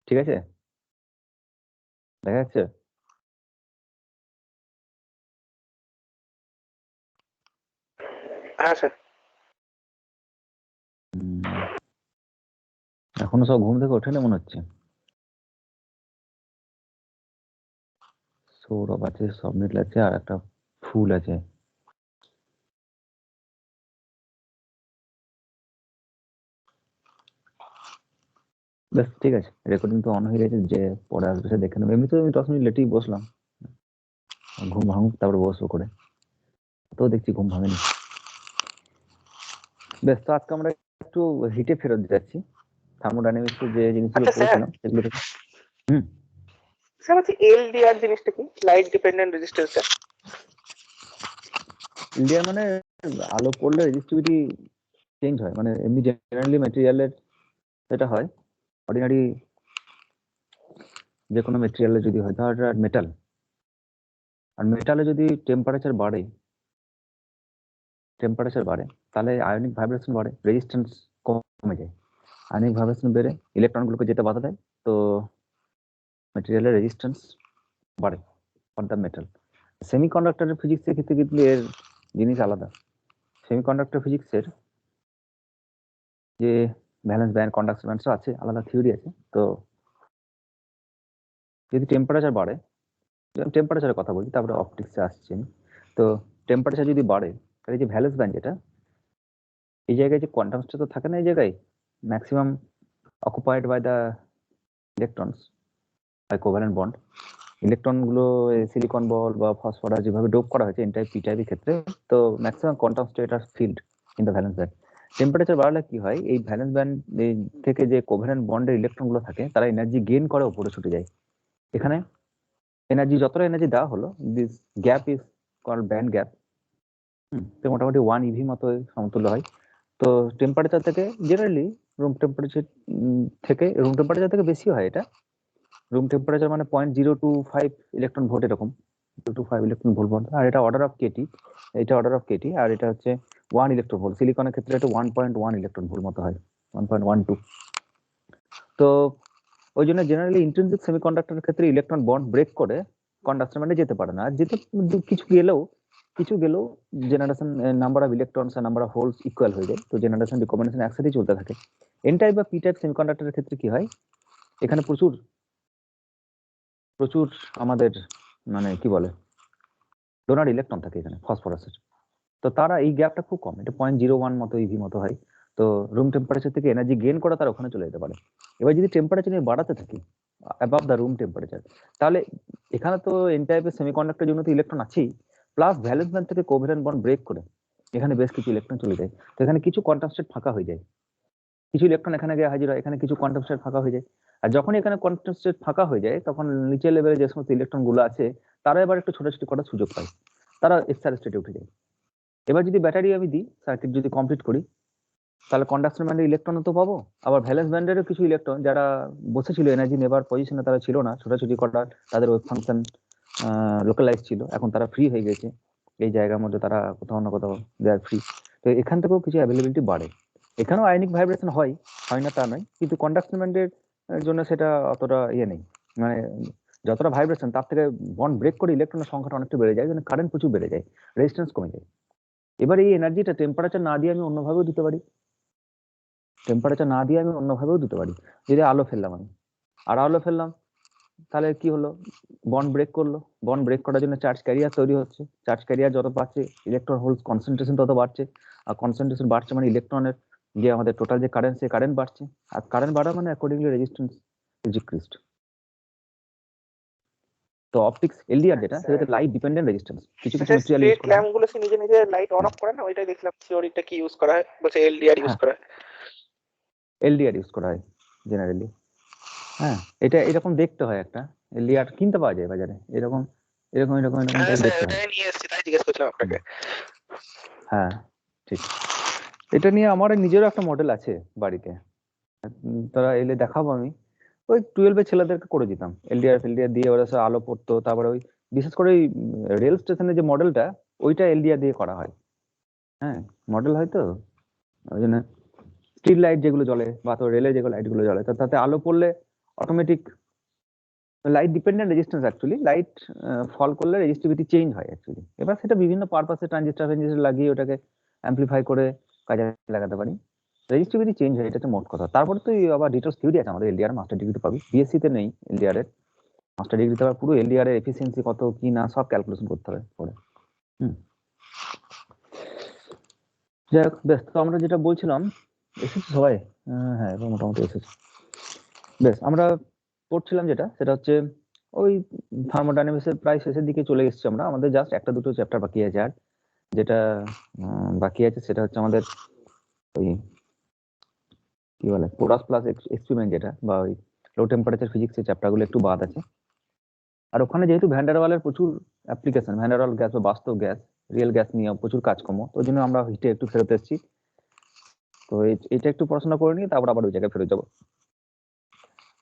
ঠিক আছে, দেখা যাচ্ছে? হ্যাঁ স্যার। এখনো সব ঘুম থেকে ওঠেনি মনে হচ্ছে। সৌরভ আছে, সবমিট আছে, আর একটা ফুল আছে। ব্যাস ঠিক আছে, রেকর্ডিং তো অন হয়ে গেছে, যে পরে আসবে সে দেখে নেবে। এমনি তো আমি 10 মিনিট লেটেই বসলাম, ঘুম ভাঙুক তারপরে বসবো করে, তো দেখছি ঘুম ভাঙেনি। বেশ, তো আজকে আমরা একটু হিটে ফেরত যাচ্ছি, থার্মোডাইনামিক্স যে জিনিসগুলো আচ্ছা স্যার, পড়েছিলাম সেগুলো থেকে। স্যার হচ্ছে এলডিআর জিনিসটা কি? Light dependent resistance sir. LDR মানে আলো পড়লে রেজিস্টিভিটি চেঞ্জ হয়, মানে এমনি জেনারেলি ম্যাটেরিয়ালের যেটা হয়, অর্ডিনারি যে কোনো ম্যাটেরিয়ালে যদি হয়, ধর মেটাল, আর মেটালে যদি টেম্পারেচার বাড়ে তাহলে আয়নিক ভাইব্রেশন বাড়ে, রেজিস্ট্যান্স কমে যায়। আয়নিক ভাইব্রেশন বেড়ে ইলেকট্রনগুলোকে যেতে বাধা দেয়, তো ম্যাটেরিয়ালের রেজিস্ট্যান্স বাড়ে ফর দ্য মেটাল। সেমিকন্ডাক্টরের ফিজিক্সের ক্ষেত্রে কিন্তু এর জিনিস আলাদা। সেমিকন্ডাক্টর ফিজিক্সের যে ভ্যালেন্স ব্যান্ড, কন্ডাকশন ব্যান্ড আছে, আলাদা থিওরি আছে। তো যদি টেম্পারেচার বাড়ে, টেম্পারেচারের কথা বলি, তারপরে অপটিক্সে আসছি আমি। তো টেম্পারেচার যদি বাড়ে, তাহলে যে ভ্যালেন্স ব্যান্ড, যেটা এই জায়গায় যে কোয়ান্টাম স্টেট তো থাকে না, এই জায়গায় maximum occupied by the electrons by covalent bond. Electron গুলো সিলিকন বল বা ফসফরাস যেভাবে ডোপ করা হয়েছে এন টাইপ পি টাইপের ক্ষেত্রে, তো maximum quantum state are filled in the valence band. Temperature বাড়লে কি হয়, এই ভ্যালেন্স ব্যান্ড থেকে যে কোভ্যালেন্ট বন্ডের ইলেকট্রন গুলো থাকে, তারা এনার্জি গেইন করে উপরে ছুটে যায়। এখানে এনার্জি, যতটা এনার্জি দেওয়া হলো, this gap is called band gap. তো মোটামুটি 1 ইভি মতো সমতুল্য হয়। তো টেম্পারেচার থেকে জেনারেলি রুম টেম্পারেচার থেকে বেশি হয় এটা। রুম টেম্পারেচার মানে 0.025 ইলেকট্রন ভোল্ট, এরকম 0.25 ইলেকট্রন ভোল্ট বলতে। আর এটা অর্ডার অফ কেটি, এটা অর্ডার অফ কেটি, আর এটা হচ্ছে 1 ইলেকট্রন ভোল্ট। সিলিকনের ক্ষেত্রে এটা 1.1 ইলেকট্রন ভোল্ট মতো হয়, 1.12। তো ওই জন্য জেনারেলি ইন্ট্রিনসিক সেমিকন্ডাক্টরের ক্ষেত্রে ইলেকট্রন বন্ড ব্রেক করে কন্ডাকশন ব্যান্ডে যেতে পারে না। আর যেতে কিছু গেলেও জেনারেশন নাম্বার অফ ইলেকট্রনস আর নাম্বার অফ হোলস ইকুয়াল হয়ে যায়, তো জেনারেশন রিকম্বিনেশন একসাথেই চলতে থাকে। এন টাইপ বা পি টাইপ সেমিকন্ডাক্টরের ক্ষেত্রে কি হয়, এখানে প্রচুর আমাদের মানে কি বলে ডোনার ইলেকট্রন থাকে এখানে, ফসফরাসের। তো তারা এই গ্যাপটা খুব কম, এটা 0.01 মতো ইভি মতো হয়। তো রুম টেম্পারেচার থেকে এনার্জি গেইন করে তারা ওখানে চলে যেতে পারে। এবার যদি টেম্পারেচার নিয়ে বাড়াতে থাকি অ্যাবাভ দ্য রুম টেম্পারেচার, তাহলে এখানে তো এন টাইপের সেমিকন্ডাক্টরের জন্য তো ইলেকট্রন আছেই, প্লাস ভ্যালেন্স ব্যান্ড থেকে কোভ্যালেন্ট বন্ড ব্রেক করে এখানে বেশ কিছু ইলেকট্রন চলে যায়। তো এখানে কিছু কোয়ান্টাম স্টেট ফাঁকা হয়ে যায়, কিছু ইলেকট্রন এখানে গিয়ে হাজির হয়, এখানে কিছু কোয়ান্টাম স্টেট ফাঁকা হয়ে যায়। আর যখন এখানে কোয়ান্টাম স্টেট ফাঁকা হয়ে যায়, তখন নিচের লেভেলে যে সমস্ত ইলেকট্রন গুলো আছে, তারা এবার একটু ছোটাছুটি করার সুযোগ পায়, তারা এক্সট্রা স্টেটে উঠে যায়। এবার যদি ব্যাটারি আমি দিই, সার্কিট যদি কমপ্লিট করি, তাহলে কন্ডাকশন ব্যান্ডের ইলেকট্রন তো পাবো, আবার ভ্যালেন্স ব্যান্ডেরও কিছু ইলেকট্রন যারা বসেছিল এনার্জি নেবার পজিশনে, তারা ছিল না, ছোটাছুটি করার তাদের ওয়েভ ফাংশন লোকালাইজ ছিল, এখন তারা ফ্রি হয়ে গেছে এই জায়গার মধ্যে, তারা কোথাও না কোথাও দে আর ফ্রি। তো এখান থেকেও কিছু অ্যাভেলেবিলিটি বাড়ে। এখানেও আয়নিক ভাইব্রেশন হয় না তা নয়, কিন্তু কন্ডাকশন ব্যান্ডের জন্য সেটা অতটা ইয়ে নেই, মানে যতটা ভাইব্রেশন তার থেকে বন্ড ব্রেক করে ইলেকট্রনের সংখ্যাটা অনেকটা বেড়ে যায়, কারেন্ট প্রচুর বেড়ে যায়, রেজিস্ট্যান্স কমে যায়। এবার এই এনার্জিটা টেম্পারেচার না দিয়ে আমি অন্যভাবেও দিতে পারি, যদি আলো ফেললাম আমি, আর আলো ফেললাম, তাহলে কি হলো, বন্ড ব্রেক করলো, বন্ড ব্রেক করার জন্য চার্জ ক্যারিয়ার তৈরি হচ্ছে, চার্জ ক্যারিয়ার যত বাড়ছে ইলেকট্রন হোলস কনসেন্ট্রেশন তত বাড়ছে, আর কনসেন্ট্রেশন বাড়ছে মানে ইলেকট্রনের যে আমাদের টোটাল যে কারেন্ট, সেই কারেন্ট বাড়ছে, আর কারেন্ট বাড়া মানে অ্যাকর্ডিংলি রেজিস্ট্যান্স ইজ ডিক্রিজড। তো অপটিক্স এলডিআর যেটা, সেটাতে লাইট ডিপেন্ডেন্ট রেজিস্ট্যান্স, কিছু ম্যাটেরিয়াল ইউজ স্ট্রিট করা হয়। ল্যাম্প গুলো সে নিজে নিজে লাইট অন অফ করে না, ওইটাই দেখলাম থিওরিটা কি ইউজ করা হয়, বলছে এলডিআর ইউজ করা হয়। এলডিআর ইউজ করা হয় জেনারেলি। হ্যাঁ, এটা এরকম দেখতে হয়, একটা এলডিআর কিনতে পাওয়া যায় বাজারে, এরকম এরকম এরকম এরকম টাইপ দেখতে হয়। নিয়ে এসেছি, তাই জিজ্ঞেস করছিলাম আপনাকে। হ্যাঁ ঠিক, এটা নিয়ে আমার নিজেরও একটা মডেল আছে বাড়িতে, তারা এলে দেখাবো আমি। ওই 12 ছেলেদেরকে করে দিতাম এলডিআর দিয়ে, ওরা সব আলো পড়তো, তারপরে ওই বিশেষ করে ওই রেল স্টেশনের যে মডেলটা, ওইটা এলডিআর দিয়ে করা হয়। হ্যাঁ, মডেল হয় তো, ওই জন্য স্ট্রিট লাইট যেগুলো জ্বলে বা তো রেলে যেগুলো লাইট গুলো জ্বলে, তাতে আলো পড়লে automatic light dependent resistance, actually light fall করলে রেজিস্টিভিটি চেঞ্জ হয় অ্যাকচুয়ালি। এবার সেটা বিভিন্ন পারপাসে ট্রানজিস্টার লাগিয়ে ওটাকে অ্যাম্পলিফাই করে কাজে লাগাতে পারি। রেজিস্টিভিটি চেঞ্জ হয়, এটা হচ্ছে মোট কথা। তারপরে তো আবার ডিটেলস থিওরি আছে আমাদের, এলডিআর মাস্টার ডিগ্রিতে পাবি, বিএসসি তে নেই এলডিআর এর। মাস্টার ডিগ্রিতে আবার পুরো এলডিআর এর এফিসিয়েন্সি কত কি না সব ক্যালকুলেশন করতে হবে পরে। যাই হোক, বেশ, তো আমরা যেটা বলছিলাম, এসেছে সবাই? হ্যাঁ, এবার মোটামুটি এসেছে। বেশ, আমরা পড়ছিলাম যেটা, সেটা হচ্ছে ওই থার্মোডাইনামিক্সের প্রায় শেষের দিকে চলে এসেছি আমরা। আমাদের জাস্ট একটা দুটো চ্যাপ্টার বাকি আছে, আর যেটা বাকি আছে সেটা হচ্ছে আমাদের ওই কি বলে পোরাস প্লাস এক্সপেরিমেন্ট, যেটা বা ওই লো টেম্পারেচার ফিজিক্সের চ্যাপ্টারগুলো একটু বাদ আছে। আর ওখানে যেহেতু ভ্যান্ডারওয়ালের প্রচুর অ্যাপ্লিকেশন, ভ্যান্ডারওয়াল গ্যাস বা বাস্তব গ্যাস, রিয়েল গ্যাস নিয়ে প্রচুর কাজকর্ম, তো ওই জন্য আমরা হিটে একটু ফেরত এসেছি। তো এটা একটু পড়াশোনা করে নিয়ে তারপর আবার ওই জায়গায় ফেরত যাবো।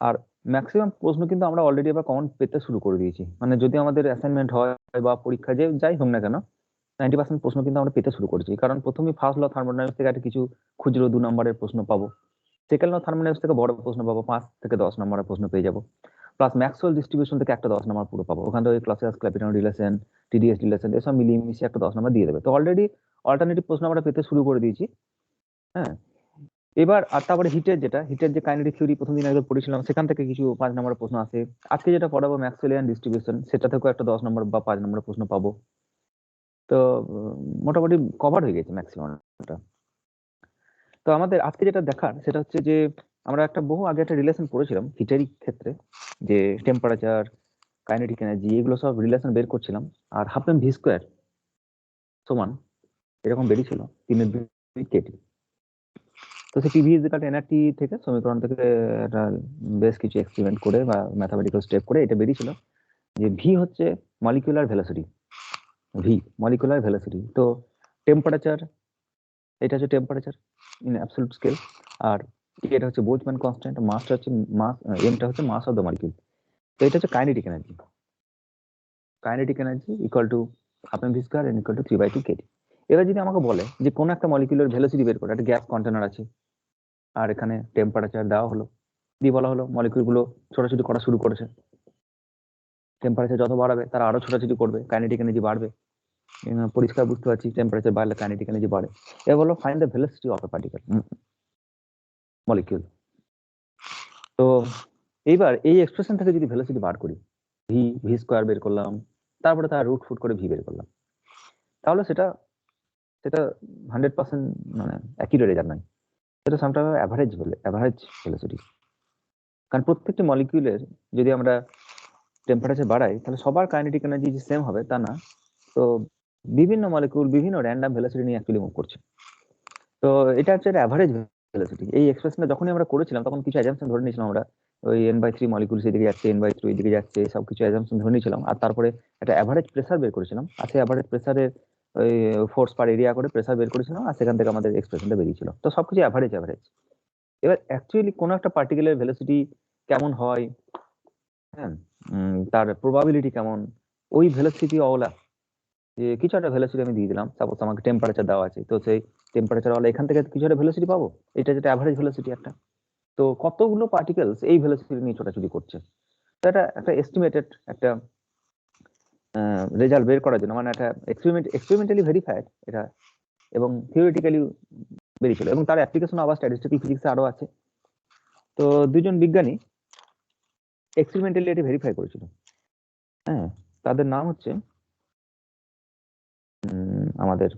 আর ম্যাক্সিমাম প্রশ্ন কিন্তু আমরা অলরেডি এবার কমন পেতে শুরু করে দিয়েছি, মানে যদি আমাদের অ্যাসাইনমেন্ট হয় বা পরীক্ষা যে যাই হোক না কেন, 90% প্রশ্ন কিন্তু আমরা পেতে শুরু করেছি। কারণ প্রথমে ফার্স্ট ল থার্মোডাইনামিক্স থেকে একটা কিছু খুচরো 2 নম্বরের প্রশ্ন পাবো, সেকেন্ড ল থার্মোডাইনামিক্স থেকে বড় প্রশ্ন পাবো, 5 থেকে 10 নম্বরের প্রশ্ন পেয়ে যাবো, প্লাস ম্যাক্সওয়েল ডিস্ট্রিবিউশন থেকে একটা 10 নম্বর পুরো পাবো। ওখান থেকে ক্লাসিয়াস ক্ল্যাপিটন রিলেশন, টিডিএস রিলেশন, এসব মিলিয়ে মিশিয়ে একটা 10 নম্বর দিয়ে দেবে। তো অলরেডি অল্টারনেটিভ প্রশ্ন আমরা পেতে শুরু করে দিয়েছি। হ্যাঁ, এবার আর তারপরে হিটের যে কাইনেটিক থিওরি প্রথম দিন একবার পড়েছিলাম, সেখান থেকে কিছু 5 নম্বরের প্রশ্ন আছে। আজকে যেটা পড়াবো ম্যাক্সওয়েলিয়ান ডিস্ট্রিবিউশন, সেটা থেকেও একটা 10 নম্বর বা 5 নম্বরের প্রশ্ন পাবো। তো মোটামুটি কভার হয়ে গেছে ম্যাক্সিমামটা। তো আমাদের আজকে যেটা দেখার সেটা হচ্ছে যে আমরা একটা বহু আগে একটা রিলেশন পড়েছিলাম হিটেরই ক্ষেত্রে, যে টেম্পারেচার, কাইনেটিক এনার্জি, এগুলো সব রিলেশন বের করছিলাম। আর হাফ এম ভি স্কোয়ার সমান এরকম বেরিয়েছিল 3/2 কেটি। তো সেই পিভি ইজিক্যাল টু এনআরটি থেকে সমীকরণ থেকে একটা বেশ কিছু এক্সপেরিমেন্ট করে বা ম্যাথামেটিক্যাল স্টেপ করে এটা বেরিয়েছিল যে ভি হচ্ছে molecular velocity, V molecular velocity. তো টেম্পারেচার, এটা হচ্ছে টেম্পারেচার ইন অ্যাবসলিউট স্কেল, আর এটা হচ্ছে বোলজম্যান কনস্ট্যান্ট, মাসটা হচ্ছে মাস, এমটা হচ্ছে মাস অফ দ্য মলিকিউল। তো এটা হচ্ছে kinetic energy, kinetic energy equal to half M V square N equal to 3/2 KT. এবার যদি আমাকে বলে যে কোন একটা মলিকিউলের ভেলোসিটি বের করে, একটা গ্যাস কন্টেনার আছে আর এখানে টেম্পারেচার দেওয়া হলো, দিয়ে বলা হলো মলিকিউলগুলো ছোটাছুটি করা শুরু করেছে, টেম্পারেচার যত বাড়াবে তারা আরো ছোটাছুটি করবে, কাইনেটিক এনার্জি বাড়বে। পরিষ্কার বুঝতে পারছি টেম্পারেচার বাড়লে কাইনেটিক এনার্জি বাড়ে। এবার বলো find the velocity of A particle molecule. তো এইবার এই এক্সপ্রেশন থেকে যদি ভেলোসিটি বার করি, ভি ভি স্কোয়ার বের করলাম, তারপরে তার রুট ফুট করে ভি বের করলাম, তাহলে সেটা সেটা 100% মানে অ্যাকিউরেট রেজাল্ট নয়, সেটা সামটাইম অ্যাভারেজ ভেলোসিটি। কারণ প্রত্যেকটি মলিকিউলের যদি আমরা টেম্পারেচার বাড়াই তাহলে সবার কাইনেটিক এনার্জি যে সেম হবে তা না। তো বিভিন্ন মলিকিউল বিভিন্ন র্যান্ডম ভেলোসিটি নিয়ে অ্যাকচুয়ালি মুভ করছে। তো এটা হচ্ছে একটা অ্যাভারেজ ভেলোসিটি। এই এক্সপ্রেশনটা যখনই আমরা করেছিলাম তখন কিছু অ্যাজাম্পশন ধরে নিয়েছিলাম আমরা, ওই n/3 মলিকিউল সেদিকে যাচ্ছে, n/2 এদিকে যাচ্ছে, সব কিছু অ্যাজাম্পশন ধরে নিয়েছিলাম। আর তারপরে একটা অ্যাভারেজ প্রেসার বের করেছিলাম, আর সেই অ্যাভারেজ প্রেসারের ওই ফোর্স পার এরিয়া করে প্রেসার বের করেছিলাম, আর সেখান থেকে আমাদের এক্সপ্রেশনটা বেরিয়েছিল। তো সবকিছু অ্যাভারেজ। এবার অ্যাকচুয়ালি কোন একটা পার্টিকুলার ভেলোসিটি কেমন হয়, হ্যাঁ, তার প্রবাবিলিটি কেমন, ওই ভেলোসিটি ওলা, যে কিছু একটা ভেলোসিটি আমি দিয়ে দিলাম, সাপোজ আমাকে টেম্পারেচার দেওয়া আছে, তো সেই টেম্পারেচার ওলা এখান থেকে কিছু একটা ভেলোসিটি পাবো, এটা যেটা অ্যাভারেজ ভেলোসিটি একটা। তো কতগুলো পার্টিকেলস এই ভেলোসিটি নিয়ে ছোটাছুটি করছে, তো এটা একটা এস্টিমেটেড একটা রেজাল্ট বের করার জন্য, মানে একটা এক্সপেরিমেন্টালি ভেরিফাইড এটা, এবং থিওরিটিক্যালি বেরিয়েছিল, এবং তার অ্যাপ্লিকেশন আবার স্ট্যাটিস্টিক্যাল ফিজিক্সে আরো আছে। তো দুজন বিজ্ঞানী এক্সপেরিমেন্টালি এটি ভেরিফাই করেছিল। হ্যাঁ, তাদের নাম হচ্ছে আমাদের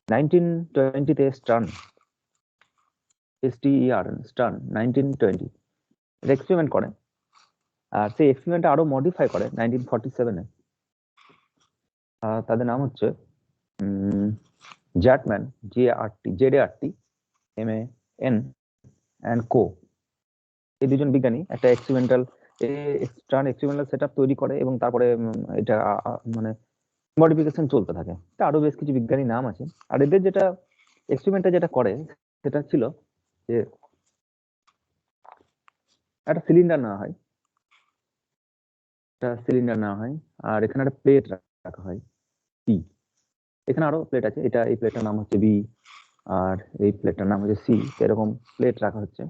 1920-তে স্টার্ন, STERN, স্টার্ন 1920 এটা এক্সপেরিমেন্ট করে, আর সেই এক্সপেরিমেন্টটা আরো মডিফাই করে 1947-এ। তাদের নাম হচ্ছে জ্যাটম্যান, ZART MAN অ্যান্ড কো। এই দুজন বিজ্ঞানী একটা স্টার্ন এক্সপেরিমেন্টাল সেটআপ তৈরি করে, এবং তারপরে এটা মানে মডিফিকেশন চলতে থাকে। তা আরো বেশ কিছু বিজ্ঞানী নাম আছে। আর এদের যেটা এক্সপেরিমেন্টটা যেটা করে সেটা ছিল যে একটা সিলিন্ডার নেওয়া হয়, আর এখানে একটা প্লেট রাখা হয় পি, এখানে আরো প্লেট আছে, এই প্লেটটার নাম হচ্ছে বি, আর এই প্লেটটার নাম হচ্ছে সি, এরকম প্লেট রাখা হচ্ছে।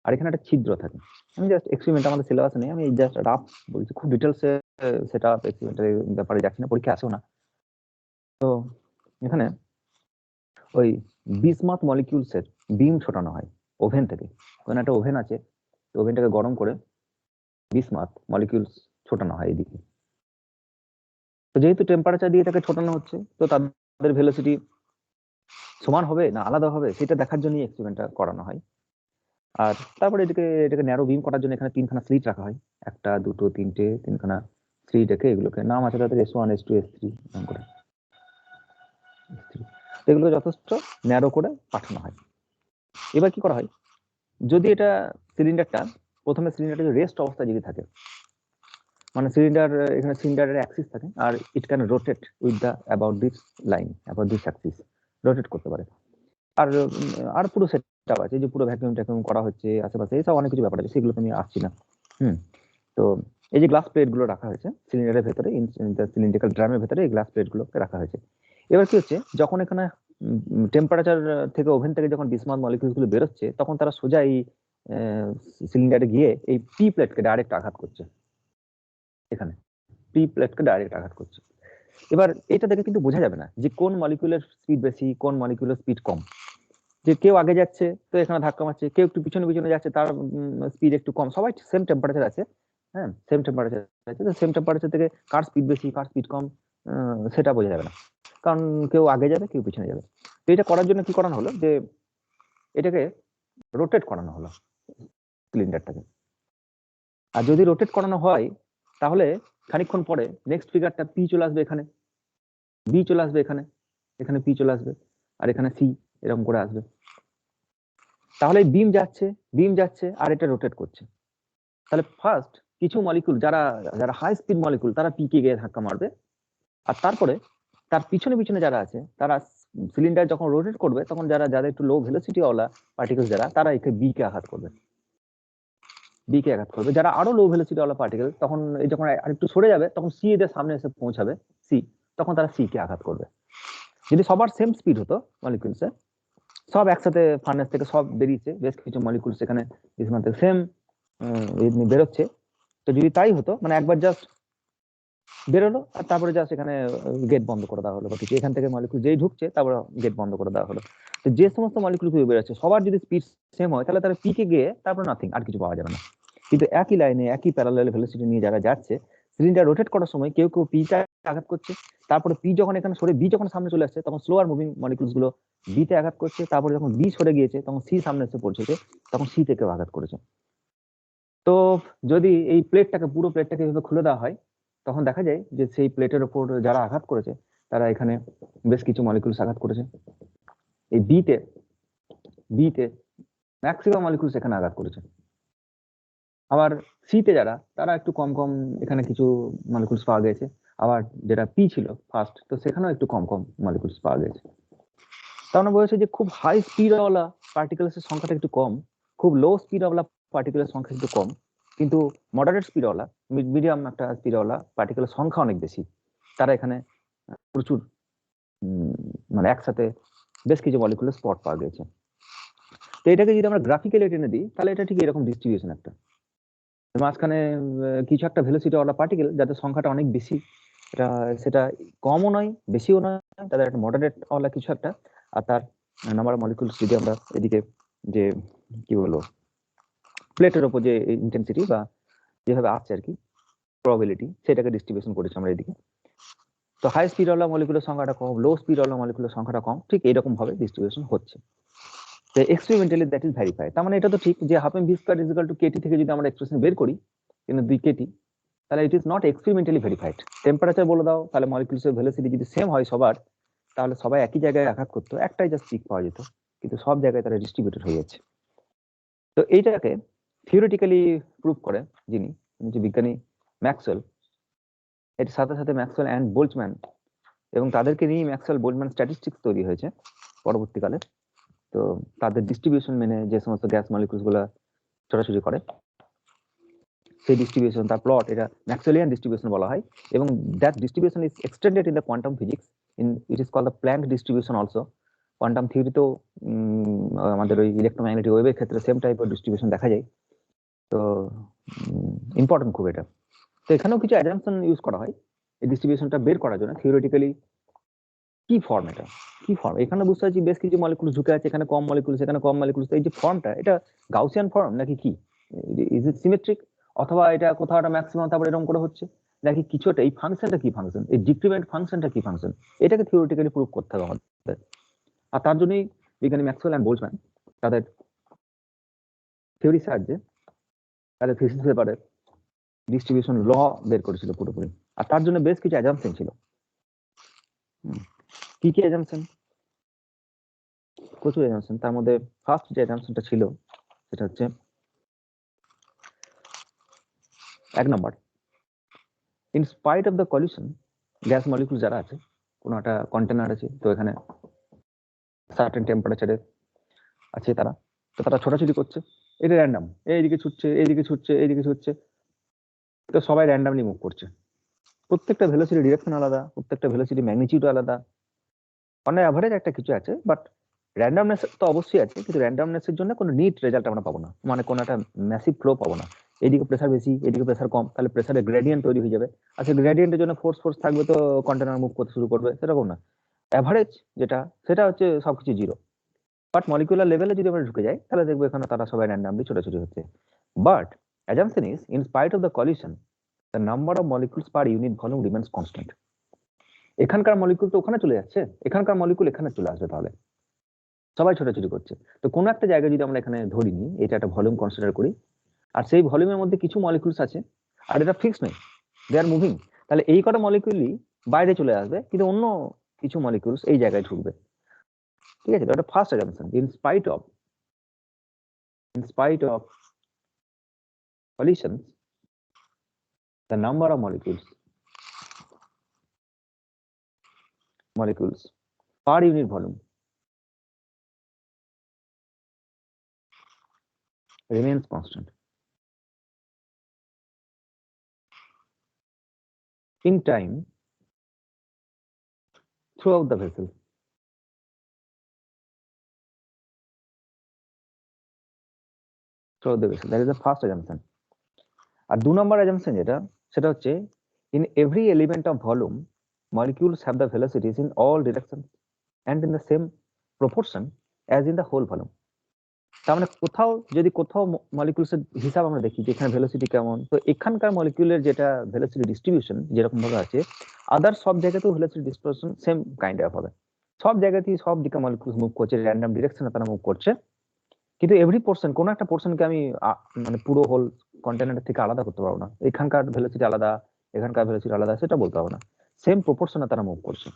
আর এখানে একটা ছিদ্র থাকে। আমি জাস্ট এক্সপেরিমেন্ট, আমাদের সিলেবাস নেই, আমি জাস্ট রাফ বলছি, খুব ডিটেলসে সেটা এক্সপেরিমেন্টের ব্যাপারে যাচ্ছি না, পরীক্ষা আসেও না। তো এখানে ওই বিসমাথ মলিকিউলসের বিম ছোটানো হয় ওভেন থেকে। ওখানে একটা ওভেন আছে, ওভেনটাকে গরম করে বিসমাথ মলিকিউলস ছোটানো হয় এদিকে। তো যেহেতু টেম্পারেচার দিয়ে তাকে ছোটানো হচ্ছে, তো তাদের ভেলোসিটি সমান হবে না আলাদা হবে সেটা দেখার জন্য এক্সপেরিমেন্টটা করানো হয়। আর তারপরে এটাকে ন্যারো বিম করার জন্য এখানে 3খানা স্লিট রাখা হয়, 1টা 2টো 3টে 3খানা স্লিট রেখে এগুলোকে নাম আছে তাদের S1 S2 S3 নাম করে। তো এগুলো যথেষ্ট ন্যারো করে পাঠানো হয়। এবার কি করা হয়, যদি এটা সিলিন্ডারটা প্রথমে সিলিন্ডারটা রেস্ট অবস্থায় যদি থাকে, মানে সিলিন্ডার এখানে সিলিন্ডারের অ্যাক্সিস থাকে আর it can rotate with the about this line, about this axis rotate করতে পারে। আর পুরো সেটআপ আছে, যে পুরো ভ্যাকুয়াম ট্যাকুয়াম করা হচ্ছে আশেপাশে, এইসব অনেক কিছু ব্যাপার আছে, সেগুলো আমি আসছি না। তো এই যে গ্লাস প্লেট গুলো রাখা হয়েছে সিলিন্ডারের ভেতরে, সিলিন্ড্রিক্যাল ড্রামের ভেতরে এই গ্লাস প্লেট গুলোকে রাখা হয়েছে। এবার কি হচ্ছে, যখন এখানে টেম্পারেচার থেকে ওভেন থেকে যখন বিসমাথ মলিকিউলস গুলো বেরোচ্ছে, তখন তারা সোজা এই সিলিন্ডারে গিয়ে এই পি প্লেটকে ডাইরেক্ট আঘাত করছে। এখানে পি প্লেটকে ডাইরেক্ট আঘাত করছে। এবার এটা দেখে কিন্তু বোঝা যাবে না যে কোন মলিকিউলের স্পিড বেশি, কোন মলিকিউলের স্পিড কম। যে কেউ আগে যাচ্ছে তো এখানে ধাক্কা মারছে, কেউ একটু পিছনে পিছনে যাচ্ছে তার স্পিড একটু কম, সবাই সেম টেম্পারেচার আছে, হ্যাঁ সেম টেম্পারেচার আছে, তো সেম টেম্পারেচার থেকে কার স্পিড বেশি কার স্পিড কম সেটা বোঝা যাবে না, কারণ কেউ আগে যাবে কেউ পিছনে যাবে। তো এটা করার জন্য কি করানো হলো, যে এটাকে রোটেট করানো হলো সিলিন্ডারটাকে। আর যদি রোটেট করানো হয় তাহলে খানিকক্ষণ পরে নেক্সট ফিগারটা পি চলে আসবে, এখানে বি চলে আসবে, এখানে এখানে পি চলে আসবে, আর এখানে সি এরকম করে আসবে। তাহলে বিম যাচ্ছে আর এটা রোটেট করছে। তাহলে ফার্স্ট কিছু মলিকুল যারা যারা হাই স্পিড মলিকুল তারা পি কে গিয়ে ধাক্কা মারবে, আর তারপরে তার পিছনে পিছনে যারা আছে তারা সিলিন্ডার যখন রোটেট করবে তখন যাদের একটু লো ভেলোসিটি ওয়ালা পার্টিকেলস যারা একে বি কে আঘাত করবে, যারা আরো লো ভেলোসিটি ওয়ালা পার্টিকেল তখন এই যখন আরেকটু সরে যাবে তখন সি এদের সামনে এসে পৌঁছাবে সি, তখন তারা সি কে আঘাত করবে। যদি সবার সেম স্পিড হতো মলিকুলসে, সব একসাথে ফার্নেস থেকে সব বেরিয়েছে, বেশ কিছু মলিকুলস এখানে সেম বেরোচ্ছে, তো যদি তাই হতো মানে একবার জাস্ট বেরোলো আর তারপরে জাস্ট এখানে গেট বন্ধ করে দেওয়া হলো, বা কিছু এখান থেকে মলিকুল যেই ঢুকছে তারপরে গেট বন্ধ করে দেওয়া হলো, তো যে সমস্ত মলিকুল গুলো বেরোচ্ছে সবার যদি স্পিড সেম হয় তাহলে তারা পিকে গিয়ে তারপর নাথিং, আর কিছু পাওয়া যাবে না। কিন্তু একই লাইনে একই প্যারালাল ভেলোসিটি নিয়ে যারা যাচ্ছে, সিলিন্ডার রোটেট করার সময় কেউ কেউ পি তে আঘাত করছে, তারপরে পি যখন এখানে সরে বি যখন সামনে চলে আসছে তখন স্লোয়ার মুভিং মলিকুলস গুলো বি তে আঘাত করছে, তারপরে যখন বি সরে গিয়েছে তখন সি সামনে এসে পৌঁছেছে, তখন সি থেকে আঘাত করেছে। তো যদি এই পুরো প্লেটটাকে এভাবে খুলে দেওয়া হয় তখন দেখা যায় যে সেই প্লেটের উপর যারা আঘাত করেছে তারা এখানে বেশ কিছু মলিকুলস আঘাত করেছে, এই বিতে ম্যাক্সিমাম মলিকুলস এখানে আঘাত করেছে। আবার সিতে তারা একটু কম কম এখানে কিছু মলিকুলস পাওয়া গেছে, আবার যেটা পি ছিল ফার্স্ট তো সেখানেও একটু কম কম মলিকুলস পাওয়া গেছে। তার বলেছে যে খুব হাই স্পিড ওয়ালা পার্টিকেলস এর সংখ্যাটা একটু কম, খুব লো স্পিড ওয়ালা পার্টিকেলের সংখ্যা একটু কম, কিন্তু মডারেট স্পিড ওয়ালা মিডিয়াম একটা স্পিড ওয়ালা পার্টিকেলের সংখ্যা অনেক বেশি। তারা এখানে প্রচুর মানে একসাথে বেশ কিছু মলিকুলের স্পট পাওয়া গেছে। তো এটাকে যদি আমরা গ্রাফিক্যালি টেনে দিই তাহলে এটা ঠিক এরকম ডিস্ট্রিবিউশন একটা, মাঝখানে কিছু একটা ভেলোসিটি ওয়ালা পার্টিকেল যাদের সংখ্যাটা অনেক বেশি, সেটা কমও নয় বেশিও নয়, তাদের একটা মডারেট ওয়ালা কিছু একটা, আর তার নাম্বার অফ মলিকুলস যদি আমরা এদিকে যে কি বলবো প্লেটের উপর যে ইন্টেন্সিটি বা যেভাবে আসছে আর কি প্রবাবিলিটি সেটাকে ডিস্ট্রিবিউশন করেছি আমরা এদিকে। তো হাই স্পিড ওয়ালা মলিকুলের সংখ্যাটা কম, লো স্পিড ওয়ালা মলিকুলের সংখ্যাটা কম, ঠিক এরকম ভাবে ডিস্ট্রিবিউশন হচ্ছে। তো এক্সপেরিমেন্টালি দ্যাট ইজ ভেরিফাইড। তার মানে এটা তো ঠিক যে half M V square is equal to KT থেকে যদি আমরা এক্সপ্রেশন বের করি কিন্তু 2 কেটি, তাহলে it is not experimentally verified. Temperature বলে দাও তাহলে মলিকুলসের ভেলোসিটি যদি সেম হয় সবার, তাহলে সবাই একই জায়গায় আঘাত করতো, একটাই জাস্ট পিক পাওয়া যেত, কিন্তু সব জায়গায় তারা ডিস্ট্রিবিউটেড হয়ে যাচ্ছে। তো এইটাকে থিওরিটিক্যালি প্রুভ করে যিনি যে বিজ্ঞানী ম্যাক্সওয়েল, এর সাথে সাথে ম্যাক্সওয়েল অ্যান্ড বোল্টজম্যান, এবং তাদেরকে নিয়ে ম্যাক্সওয়েল বোল্টজম্যান স্ট্যাটিস্টিক্স তৈরি হয়েছে পরবর্তীকালে। তো তাদের ডিস্ট্রিবিউশন মেনে যে সমস্ত গ্যাস মলিকুলস গুলা ছোটাছুটি করে সেই ডিস্ট্রিবিউশন তার প্লট এটা ম্যাক্সওয়েলিয়ান ডিস্ট্রিবিউশন বলা হয়, এবং that distribution is extended in the quantum physics, it is called the Planck distribution also, quantum থিওরিতেও আমাদের ওই ইলেকট্রোম্যাগনেটিক ওয়েভের ক্ষেত্রে সেম টাইপের ডিস্ট্রিবিউশন দেখা যায়। তো ইম্পর্টেন্ট খুব এটা। তো এখানেও কিছু অ্যাজাম্পশন ইউজ করা হয় এই ডিস্ট্রিবিউশনটা বের করার জন্য। থিওরিটিক্যালি কি ফর্ম, এটা কি ফর্ম, এখানে বুঝতে পারছি বেশ কিছু মলিকুল ঝুঁকে আছে, এখানে কম মলিকুল, সেখানে কম মলিকুল। এই যে ফর্মটা, এটা গাউসিয়ান ফর্ম নাকি কি, ইজ ইট সিমেট্রিক, অথবা এটা কোথাও একটা ম্যাক্সিমাম তারপর এরকম করে হচ্ছে, নাকি কিছু একটা, এই ফাংশনটা কি ফাংশন, এই ডিক্রিমেন্ট ফাংশনটা কি ফাংশন, এটাকে থিওরিটিক্যালি প্রুভ করতে হবে আমাদের। আর তার জন্যই বিজ্ঞানী ম্যাক্সওয়েল অ্যান্ড বোলজম্যান তাদের থিওরি সাহায্যে তাদের থিসিস পেপারে ডিস্ট্রিবিউশন ল বের করেছিল পুরোপুরি। আর তার জন্য বেশ কিছু অ্যাজাম্পশন ছিল। কি কি অ্যাজাম্পশন? প্রচুর অ্যাজাম্পশন। তার মধ্যে ফার্স্ট যে অ্যাজাম্পশনটা ছিল সেটা হচ্ছে 1 নম্বর, in spite of the collision, gas molecule যারা আছে, কোনো একটা কন্টেনার আছে, তো এখানে সার্টেন টেম্পারেচারে আছে তারা, তো তারা ছোটাছুটি করছে, এটা র্যান্ডাম, এইদিকে ছুটছে, এইদিকে ছুটছে, এইদিকে ছুটছে, তো সবাই র্যান্ডামলি মুভ করছে। প্রত্যেকটা ভেলোসিটি ডিরেকশন আলাদা, প্রত্যেকটা ভেলোসিটি ম্যাগনিটিউড আলাদা। অন অ্যাভারেজ একটা কিছু আছে, বাট র্যান্ডামনেস তো অবশ্যই আছে, কিন্তু র্যান্ডামনেসের জন্য কোনো নিট রেজাল্ট আমরা পাবো না, মানে কোনো একটা ম্যাসিভ ফ্লো পাবো না। এদিকে প্রেসার বেশি, এদিকে প্রেসার কম, তাহলে প্রেসারের গ্রেডিয়েন্ট তৈরি হয়ে যাবে। আচ্ছা, গ্রেডিয়েন্টের জন্য ফোর্স থাকবে, তো কন্টেনার মুভ করতে শুরু করবে, সেরকম না। অ্যাভারেজ যেটা, সেটা হচ্ছে সবকিছু জিরো। বাট মলিকুলার লেভেলে যদি আমরা ঢুকে যাই, তাহলে দেখবো এখানে তারা সবাই র্যান্ডামলি ছোটাছুটি হচ্ছে। But assumption is, in spite of the collision, the number of molecules per unit volume remains constant. এখানকার মলিকুল তো ওখানে চলে যাচ্ছে, এখানকার মলিকুল এখানে চলে আসবে, তাহলে সবাই ছোটাছুটি করছে। তো কোনো একটা জায়গায় যদি আমরা এখানে ধরি নি, এটা একটা ভলিউম কনসিডার করি, আর সেই ভলিউমের মধ্যে কিছু মলিকুলস আছে, আর এটা ফিক্স নেই, দে আর মুভিং, তাহলে এই কটা মলিকুলই বাইরে চলে আসবে, কিন্তু অন্য কিছু মলিকুলস এই জায়গায় ঢুকবে। ঠিক আছে, এটা first assumption, in spite of collisions, the number of molecules per unit volume remains constant. In time, throughout the vessel. Throughout the vessel. That is the first assumption. আর 2 নম্বর assumption যেটা, সেটা হচ্ছে, in every element of volume, molecules have the velocities in all directions and in the same proportion as in the whole volume. তার মানে কোথাও molecules এর হিসাব আমরা দেখি যে এখানে ভেলোসিটি কেমন, তো এখানকার মলিকুলের যেটা ভেলোসিটি ডিস্ট্রিবিউশন যেরকম ভাবে আছে, আদার সব জায়গাতেও velocity distribution same kind of হবে। সব জায়গাতেই সব দিকে মলিকুলস মুভ করছে, র্যান্ডম ডিরেকশনে তারা মুভ করছে, কিন্তু এভরি পোর্শন, কোন একটা পোর্শনকে আমি মানে পুরো হোল কন্টেনার থেকে আলাদা করতে পারবো না, এখানকার ভেলোসিটি আলাদা, এখানকার ভেলোসিটি আলাদা, সেটা বলতে পারবো না, সেম প্রপোর্শনে তারা মুভ করছে।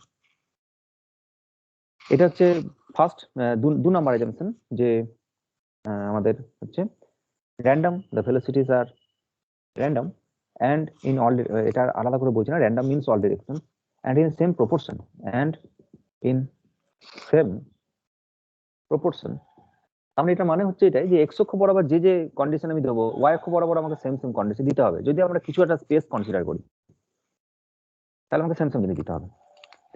এটা হচ্ছে ফার্স্ট 2 নম্বর অ্যাজাম্পশন, যে আমাদের হচ্ছে random, the velocities are random and in all, এটা আলাদা করে বলছি না, random means all direction and in same proportion, and in same proportion. আমরা এটা মানে হচ্ছে এটাই যে এক্স অক্ষ বরাবর যে যে কন্ডিশন আমি দেবো, ওয়াই অক্ষ বরাবর আমাকে সেম কন্ডিশন দিতে হবে। যদি আমরা কিছু একটা স্পেস কনসিডার করি, তাহলে আমাকে সেম জিনিস দিতে হবে,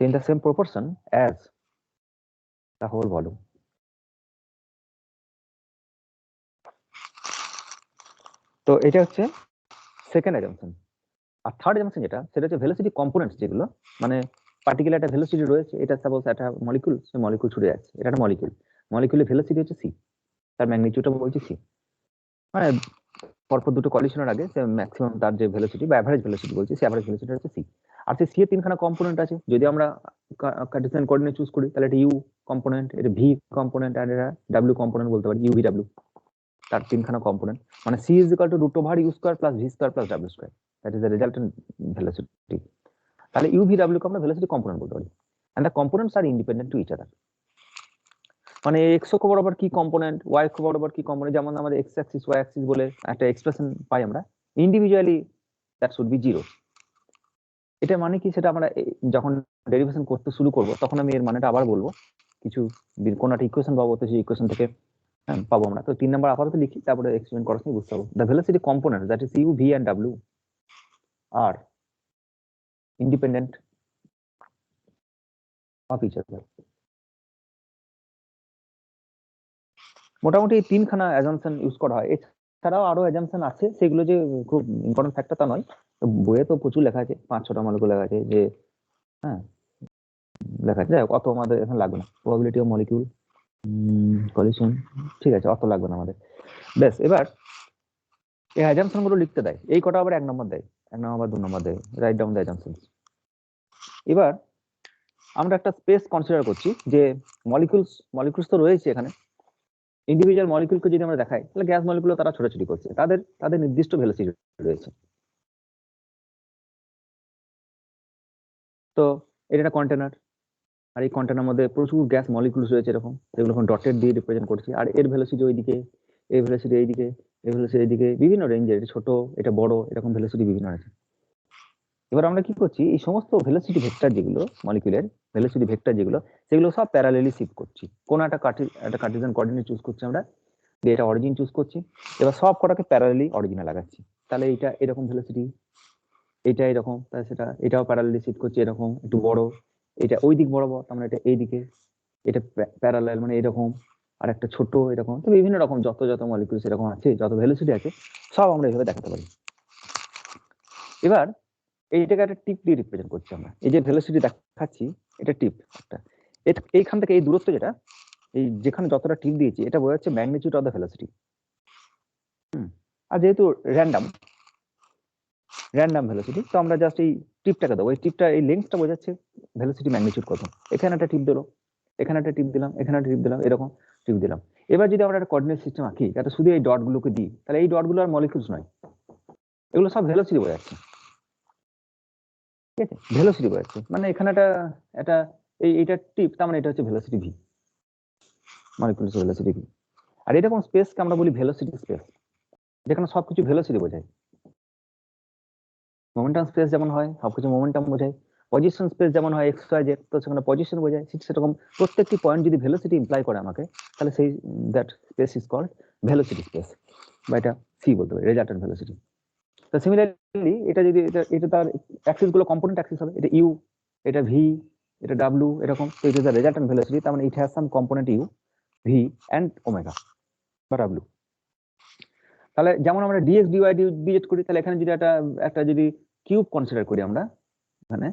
in the same proportion as the whole volume. তো এটা হচ্ছে সেকেন্ড অ্যাজাম্পশন। আর থার্ড অ্যাজাম্পশন যেটা, সেটা হচ্ছে ভেলোসিটি কম্পোনেন্টস, যেগুলো মানে পার্টিকুলার একটা ভেলোসিটি রয়েছে, এটা সাপোজ একটা মলিকুল, সে মলিকুল ছুটে যাচ্ছে, এটা একটা মলিকুলের ভেলোসিটি হচ্ছে সি, তার ম্যাগনিটিউডটা বলছি সি, মানে পরপর দুটো কলিশনের আগে ম্যাক্সিমাম তার যে ভেলোসিটি বা অ্যাভারেজ ভেলোসিটি বলছি, সেই অ্যাভারেজ ভেলোসিটি হচ্ছে সি। আর সেই সি এর তিনখানা কম্পোনেন্ট আছে, যদি আমরা কার্টেসিয়ান কোঅর্ডিনেট চুজ করি, তাহলে এটা ইউ কম্পোনেন্ট, এটা ভি কম্পোনেন্ট, আর এটা ডাব্লিউ কম্পোনেন্ট বলতে পারি, ইউ ভি ডাব্লিউ। তার তিনখানা কম্পোনেন্ট, মানে C is equal to root over U square plus V square plus W square, that is the resultant velocity. তাহলে ইউ ভি ডাব্লিউ কে আমরা ভেলোসিটি কম্পোনেন্ট বলতে পারি, and the components are independent to each other. মানে X অক্ষ বরাবর কি component, Y অক্ষ বরাবর কি কম্পোনেন্ট, যেমন আমাদের এক্স অ্যাক্সিস ওয়াই অ্যাক্সিস বলে একটা এক্সপ্রেশন পাই আমরা, individually that should be zero. এটা মানে কি, সেটা আমরা যখন ডেরিভেশন করতে শুরু করব, তখন আমি এর মানেটা আবার বলবো, কিছু কোন একটা ইকুয়েশন পাবো, তো সেই ইকুয়েশন থেকে পাবো আমরা। তো 3 নম্বর আপাতত লিখি, তারপরে এক্সপ্লেন করার সময় বুঝতে পারবো। The velocity component, that is U V and W, are independent of each other. মোটামুটি এই তিনখানা অ্যাজাম্পশন ইউজ করা হয়। এছাড়াও আরো অ্যাজাম্পশন আছে, সেগুলো যে খুব ইম্পর্টেন্ট ফ্যাক্টর তা নয়। বইয়ে তো প্রচুর লেখা আছে, 5-6টা মলিকুল লেখা আছে যে, হ্যাঁ লেখা আছে, যাই হোক, অত আমাদের এখন লাগবে না। প্রবাবিলিটি অফ মলিকিউল কলিশন, ঠিক আছে, অত লাগবে না আমাদের। বেশ, এবার এই অ্যাজাম্পশন গুলো লিখতে দেয়, এই কটা আবার 1 নম্বর দেয়, 1 নম্বর বা 2 নম্বর দেয়, রাইট ডাউন দ্য অ্যাজাম্পশনস। এবার আমরা একটা স্পেস কনসিডার করছি যে মলিকুলস তো রয়েছে এখানে, ইন্ডিভিজুয়াল মলিকুলকে যদি আমরা দেখাই, তাহলে গ্যাস মলিকুলও তারা ছোটাছুটি করছে, তাদের তাদের নির্দিষ্ট ভেলোসিটি রয়েছে। তো এটা একটা কন্টেনার, আর এই কন্টেনার মধ্যে প্রচুর গ্যাস মলিকুলস রয়েছে এরকম, যেগুলো এখন ডটেড দিয়ে রিপ্রেজেন্ট করছি। আর এর ভেলোসিটি ওইদিকে, এই ভেলোসিটি এইদিকে, এই ভেলোসিটি এইদিকে, বিভিন্ন রেঞ্জের, এটা ছোট, এটা বড়, এরকম ভেলোসিটি বিভিন্ন আছে। এবার আমরা কি করছি, এই সমস্ত ভেলোসিটি ভেক্টর যেগুলো মলিকুলের ভেলোসিটি ভেক্টর যেগুলো, সেগুলো সব প্যারালালি শিফট করছি। কোন একটা কার্টেসিয়ান কোঅর্ডিনেট চুজ করছি আমরা, দিয়ে এটা অরিজিন চুজ করছি। এবার সব কটাকে প্যারালালি অরিজিনে লাগাচ্ছি। তাহলে এটা এরকম ভেলোসিটি, এটা এরকম, তাহলে সেটা এটাও প্যারালালি শিফট করছি, এরকম একটু বড়, এটা ওই দিক বরাবর, তার মানে এটা এইদিকে, এটা প্যারালাল মানে এরকম, আর একটা ছোট এরকম। তো বিভিন্ন রকম যত যত মলিকুলস এরকম আছে, যত ভেলোসিটি আছে, সব আমরা এইভাবে দেখাতে পারি। এবার এইটাকে একটা টিপ দিয়ে রিপ্রেজেন্ট করছি আমরা। এই যে ভেলোসিটি দেখাচ্ছি, এটা টিপ একটা, এইখান থেকে এই দূরত্ব যেটা, এই যেখানে যতটা টিপ দিয়েছি, এটা বোঝাচ্ছে ম্যাগনিটিউড অফ দ্য ভেলোসিটি। আর যেহেতু র্যান্ডাম ভেলোসিটি, তো আমরা জাস্ট এই টিপটাকে দেবো। এই টিপটা, এই লেন্থটা বোঝাচ্ছে ভেলোসিটি ম্যাগনিটিউড কত। এখানে একটা টিপ দিলো, এখানে একটা টিপ দিলাম, এখানে একটা টিপ দিলাম, এরকম টিপ দিলাম। এবার যদি আমরা একটা কোঅর্ডিনেট সিস্টেম আঁকি, যাতে শুধু এই ডটগুলোকে দিই, তাহলে এই ডটগুলো আর মলিকুলস নয়, এগুলো সব ভেলোসিটি বোঝাচ্ছে। ঠিক আছে, ভেলোসিটি বোঝাচ্ছে, মানে এখানে একটা এইটা টিপ, তার মানে এটা হচ্ছে velocity V, molecules velocity V. আর এরকম স্পেসকে আমরা বলি ভেলোসিটি স্পেস, যেখানে সবকিছু ভেলোসিটি বোঝায়। মোমেন্টাম স্পেস যেমন হয়, সবকিছু মোমেন্টাম বোঝায়। পজিশন স্পেস যেমন হয় এক্স ওয়াই জেড, তো সেখানে পজিশন বোঝায়। সেরকম প্রত্যেকটি পয়েন্ট যদি ভেলোসিটি ইমপ্লাই করে আমাকে, তাহলে সেই that space is called velocity space, বা এটা সি বলতে পারি, রেজাল্টেন্ট ভেলোসিটি। তো সিমিলারলি এটা যদি এটা তার অ্যাক্সিস গুলো কম্পোনেন্ট অ্যাক্সিস হবে, এটা ইউ, এটা ভি, এটা ডাব্লিউ, এরকম। তো এটা রেজাল্টেন্ট ভেলোসিটি, তার মানে it has some component you, V and omega বা ডাব্লিউ। তাহলে যেমন আমরা ডিএক্স ডিওয়াই ডিজেড করি, তাহলে এখানে যদি একটা যদি কিউব কনসিডার করি আমরা এখানে,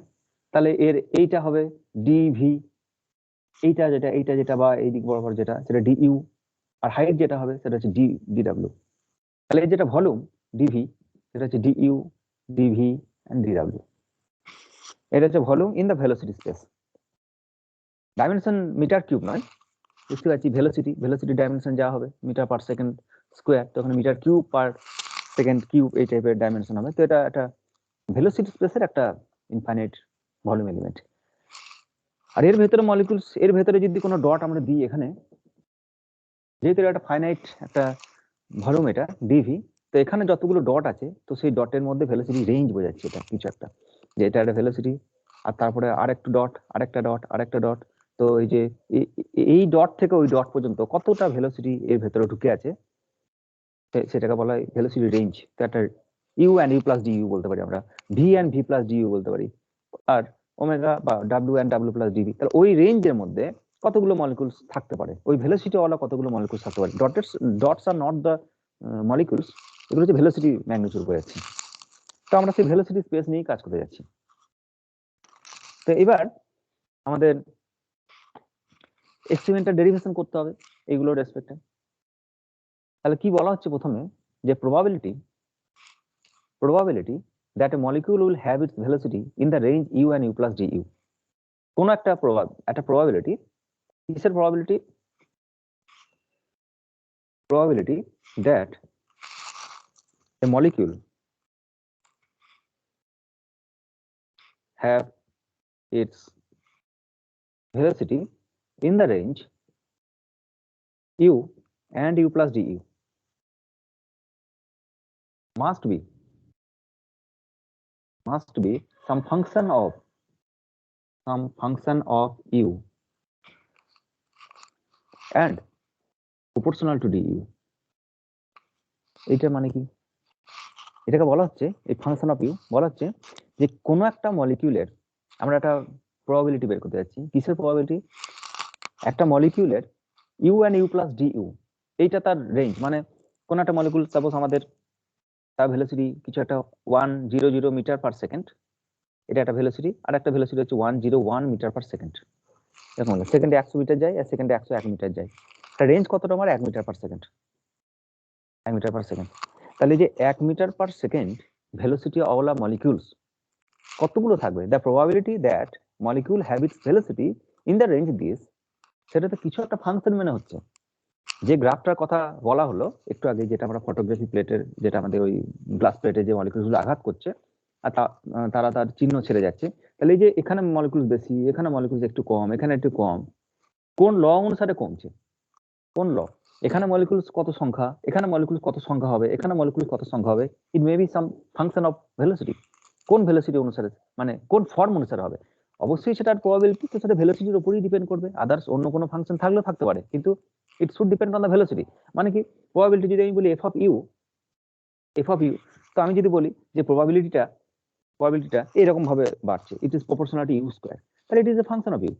তাহলে এর এইটা হবে ডিভি, এইটা যেটা বা এই দিক বরাবর যেটা, সেটা ডিইউ। আর হাইট যেটা হবে সেটা হচ্ছে ডিডব্লিউ। তাহলে এই যেটা ভলিউম ডিভি, সেটা হচ্ছে ডিইউ, ডিভি এন্ড ডিডব্লিউ। এটা হচ্ছে volume in the velocity space. Dimension metre cube নয়, বুঝতে পারছি। ভেলোসিটি ডাইমেনশন যা হবে মিটার পার সেকেন্ড স্কোয়ার, তো ওখানে metre cube per second cube, এই টাইপের ডাইমেনশন হবে। তো এটা একটা ভেলোসিটি স্পেসের একটা ইনফাইনাইট ভলিউম এলিমেন্ট। আর এর ভেতরে মলিকুলস, এর ভেতরে যদি কোনো ডট আমরা দিই এখানে, যেহেতু একটা ফাইনাইট একটা ভলিউম এটা ডিভি, তো এখানে যতগুলো ডট আছে, তো সেই ডটের মধ্যে ভেলোসিটি রেঞ্জ বোঝাচ্ছে এটা কিছু একটা, যে এটা একটা ভেলোসিটি, আর তারপরে আরেকটা ডট, আরেকটা ডট, আরেকটা ডট। তো এই যে এই ডট থেকে ওই ডট পর্যন্ত কতটা ভেলোসিটি এর ভেতরে ঢুকে আছে, সেটাকে বলা হয় ভেলোসিটি রেঞ্জ। তো একটা U and U plus DU বলতে পারি আমরা, V and V plus DU বলতে পারি, আর ওমেগা বা W and W plus DV. তাহলে ওই রেঞ্জের মধ্যে কতগুলো মলিকুলস থাকতে পারে, ওই ভেলোসিটি ওয়ালা কতগুলো মলিকুলস থাকতে পারে। Dots are not the molecules, এগুলো হচ্ছে ভেলোসিটি ম্যাগনিটিউড বোঝাচ্ছে। তো আমরা সেই ভেলোসিটি স্পেস নিয়েই কাজ করতে যাচ্ছি। তো এবার আমাদের এক্সপেরিমেন্টাল ডেরিভেশন করতে হবে এইগুলোর রেসপেক্টে। তাহলে কি বলা হচ্ছে প্রথমে, যে probability that a molecule will have its velocity in the range u and u plus du। কোন একটা probability, কিসের probability that a molecule have its velocity in the range u and u plus du must be some function of u and proportional to du। এটা মানে কি, এটাকে বলা হচ্ছে, এই ফাংশন অফ ইউ বলা হচ্ছে যে কোনো একটা মলিকিউলের, আমরা একটা প্রবাবিলিটি বের করতে যাচ্ছি। কিসের প্রবাবিলিটি? একটা মলিকিউলের u and you plus d u, এইটা তার রেঞ্জ, মানে কোন একটা মলিকুল সাপোজ আমাদের তার ভেলোসিটি কিছু একটা 100 মিটার পার সেকেন্ড, এটা একটা ভেলোসিটি, আর একটা ভেলোসিটি হচ্ছে 101 মিটার পার সেকেন্ড। এরকম সেকেন্ডে 100 মিটার যায় আর সেকেন্ডে 101 মিটার যায়। তার রেঞ্জ কতটা? আমার 1 metre per second, 1 metre per second. তাহলে যে 1 metre per second velocity of all molecules কতগুলো থাকবে? The probability that molecule have its velocity in the range this, সেটা তো কিছু একটা ফাংশন মেনে হচ্ছে। যে গ্রাফটার কথা বলা হলো একটু আগে, যেটা আমরা ফটোগ্রাফি প্লেটের, যেটা আমাদের ওই গ্লাস প্লেটে যে মলিকিউলগুলো আঘাত করছে আর তারা তার চিহ্ন ছেড়ে যাচ্ছে, তাহলে এই যে এখানে মলিকিউল বেশি, এখানে মলিকিউল একটু কম, এখানে একটু কম, কোন ল অনুসারে কমছে? কোন ল? এখানে মলিকিউলস কত সংখ্যা, এখানে মলিকিউলস কত সংখ্যা হবে, এখানে মলিকিউলস কত সংখ্যা হবে, it may be some function of velocity. কোন ভেলোসিটি অনুসারে, মানে কোন ফর্ম অনুসারে হবে? অবশ্যই সেটার প্রবাবিলিটি তো সেটা ভেলোসিটির উপরই ডিপেন্ড করবে, আদার্স অন্য কোনো ফাংশন থাকলেও থাকতে পারে, কিন্তু it should depend on the velocity. মানে কি, প্রবাবিলিটি যদি আমি বলি এফ অফ ইউ, তো আমি যদি বলি যে প্রবাবিলিটিটা এরকম ভাবে বাড়ছে, it is proportional to u square, তাহলে it is a function of u,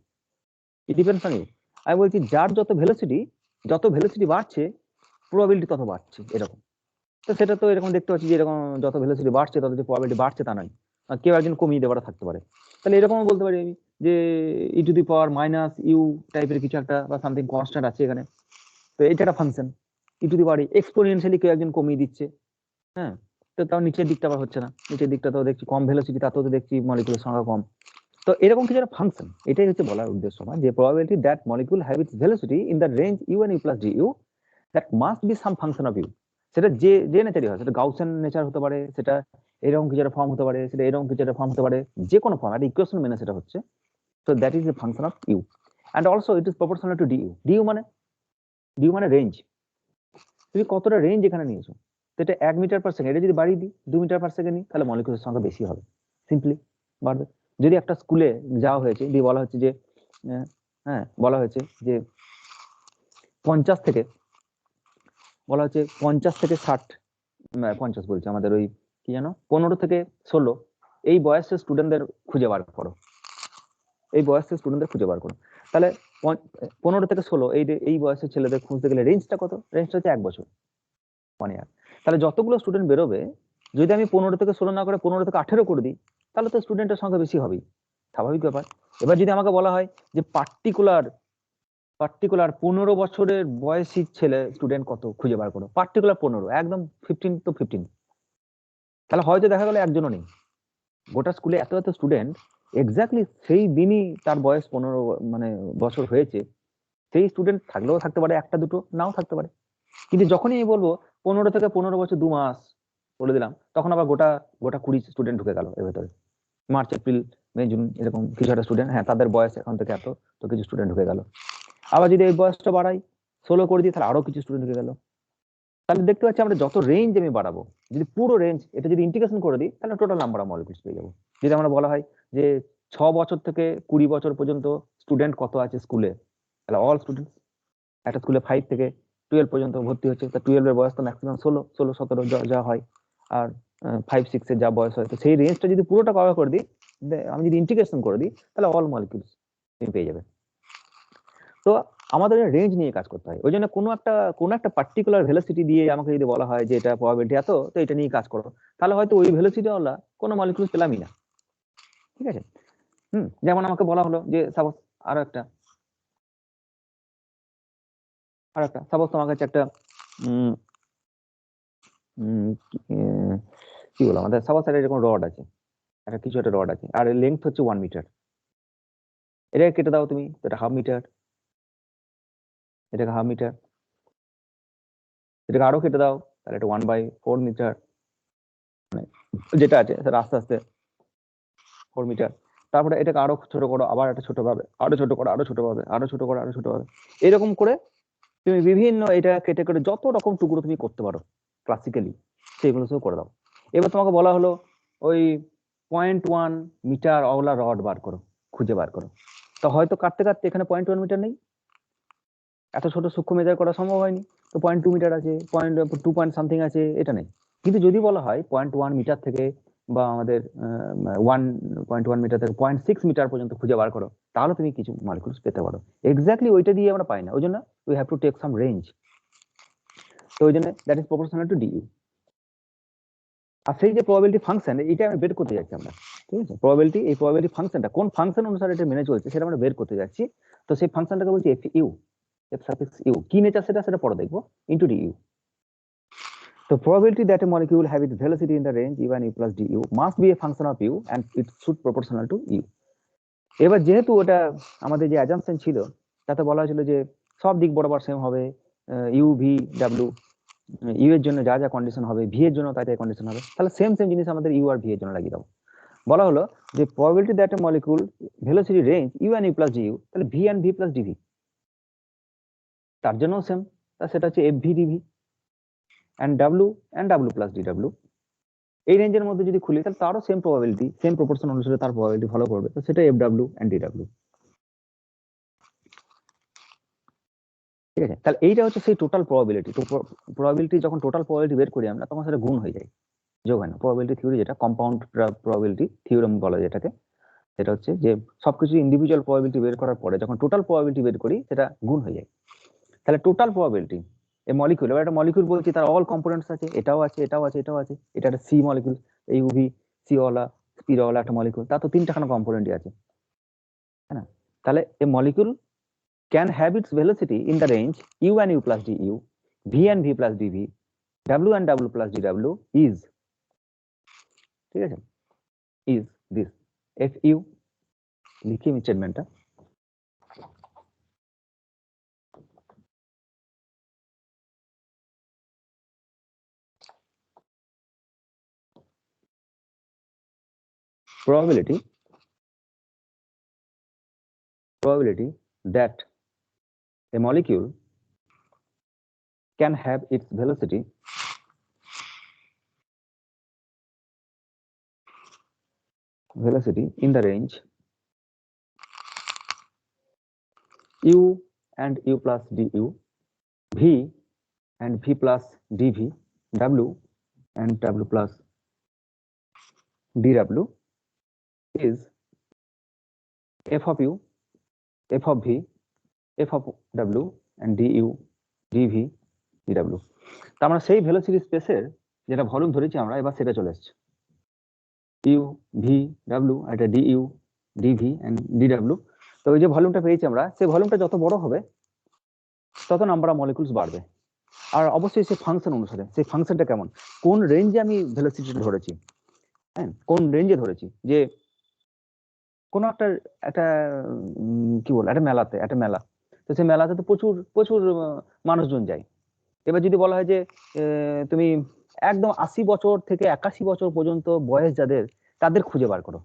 it depends on u. আমি বলছি যার যত ভেলোসিটি বাড়ছে প্রবাবিলিটি তত বাড়ছে, এরকম। তো সেটা তো এরকম দেখতে পাচ্ছি যে এরকম যত ভেলোসিটি বাড়ছে তত যে প্রবাবিলিটি বাড়ছে তা নয়, কেউ একজন কমিয়ে দেওয়াটা থাকতে পারে। তাহলে এরকমও বলতে পারি আমি যে e to the power minus u টাইপের কিছু একটা বা সামথিং কনস্ট্যান্ট আছে এখানে, তো এটা একটা function. E to the power exponentially কেউ একজন কমিয়ে দিচ্ছে, হ্যাঁ, তো তাও নিচের দিকটা আবার হচ্ছে না, নিচের দিকটা তো দেখছি কম ভেলোসিটি, তাতেও তো দেখছি মলিকুলের সংখ্যা কম। তো এরকম কিছু একটা ফাংশন, এটাই হচ্ছে বলার উদ্দেশ্য আমার, যে probability that molecule have its velocity in the range U and U plus D U, that must be some function of U. সেটা যে যে নেচারই হয়, সেটা গাউসিয়ান নেচার হতে পারে, সেটা এরকম কিছু একটা ফর্ম হতে পারে, সেটা এরকম কিছু একটা ফর্ম হতে পারে, যে কোনো ফর্ম, একটা ইকুয়েশন মেনে সেটা হচ্ছে। So that is a function of u, and also it is proportional to d u. D u মানে রেঞ্জ, তুমি কতটা রেঞ্জ এখানে নিয়েছো। তো এটা 1 মিটার পার সেকেন্ড, এটা যদি বাড়িয়ে দিই 2 মিটার পার সেকেন্ড নিই, তাহলে মলিকুলের সংখ্যা বেশি হবে, সিম্পলি বাড়বে। যদি একটা স্কুলে যাওয়া হয়েছে, দিয়ে বলা হচ্ছে যে বলা হয়েছে যে 50 থেকে 60, 50 বলছে আমাদের ওই কি জানো 15 থেকে 16 এই বয়সের স্টুডেন্টদের খুঁজে বার করো, তাহলে 15 থেকে 16 এই বয়সের ছেলেদের খুঁজতে গেলে রেঞ্জটা কত? রেঞ্জটা হচ্ছে 1 বছর, 1 ইয়ার। তাহলে যতগুলো স্টুডেন্ট বেরোবে, যদি আমি 15 থেকে 16 না করে 15 থেকে 18 করে দিই, তাহলে তো স্টুডেন্টের সংখ্যা বেশি হবেই, স্বাভাবিক ব্যাপার। এবার যদি আমাকে বলা হয় যে পার্টিকুলার 15 বছরের বয়সী ছেলে স্টুডেন্ট কত খুঁজে বার করো, পার্টিকুলার 15, একদম 15 তো 15, তাহলে হয়তো দেখা গেল একজনও নেই। গোটা স্কুলে এত এত স্টুডেন্ট, এক্স্যাক্টলি সেই দিনই তার বয়স 15 মানে বছর হয়েছে, সেই স্টুডেন্ট থাকলেও থাকতে পারে, একটা দুটো নাও থাকতে পারে। কিন্তু যখনই আমি বলবো 15 থেকে 15 বছর 2 মাস বলে দিলাম, তখন আবার গোটা 20 স্টুডেন্ট ঢুকে গেল এর ভেতরে। মার্চ এপ্রিল মে জুন এরকম কিছু একটা স্টুডেন্ট, হ্যাঁ তাদের বয়স এখন থেকে এত, তো কিছু স্টুডেন্ট ঢুকে গেল। আবার যদি এই বয়সটা বাড়াই 16 করে দিই, তাহলে আরো কিছু স্টুডেন্ট ঢুকে গেল। তাহলে দেখতে পাচ্ছি আমরা যত রেঞ্জ আমি বাড়াবো, যদি পুরো রেঞ্জ এটা যদি ইন্টিগ্রেশন করে দিই, তাহলে টোটাল নাম্বার অফ মলিকিউলস পেয়ে যাবো। যদি আমরা বলা হয় যে 6 বছর থেকে 20 বছর পর্যন্ত স্টুডেন্ট কত আছে স্কুলে, তাহলে অল স্টুডেন্টস। একটা স্কুলে 5 থেকে 12 পর্যন্ত ভর্তি হচ্ছে, তা 12 এর বয়স তো ম্যাক্সিমাম 16 17 যা হয়, আর 5 6 এর যা বয়স হয়, তো সেই রেঞ্জটা যদি পুরোটা কভার করে দিই, আমি যদি ইন্টিগ্রেশন করে দিই, তাহলে অল মলিকিউলস তুমি পেয়ে যাবে। তো আমাদের রেঞ্জ নিয়ে কাজ করতে হয়, ওই জন্য কোনো একটা পার্টিকুলার ভেলোসিটি দিয়ে আমাকে যদি বলা হয় যে এটা প্রবাবিলিটি এত, তো এটা নিয়ে কাজ করো, তাহলে হয়তো ওই ভেলোসিটি ওয়ালা কোনো মলিকিউল পেলামই না, ঠিক আছে। যেমন আমাকে বলা হলো যে সাপোজ আরো একটা সাপোজ তোমার কাছে একটা কি বলো, আমাদের সাপোজ এরকম রড আছে, একটা কিছু একটা রড আছে, আর লেন্থ হচ্ছে 1 মিটার, এটাকে কেটে দাও তুমি, এটা হাফ মিটার, এটাকে হাফ মিটার, এটাকে আরো কেটে দাও, তাহলে এটা 1/4 মিটার, যেটা আছে সেটা আস্তে আস্তে 4 মিটার। তারপরে এটাকে আরো ছোট করো, আবার একটা ছোট পাবে, আরো ছোট করো, আরো ছোট পাবে, আরো ছোট করো, আরো ছোট পাবে, এরকম করে তুমি বিভিন্ন এটা কেটে কেটে যত রকম টুকরো তুমি করতে পারো ক্লাসিক্যালি, সেগুলো সব করে দাও। এবার তোমাকে বলা হলো ওই 0.1 মিটার অগলা রড খুঁজে বার করো, তো হয়তো কাটতে কাটতে এখানে 0.1 মিটার নেই, এত ছোট সূক্ষ্ম মেজার করা সম্ভব হয়নি, তো 0.2 মিটার আছে, 2 পয়েন্ট সামথিং আছে, এটা নেই। কিন্তু যদি বলা হয় 0.1 মিটার থেকে বা আমাদের 1.1 মিটার থেকে 0.6 মিটার পর্যন্ত খুঁজে বার করো, তাহলে তুমি কিছু মলিকিউলস পেতে পারো। এক্স্যাক্টলি ওইটা দিয়ে আমরা পাই না, ওই জন্য we have to take some range. তো ওই জন্য that is proportional to d u. আর সেই যে প্রবাবিলিটি ফাংশন, এটা আমি বের করতে যাচ্ছি আমরা, ঠিক আছে? প্রবাবিলিটি, এই প্রবাবিলিটি ফাংশনটা কোন ফাংশন অনুসারে এটা মেনে চলছে সেটা আমরা বের করতে যাচ্ছি। তো সেই ফাংশনটাকে বলছি F U, F suffix you. কি নেচার সেটা পরে দেখবো, ইনটু ডিইউ। তো probability that a molecule have its velocity in the range u1 u plus du must be a function of u and it should proportional to u. এবার যেহেতু ওটা আমাদের যে অ্যাজাম্পশন ছিল তাতে বলা হয়েছিল যে সব দিক বরাবর সেম হবে, ইউ ভি ডাব্লিউ, ইউ এর জন্য যা যা কন্ডিশন হবে ভি এর জন্য তাই তাই কন্ডিশন হবে, তাহলে সেম সেম জিনিস আমাদের ইউ আর ভি এর জন্য লাগিয়ে দাও। বলা হলো যে probability that a molecule velocity range u1 u plus du, তাহলে v and V plus d v তার জন্য সেম, তা সেটা হচ্ছে f V d v and w plus dw। এই রেঞ্জের মধ্যে যদি খুলি তাহলে তারও সেম প্রবাবিলিটি, সেম প্রপোর্শন অনুসারে তার প্রবাবিলিটি ফলো করবে, তো সেটা fw and dw। ঠিক আছে, তাহলে এইটা হচ্ছে সেই টোটাল প্রবাবিলিটি। তো প্রবাবিলিটি যখন টোটাল প্রবাবিলিটি বের করি আমরা তখন সেটা গুণ হয়ে যায়, যোগ হয় না। প্রবাবিলিটি থিওরি যেটা কম্পাউন্ড প্রবাবিলিটি থিওরেম বলা যায় এটাকে, সেটা হচ্ছে যে সবকিছু ইন্ডিভিজুয়াল প্রবাবিলিটি বের করার পরে যখন টোটাল প্রবাবিলিটি বের করি সেটা গুণ হয়ে যায়। তাহলে টোটাল প্রবাবিলিটি এই মলিকিউল, এবার একটা মলিকিউল বলছি তার অল কম্পোনেন্টস আছে, এটাও আছে এটাও আছে এটাও আছে, এটা একটা সি মলিকিউল, এই ইউভি সি ওয়ালা স্পিরওয়ালা একটা মলিকিউল, তার তো তিনটাখানা কম্পোনেন্টই আছে, তাই না? তাহলে এ molecule can have its velocity in the range U and you plus DU, V and V plus DV, W and W plus DW is, ঠিক আছে, ইজ দিস এফ ইউ। লিখি আমি স্টেটমেন্টটা, probability that a molecule can have its velocity in the range u and u plus du, v and v plus dv, w and w plus dw is f of u, f of v, f of w and du, dv, dw। তা আমরা সেই velocity স্পেসের যেটা volume ধরেছি আমরা, এবার সেটা চলে এসেছে ইউ ভি ডাব্লিউ আর এটা ডিইউ ডিভি এন্ড ডিডব্লিউ। তো ওই যে ভলিউমটা পেয়েছি আমরা, সেই ভলিউমটা যত বড় হবে তত নাম্বার অফ মলিকুলস বাড়বে। আর অবশ্যই সেই ফাংশন অনুসারে, সেই ফাংশনটা কেমন, কোন রেঞ্জে আমি ভেলোসিটি ধরেছি, হ্যাঁ কোন রেঞ্জে ধরেছি, যে কোনো একটা একটা কি বল একটা মেলাতে, একটা মেলা, তো সেই মেলাতে তো প্রচুর প্রচুর মানুষজন যায়। এবার যদি বলা হয় যে তুমি একদম 80 বছর থেকে 81 বছর পর্যন্ত বয়স যাদের, তাদের খুঁজে বার করো,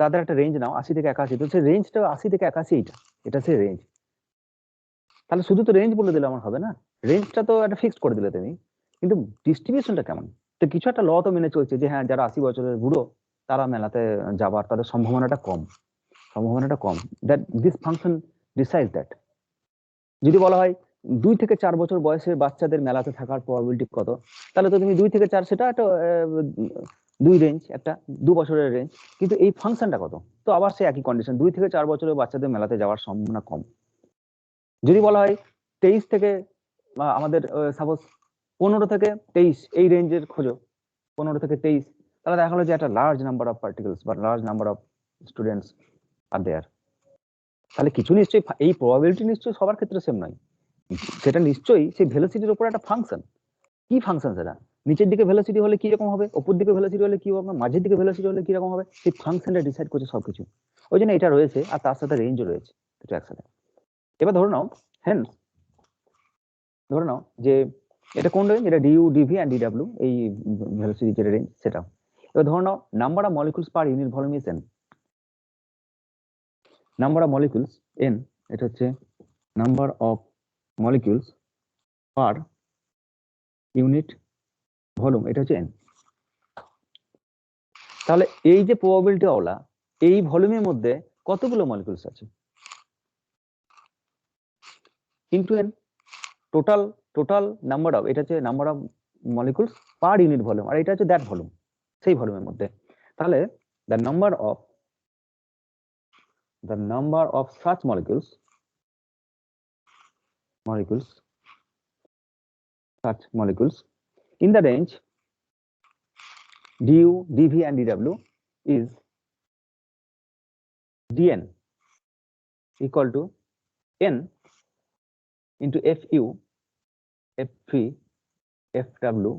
তাদের একটা রেঞ্জ নাও 80 থেকে 81, তো সেই রেঞ্জটা 80 থেকে 81, এটা সেই রেঞ্জ। তাহলে শুধু তো রেঞ্জ বলে দিলে আমার হবে না, রেঞ্জটা তো একটা ফিক্সড করে দিলে তুমি, কিন্তু ডিস্ট্রিবিউশনটা কেমন, তো কিছু একটা ল তো মেনে চলছে যে হ্যাঁ যারা 80 বছরের বুড়ো তারা মেলাতে যাবার তাদের সম্ভাবনাটা কম, that this function decide that. যদি বলা হয় 2 থেকে 4 বছর বয়সের বাচ্চাদের মেলাতে থাকার প্রবাবিলিটি কত, তাহলে তো তুমি 2 থেকে 4, সেটা একটা 2 রেঞ্জ, একটা 2 বছরের রেঞ্জ, কিন্তু এই ফাংশনটা কত, তো আবার সে একই কন্ডিশন, 2 থেকে 4 বছরের বাচ্চাদের মেলাতে যাওয়ার সম্ভাবনা কম। যদি বলা হয় 23 থেকে আমাদের সাপোজ 15 থেকে 23 এই রেঞ্জের খোঁজো, 15 থেকে 23, তাহলে দেখা গেলো যে একটা লার্জ নাম্বার অফ পার্টিকেলস বা large number of students are দেয়ার। তাহলে কিছু নিশ্চয়ই এই প্রবাবিলিটি নিশ্চয়ই সবার ক্ষেত্রে সেম নয়, সেটা নিশ্চয়ই সেই ভেলোসিটির উপর একটা ফাংশন। কি ফাংশন সেটা, নিচের দিকে ভেলোসিটি হলে কি রকম হবে, উপর দিকে ভেলোসিটি হলে কি হবে, মাঝের দিকে ভেলোসিটি হলে কি রকম হবে, সেই ফাংশনটা ডিসাইড করছে সবকিছু। ওই জন্য এটা রয়েছে আর তার সাথে রেঞ্জও রয়েছে দুটো একসাথে। এবার ধরে নাও যে এটা কোন রেঞ্জ, এটা ডিইউ ডিভি এন্ড ডিডব্লিউ, এই ভেলোসিটি যেটা রেঞ্জ সেটা। এবার ধরে নাও number of molecules per unit volume is n, number of molecules n, এটা হচ্ছে number of molecules per unit volume, এটা হচ্ছে n। তাহলে এই যে প্রবাবিলিটি ওলা, এই ভলিউমের মধ্যে কতগুলো মলিকুলস আছে into n, total number of, এটা হচ্ছে number of molecules per unit volume, আর এটা হচ্ছে দ্যাট ভলিউম, সেই ভলিউমের মধ্যে। তাহলে the number of such molecules such molecules in the range du, dv and dw is dn equal to n into fu, f3, fw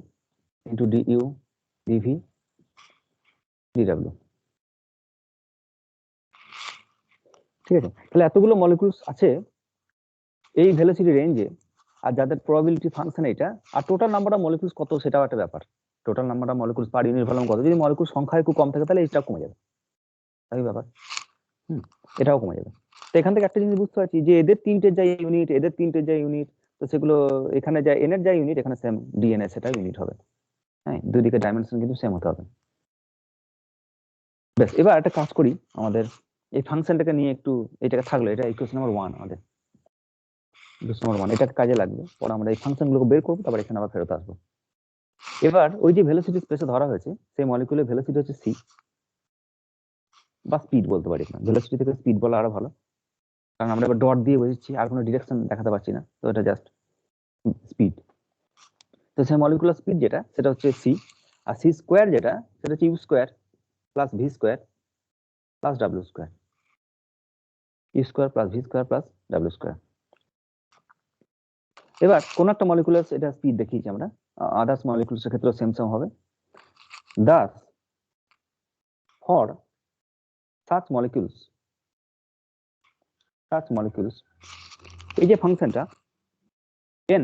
into du, dv, dw. ঠিক আছে, তাহলে এতগুলো মলিকুলস আছে এই ভেলোসিটি রেঞ্জে, আর যাদের প্রবাবিলিটি ফাংশন এটা, আর total number of molecules কত সেটাও একটা ব্যাপার। Total number of molecules per unit volume কত, যদি মলিকুল সংখ্যা একটু কম থাকে তাহলে এটা কমে যাবে, তাই ব্যাপার। এটাও কমে যাবে। তো এখান থেকে একটা জিনিস বুঝতে পারছি যে এদের তিনটের যা ইউনিট, এদের তিনটের যা ইউনিট, তো সেগুলো এখানে যা এন এর যা ইউনিট এখানে সেম ডিএনএ সেটা ইউনিট হবে। হ্যাঁ, দুই দিকে ডাইমেনশন কিন্তু সেম হতে হবে। বেশ, এবার একটা কাজ করি, আমাদের এই ফাংশনটাকে নিয়ে একটু, এটাকে থাকলো, এটা ইকুয়েশন নাম্বার 1 আমাদের, ইকুয়েশন নাম্বার 1 এটা কাজে লাগবে। পরে আমরা এই ফাংশনগুলোকে বের করবো, তারপর এখানে আবার ফেরত আসবো। এবার ওই যে ভেলোসিটি স্পেসে ধরা হয়েছে সেই মলিকুলের ভেলোসিটি হচ্ছে সি, বা স্পিড বলতে পারি না, ভেলোসিটি থেকে স্পিড বলা আরো ভালো, কারণ আমরা এবার ডট দিয়ে বুঝছি, আর কোনো ডিরেকশন দেখাতে পারছি না, তো এটা জাস্ট স্পিড। তো সেই মলিকুলার স্পিড যেটা সেটা হচ্ছে সি, আর সি স্কোয়ার যেটা সেটা হচ্ছে you square plus V square plus W square, U square plus V square plus W square. এবার কোন একটা মলিকুলার এটা স্পিড দেখিয়েছি আমরা, আদার্স মলিকুলস এর ক্ষেত্রে সেম সেম হবে। দাস ফর such molecules এই যে ফাংশনটা n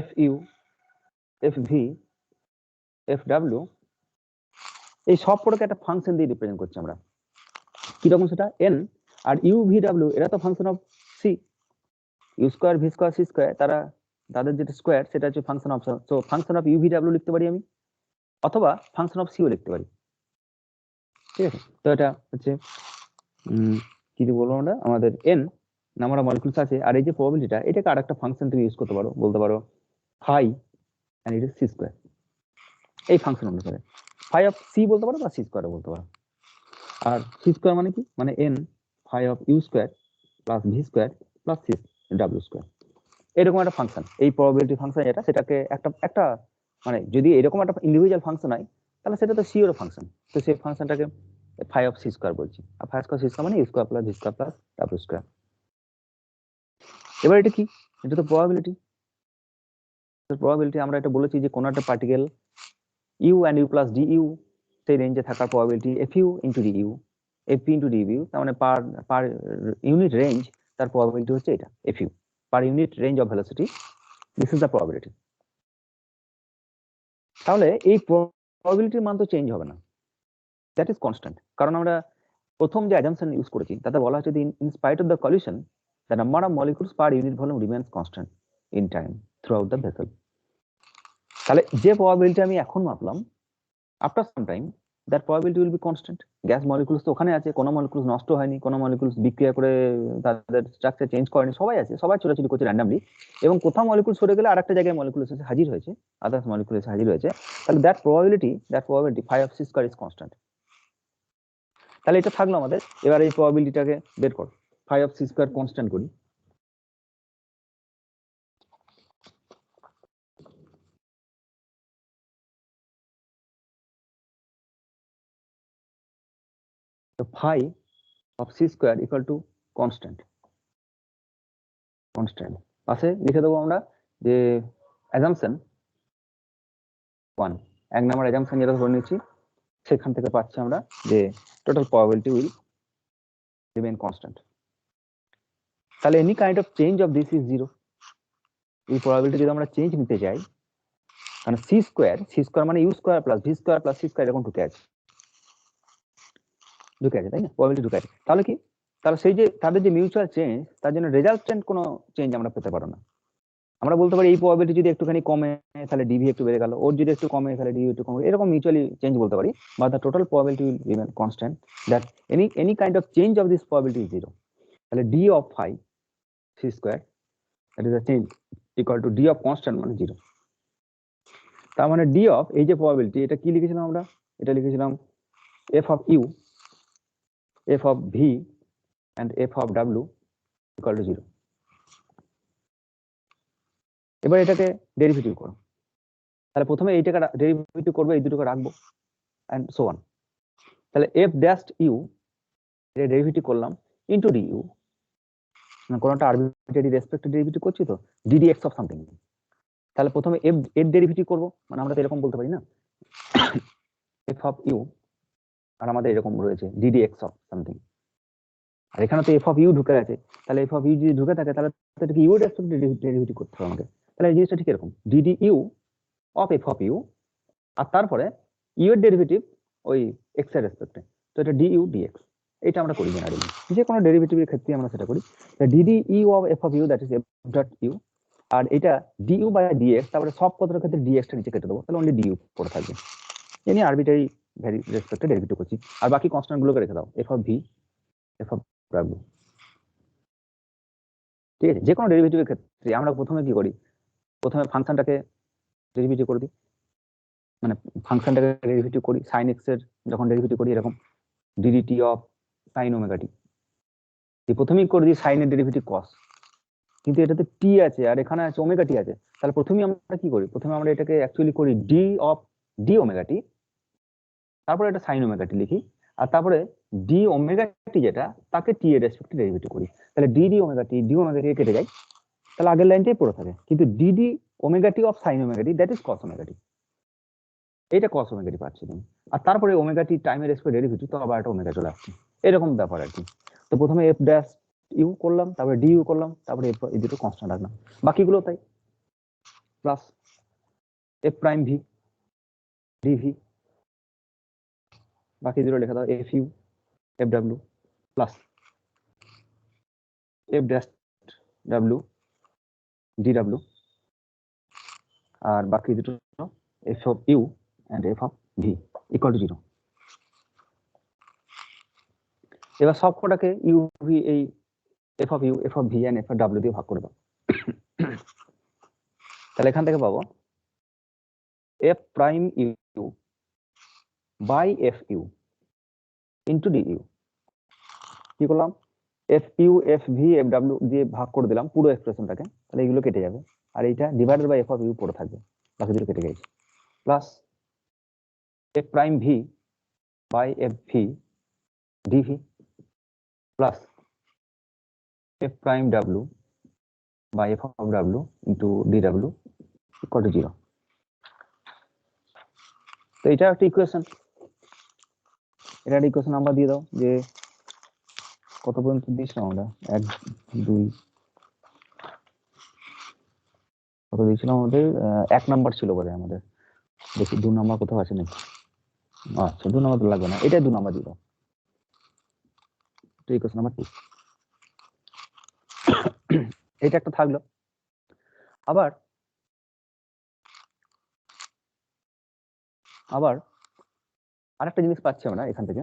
fu fv fw এই সব পড়কে একটা ফাংশন দিয়ে রিপ্রেজেন্ট করছি আমরা। কি রকম সেটা, n আর u v w এরা তো function of c, u square v square c square, তাদের যেটা স্কয়ার সেটা হচ্ছে function of, so function of u v w লিখতে পারি আমি, অথবা ফাংশন অফ c ও লিখতে পারি। ঠিক আছে, তো এটা হচ্ছে কি বলবো আমরা, আমাদের n নাম্বার অফ মলিকুলস আছে, আর এই যে প্রবাবিলিটিটা এটাকে আরেকটা ফাংশন তুমি ইউজ করতে পারো, বলতে পারো phi and it is c square, এই ফাংশন অনুসারে ফাই অফ c বলতে পারো বা c স্কয়ার বলতে পারো। আর c স্কয়ার মানে কি, মানে n phi of u square plus v square plus c w square, এরকম একটা ফাংশন, এই প্রবাবিলিটি ফাংশন এটা, সেটাকে একটা মানে যদি এরকম একটা ইন্ডিভিজুয়াল ফাংশন হয় তাহলে সেটা তো c এর ফাংশন, তো সেই ফাংশনটাকে ফাই অফ c স্কয়ার বলছি, আর ফাই স্কয়ার c স্কয়ার মানে u square plus v square plus w square. এবার এটা কি, এটা তো প্রবাবিলিটি, প্রবাবিলিটি আমরা এটা বলেছি যে কোন একটা particle u and u plus du সেই রেঞ্জে থাকার probability fu into du, fp into dv, তার মানে পার ইউনিট রেঞ্জ তার প্রবাবিলিটি হচ্ছে এটা fu, per unit range of velocity, this is the probability. তাহলে এই প্রবাবিলিটির মান তো চেঞ্জ হবে না, দ্যাট ইজ কনস্ট্যান্ট, কারণ আমরা প্রথম যে অ্যাজাম্পশন ইউজ করেছি তাতে বলা হচ্ছে in spite of the collision the number of molecules per unit volume remains constant in time throughout the vessel. তাহলে যে প্রবাবিলিটি আমি এখন মাপলাম, after some time that probability will be constant. Gas molecules তো ওখানে আছে, কোনো মলিকুলস নষ্ট হয়নি, কোনো মলিকুলস বিক্রিয়া করে তাদের স্ট্রাকচার চেঞ্জ করেনি, সবাই আছে, সবাই ছোটাছুটি করছে র্যান্ডমলি, এবং কোথাও মলিকুল সরে গেলে আরেকটা জায়গায় মলিকুল এসে হাজির হয়েছে, আদার্স মলিকুল এসে হাজির হয়েছে, তাহলে that probability phi of c square is constant. তাহলে এটা থাকলো আমাদের। এবার এই প্রবাবিলিটিটাকে বের করো, phi of c square constant করি, তো phi of c square equal to constant, পাশে লিখে দেবো আমরা যে অ্যাজাম্পশন 1, এক নাম্বার অ্যাজাম্পশন যেটা ধরে নিচ্ছি সেখান থেকে পাচ্ছি আমরা যে total probability will remain constant. তাহলে any kind of change of this is 0, এই প্রবাবিলিটি যদি আমরা চেঞ্জ নিতে চাই, কারণ সি স্কয়ার মানে u square plus V square plus c square এরকম ঢুকে আছে, তাই না, প্রবাবিলিটি ঢুকে আছে, তাহলে কি, তাহলে সেই যে তাদের যে মিউচুয়াল চেঞ্জ তার জন্য রেজাল্টেন্ট কোনো চেঞ্জ আমরা পেতে পারো না। আমরা বলতে পারি এই প্রবাবিলিটি যদি একটুখানি কমে তাহলে ডিভি একটু বেড়ে গেল, ওর যদি একটু কমে তাহলে ডিভি একটু কমে, এরকম মিউচুয়ালি চেঞ্জ বলতে পারি, বা the total probability will remain constant, that any kind of change of this probability is 0। তাহলে d of phi c square that is the change equal to d of constant মানে 0। তার মানে D of এই যে probability, এটা কি লিখেছিলাম আমরা, এটা লিখেছিলাম f of u, f of v and f of ডাব্লিউ ইকুয়াল টু 0। এবার এটাকে ডেরিভেটিভ করো, তাহলে প্রথমে এইটাকে ডেরিভেটিভ করবো, এই দুটোকে রাখবো এন্ড সো অন। তাহলে এফ ড্যাশ ইউ এর ডেরিভেটিভ করলাম ইনটু ডি ইউ, কোনটা আরবিট্রারি রেসপেক্টে ডেরিভেটিভ করছি তো, ডিডি এক্স অফ সামথিং। তাহলে প্রথমে এফ এর ডেরিভেটিভ করবো, মানে আমরা তো এরকম বলতে পারি না, এফ অফ ইউ, আর আমাদের এরকম রয়েছে ডিডি এক্স অফ সামথিং, আর এখানে তো এফ অফ ইউ ঢুকে আছে। তাহলে এফ অফ ইউ যদি ঢুকে থাকে তাহলে এটাকে ইউ এর রেসপেক্টে ডেরিভেটিভ করতে হবে আমাকে। তাহলে এই জিনিসটা ঠিক এরকম, d d u of F of u, আর তারপরে ইউ এর ডেরিভেটিভ ওই এক্স এর রেসপেক্টে, তো এটা ডি ইউ ডিএক্স। এটা আমরা করি জেনারেলি, যে কোনো ডেরিভেটিভের ক্ষেত্রে আমরা সেটা করি। D d u of F of u that is F dot u, আর এটা ডিইউ বাই ডিএক্স, তারপরে সব পদের ক্ষেত্রে ডিএক্স টা নিচে কেটে দেবো, তাহলে অনলি ডিইউ পড়ে থাকবে। এ নিয়ে আরবিট্রারি রেসপেক্টে ডেরিভেটিভ করছি, আর বাকি কনস্ট্যান্ট গুলোকে রেখে দাও, F of v, f of W. ঠিক আছে, যে কোনো ডেরিভেটিভের ক্ষেত্রে আমরা প্রথমে কি করি, প্রথমে ফাংশনটাকে ডেরিভেটিভ করে দিই, মানে ফাংশনটাকে ডেরিভেটিভ করি, সাইন এক্স এর যখন ডেরিভেটিভ করি এরকম ডিডিটি অফ সাইন ওমেগা টি, প্রথমেই করে দিই সাইনের ডেরিভেটিভ কস, কিন্তু এটাতে টি আছে আর এখানে আছে ওমেগা টি আছে, তাহলে প্রথমেই আমরা কি করি, প্রথমে আমরা এটাকে অ্যাকচুয়ালি করি D of D omega t, তারপরে এটা সাইন ওমেগা টি লিখি, আর তারপরে ডি ওমেগা টি যেটা তাকে টি এর রেসপেক্টে ডেরিভেটিভ করি, তাহলে ডি ওমেগা টি কেটে যায়, তাহলে আগের লাইনটাই পড়ে থাকে, কিন্তু d d omega t of sine omega t that is cos omega t, এইটা কস ওমেগা টি পাচ্ছি তুমি, আর তারপরে ওমেগা টি টাইমের রেসপেক্টে ডেরিভেটিভ, তো আবার একটা ওমেগা চলে আসছে, এরকম ব্যাপার আর কি। তো প্রথমে এফ ড্যাশ ইউ করলাম, তারপরে ডি ইউ করলাম, তারপরে এই দুটো কনস্ট্যান্ট রাখলাম, বাকিগুলো তাই, plus F prime V DV, বাকি দুটো লেখা দাও, F U F W plus F dash W D W, আর বাকি দুটো F of you and f of v equal to 0। এবার সব কটাকে ইউ ভি এই F of u, f of v and f of W দিয়ে ভাগ করে দাও, তাহলে এখান থেকে পাবো F prime U by F you into D U. কি করলাম, F U F V F W দিয়ে ভাগ করে দিলাম পুরো এক্সপ্রেশনটাকে, তাহলে এগুলো কেটে যাবে, আর এইটা divided by F of U পড়ে থাকবে, বাকি দুটো কেটে গেছে, plus F prime V by F V DV plus F prime W by F of W into D W equal to 0। তো এটা একটা ইকুয়েশন, এটা একটা ইকুয়েশন নাম্বার দিয়ে দাও, যে কত পর্যন্ত দিয়েছিলাম আমরা, 1 2 কত দিয়েছিলাম আমাদের, 1 নাম্বার ছিল বোধহয় আমাদের, দেখি 2 নাম্বার কোথাও আছে নাকি, আচ্ছা 2 নাম্বার তো লাগবে না, এটা 2 নাম্বার দিয়ে দাও, ইকুয়েশন নাম্বার 2, এটা একটা থাকলো। আবার আরেকটা জিনিস পাচ্ছি আমরা এখান থেকে,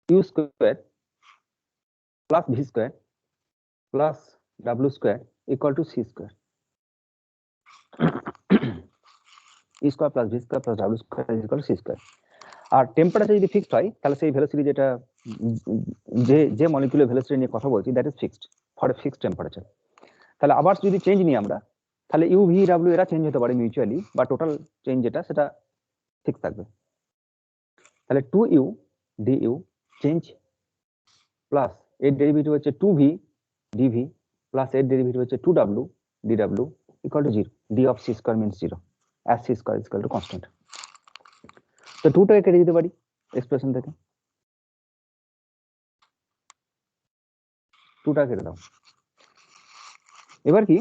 U square plus V square plus W square equal to C square, E square plus V square plus W square equal to C square. আর টেম্পারেচার যদি ফিক্সড হয় তাহলে সেই ভেলোসিটি যেটা, যে মলিকিউলের ভেলোসিটি নিয়ে কথা বলছি that is fixed for a fixed temperature. তাহলে আবার যদি চেঞ্জ নিই আমরা, তাহলে ইউ ভি ডাব্লিউ এরা চেঞ্জ হতে পারে মিউচুয়ালি, বা টোটাল চেঞ্জ যেটা সেটা ফিক্স থাকবে। তাহলে 2u du চেঞ্জ প্লাস এর ডেরিভেটিভ হচ্ছে 2v dv প্লাস এর ডেরিভেটিভ হচ্ছে 2w dw equal to 0, d of c square means 0 as c square is equal to constant. তো 2টাকে কেটে দিতে পারি এক্সপ্রেশন থেকে, 2টা কেটে দাও। এবার কি,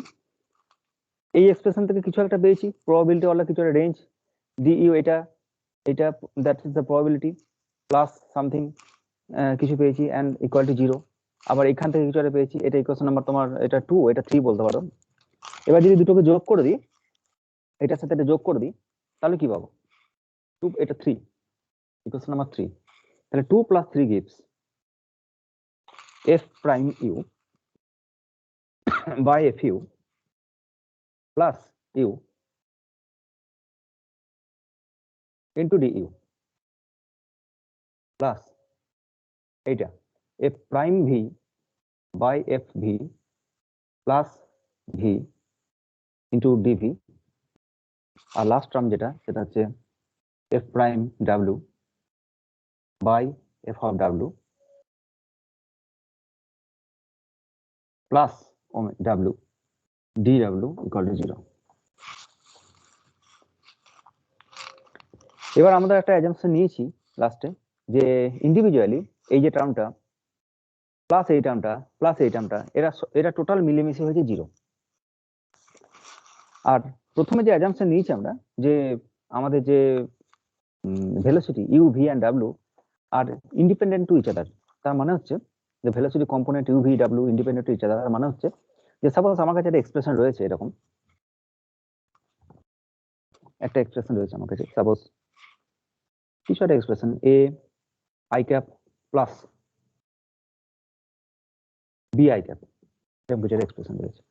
এই এক্সপ্রেশন থেকে কিছু একটা পেয়েছি, প্রবাবিলিটি ওয়ালা কিছু একটা রেঞ্জ, du এটা that is the probability plus something কিছু পেয়েছি এন্ড ইকুয়াল টু 0। আবার এখান থেকে কিছু একটা পেয়েছি, এটা ইকুয়েশন নাম্বার তোমার, এটা 2 এটা 3 বলতে পারো। এবার যদি দুটোকে যোগ করে দিই, এটার সাথে এটা যোগ করে দিই, তাহলে কি পাবো, 2 এটা 3, ইকুয়েশন নাম্বার 3। তাহলে 2 plus 3 gives f prime u by f u plus u into du plus এইটা F prime V by F V plus V into DV, R last term যেটা সেটা হচ্ছে F prime W by F of W plus W D W equal to 0। এবার আমরা একটা assumption নিয়েছি লাস্টে যে ইন্ডিভিজুয়ালি এই যে টার্মটা প্লাস এই টার্মটা প্লাস এই টার্মটা এরা টোটাল মিলেমিশে হয়েছে 0। আর প্রথমে যে অ্যাজাম্পশন নিয়েছি আমরা যে আমাদের যে ভেলোসিটি ইউ ভি অ্যান্ড ডাব্লিউ are independent to each other, তার মানে হচ্ছে যে ভেলোসিটি কম্পোনেন্ট ইউ ভি ডাব্লিউ ইন্ডিপেন্ডেন্ট টু ইচ আদার, তার মানে হচ্ছে যে সাপোজ আমার কাছে একটা এক্সপ্রেশন রয়েছে, এরকম একটা এক্সপ্রেশন রয়েছে আমার কাছে, সাপোজ কিছু একটা expression a i cap plus b i cap, এরকম কিছু এক্সপ্রেশন রয়েছে,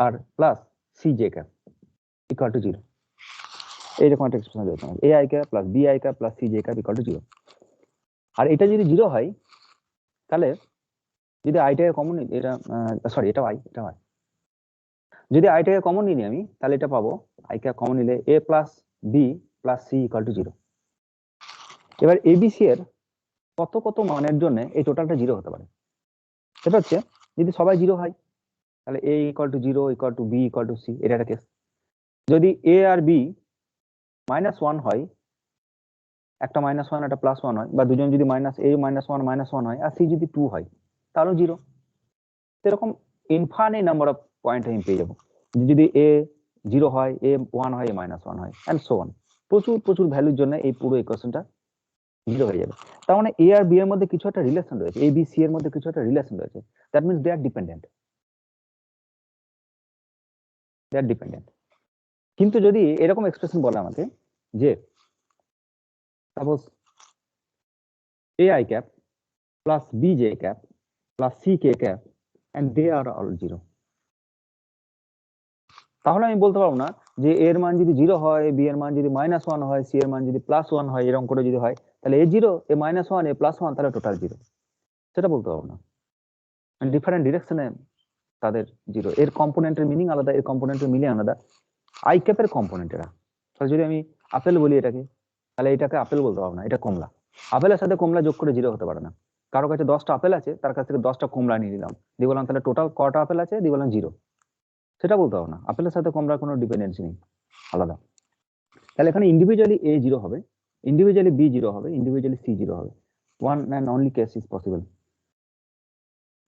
আর plus c j cap equal to 0, এইরকম একটা এক্সপ্রেশন রয়েছে a i cap plus b i cap plus c j cap equal to 0। আর এটা যদি 0 হয় তাহলে যদি আইটাকে কমন, এটা সরি এটা আই, এটা হয়, যদি আইটাকে কমন নিই আমি তাহলে এটা পাবো আই ক্যাপ কমন নিলে a plus b plus c equal to 0। এবার এবিসি এর কত কত মানের জন্য এই টোটালটা 0 হতে পারে, সেটা হচ্ছে যদি সবাই 0 হয় তাহলে a equal to 0 equal to b equal to c, এটা একটা কেস। যদি এ আর বি -1 হয়, একটা -1 একটা +1 হয়, বা দুজন যদি -1 হয় আর সি যদি 2 হয় তাহলে 0। এরকম ইনফাইনাইট নাম্বার অফ পয়েন্ট আমি পেয়ে যাবো। যদি এ 0 হয়, এ 1 হয়, এ -1 হয় এন্ড সো অন, প্রচুর প্রচুর ভ্যালুর জন্য এই পুরো ইকুয়েশনটা 0 হয়ে যাবে। তার মানে এ আর বি এর মধ্যে কিছু একটা রিলেশন রয়েছে, এ বি সি এর মধ্যে কিছু একটা রিলেশন রয়েছে, that means they are dependent, they are dependent. কিন্তু যদি এরকম এক্সপ্রেশন বলে আমাকে যে suppose a i cap plus b j cap plus c k cap and they are all 0, তাহলে আমি বলতে পারবো না যে এর মান যদি 0 হয়, বি এর মান যদি -1 হয়, সি এর মান যদি +1 হয়, এরকম করে যদি হয় তাহলে এ 0, এ -1, এ +1, তাহলে টোটাল 0, সেটা বলতে পারবো না। ডিফারেন্ট ডিরেকশনে তাদের 0, এর কম্পোনেন্টের মিনিং আলাদা, এর কম্পোনেন্টের মিনিং আলাদা। আই ক্যাপের কম্পোনেন্ট এরা, তাহলে যদি আমি আপেল বলি এটাকে, তাহলে এটাকে আপেল বলতে পারবো না, এটা কমলা। আপেলের সাথে কমলা যোগ করে 0 হতে পারে না। কারো কাছে 10টা আপেল আছে, তার কাছ থেকে 10টা কমলা নিয়ে নিলাম, দিয়ে বললাম তাহলে টোটাল কটা আপেল আছে, দিয়ে বললাম 0, সেটা বলতে পারবো না। আপেলের সাথে কমলার কোনো ডিপেন্ডেন্সি নেই, আলাদা। তাহলে এখানে ইন্ডিভিজুয়ালি এ 0 হবে, ইন্ডিভিজুয়ালি বি 0 হবে, ইন্ডিভিজুয়ালি সি 0 হবে, one and only case is possible.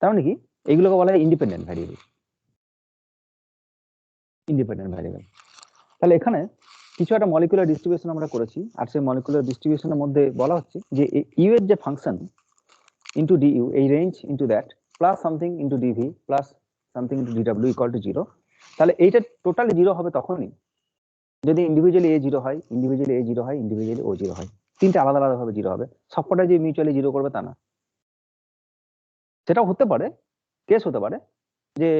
তার মানে কি, এগুলোকে বলা হয় ইন্ডিপেন্ডেন্ট ভ্যারিয়েবল, ইন্ডিপেন্ডেন্ট ভ্যারিয়েবল। তাহলে এখানে কিছু একটা মলিকুলার ডিস্ট্রিবিউশন আমরা করেছি, আর সেই মলিকুলার ডিস্ট্রিবিউশনের মধ্যে বলা হচ্ছে যে ইউ এর যে ফাংশন ইন্টু ডিইউ, এই range into that plus something into d v plus something into ডিডব্লিউ ইকুয়াল টু 0, তাহলে এইটা টোটালি 0 হবে তখনই যদি ইন্ডিভিজুয়ালি এ 0 হয়, ইন্ডিভিজুয়ালি এ 0 হয়, ইন্ডিভিজুয়ালি ও 0 হয়, তিনটা আলাদা আলাদা ভাবে 0 হবে, সবকটা যে মিউচুয়ালি 0 করবে তা না। সেটাও হতে পারে, কেস হতে পারে যে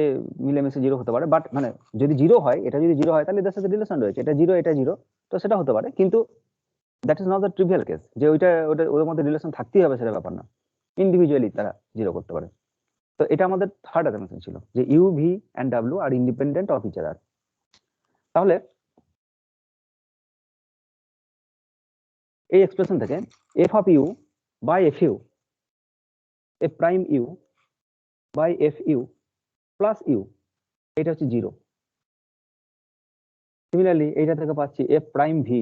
মিলেমিশে 0 হতে পারে, বাট মানে যদি 0 হয়, এটা যদি 0 হয় তাহলে এদের সাথে রিলেশন রয়েছে, এটা 0 এটা 0, তো সেটা হতে পারে, কিন্তু that is not the trivial case যে ওইটা ওদের মধ্যে রিলেশন থাকতেই হবে, সেটা ব্যাপার না, ইন্ডিভিজুয়ালি তারা 0 করতে পারে। তো এটা আমাদের থার্ড অ্যাসাম্পশন ছিল যে U V and W are independent of each other. তাহলে এই এক্সপ্রেশন থেকে F of U by F U, F prime U by F U plus U, এটা হচ্ছে 0। সিমিলারলি এইটা থেকে পাচ্ছি F prime V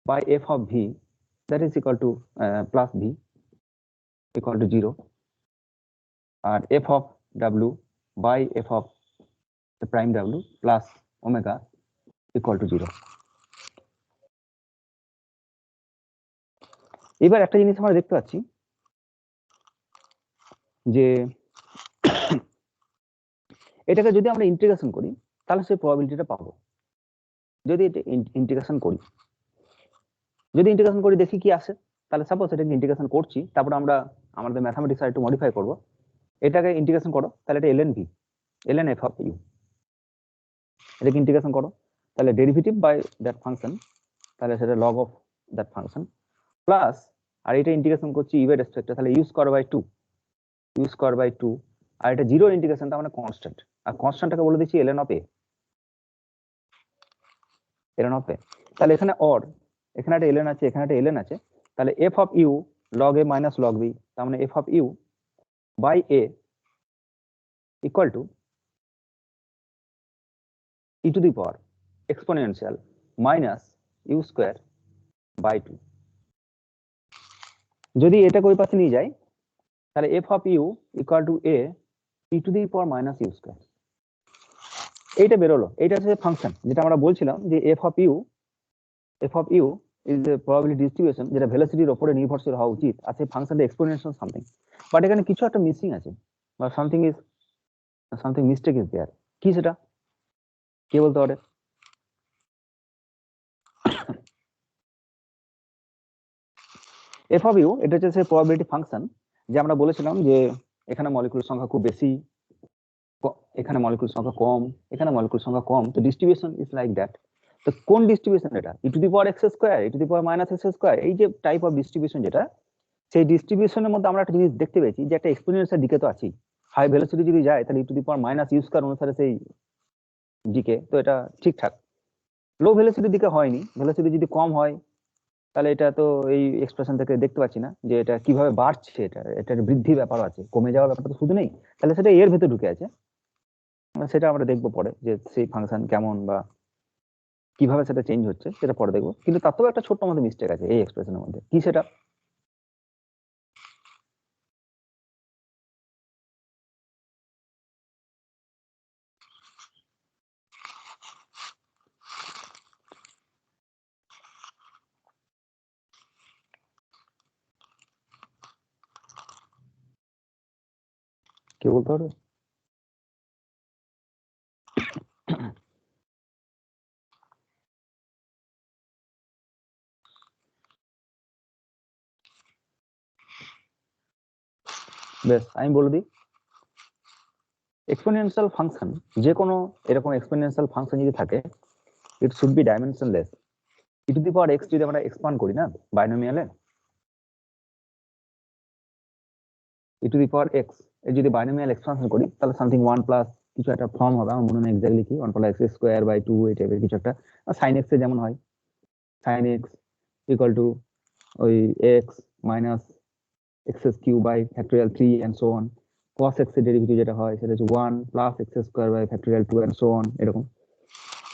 by F of V, that is equal to plus V equal to 0, আর F of W by F of prime W plus omega equal to 0। এবার একটা জিনিস আমরা দেখতে পাচ্ছি যে এটাকে যদি আমরা ইন্টিগ্রেশন করি তাহলে সেই প্রবাবিলিটিটা পাবো। যদি এটা ইন্টিগ্রেশন করি, যদি ইন্টিগ্রেশন করি দেখি কি আসে, তাহলে সাপোজ এটাকে ইন্টিগ্রেশন করছি, তারপর আমরা আমাদের ম্যাথমেটিক্স আর একটু মডিফাই করব, এটাকে ইন্টিগ্রেশন করো তাহলে এটা ln v, ln f of u, এটাকে ইন্টিগ্রেশন করো তাহলে ডেরিভেটিভ বাই দ্যাট ফাংশন, তাহলে সেটা log of that function plus আর এটা ইন্টিগ্রেশন করছি ইউ এর রেসপেক্টে, তাহলে u square by 2, u square by 2, আর এটা জিরো ইন্টিগ্রেশন, তার মানে কনস্ট্যান্ট, আর কনস্ট্যান্টটাকে বলে দিচ্ছি ln of a, ln of a। তাহলে এখানে অর, এখানে একটা ln আছে, এখানে একটা ln আছে, তাহলে f of u log a minus log b, তার মানে f of u by a equal to e to the power exponential minus u square by 2। যদি এটাকে ওই পাশে নিয়ে যাই তাহলে f of u equal to a e to the power minus u square, এইটা বেরোলো। এইটা হচ্ছে ফাংশন, যেটা আমরা বলছিলাম যে f of u is a probability distribution, যেটা ভেলোসিটির উপরে নির্ভরশীল হওয়া উচিত, আর সেই ফাংশনটা এক্সপোনেনশিয়াল সামথিং, বাট এখানে কিছু একটা মিসিং আছে, বা সামথিং মিস্টেক ইজ দেয়ার। কি সেটা কে বলতে পারে? f অফ u এটা হচ্ছে সেই প্রবাবিলিটি ফাংশন, যে আমরা বলেছিলাম যে এখানে মলিকুলের সংখ্যা খুব বেশি, এখানে মলিকুল সংখ্যা কম, এখানে মলিকুল সংখ্যা কম, তো ডিস্ট্রিবিউশন ইজ লাইক দ্যাট। তো কোন ডিস্ট্রিবিউশন এটা? E to the power x square, e to the power minus x square, এই যে টাইপ অফ ডিস্ট্রিবিউশন যেটা, সেই ডিস্ট্রিবিউশনের মধ্যে আমরা একটা জিনিস দেখতে পেয়েছি যে একটা এক্সপোনেনশিয়াল দিকে তো আছি, হাই ভেলোসিটি যদি যায় তাহলে e to the power minus u square অনুসারে সেই দিকে, তো এটা ঠিকঠাক। লো ভেলোসিটির দিকে হয়নি, ভেলোসিটি যদি কম হয় তাহলে এটা তো এই এক্সপ্রেশন থেকে দেখতে পাচ্ছি না যে এটা কিভাবে বাড়ছে, এটার বৃদ্ধি ব্যাপার আছে, কমে যাওয়ার ব্যাপারটা তো শুধু নেই, তাহলে সেটা এর ভেতর ঢুকে আছে। সেটা আমরা দেখবো পরে যে সেই ফাংশন কেমন বা কিভাবে সেটা চেঞ্জ হচ্ছে, সেটা পরে দেখবো। কিন্তু তাতেও একটা ছোট্ট মধ্যে মিস্টেক আছে এই এক্সপ্রেশনের মধ্যে। কি সেটা? কে বলতে পারবে? বেশ, আমি বলে দিই। এক্সপোনেনশিয়াল ফাংশন, যে কোনো এরকম এক্সপোনেনশিয়াল ফাংশন যদি থাকে, ইট should B dimensionless. E to the power x যদি আমরা এক্সপান্ড করি না বাইনোমিয়ালে, ই টু দি পাওয়ার এক্স এর যদি বাইনোমিয়াল এক্সপানশন করি তাহলে সামথিং 1 প্লাস কিছু একটা ফর্ম হবে, আমার মনে নেই এক্স্যাক্টলি কি, 1 প্লাস এক্স স্কয়ার বাই 2 এই টাইপের কিছু একটা। সাইন এক্স এর যেমন হয়, সাইন এক্স ইকুয়াল টু ওই x minus x cube by factorial 3 and so on. cos x এর ডেরিভেটিভ যেটা হয় সেটা হচ্ছে 1 plus x square by factorial 2 and so on, এরকম।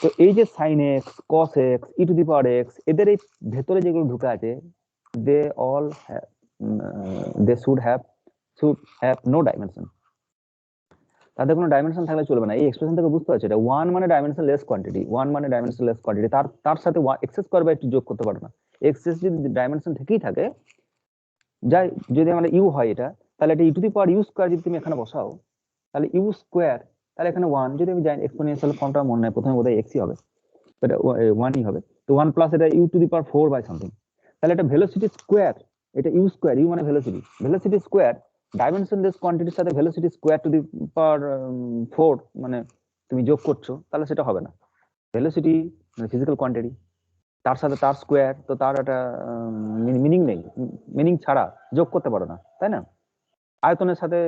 তো এই যে sine x, cos x, e to the power x, এদের এই ভেতরে যেগুলো ঢুকে আছে, they all they should have no dimension. তাদের কোনো ডাইমেনশন থাকলে চলবে না। এই এক্সপ্রেশন থেকে বুঝতে পারছো এটা 1 মানে ডাইমেনশন লেস কোয়ান্টিটি, 1 মানে ডাইমেনশন লেস কোয়ান্টিটি, তার সাথে এক্স স্কয়ার বাই 2 যোগ করতে পারো না। এক্স যদি ডাইমেনশন থেকেই থাকে, যাই যদি আমরা ইউ হয় এটা, তাহলে এটা e to the power u square যদি তুমি এখানে বসাও, তাহলে ইউ স্কয়ার, তাহলে এখানে 1 যদি আমি জানি, এক্সপোনেনশিয়াল ফর্মটা মনে নাই, প্রথমে বোধহয় এক্সই হবে, এটা 1ই হবে। তো 1 প্লাস এটা u to the power 4 by something, তাহলে এটা ভেলোসিটি স্কয়ার, এটা ইউ স্কয়ার, ইউ মানে ভেলোসিটি, ভেলোসিটি স্কয়ার ডাইমেনশনলেস কোয়ান্টিটির সাথে velocity square to the power 4 মানে তুমি যোগ করছো, তাহলে সেটা হবে না। ভেলোসিটি মানে ফিজিক্যাল কোয়ান্টিটি, তার সাথে তার স্কয়ার, তো তার একটা মিনিং নেই, মিনিং ছাড়া যোগ করতে পারো না, তাই না? আয়তনের সাথে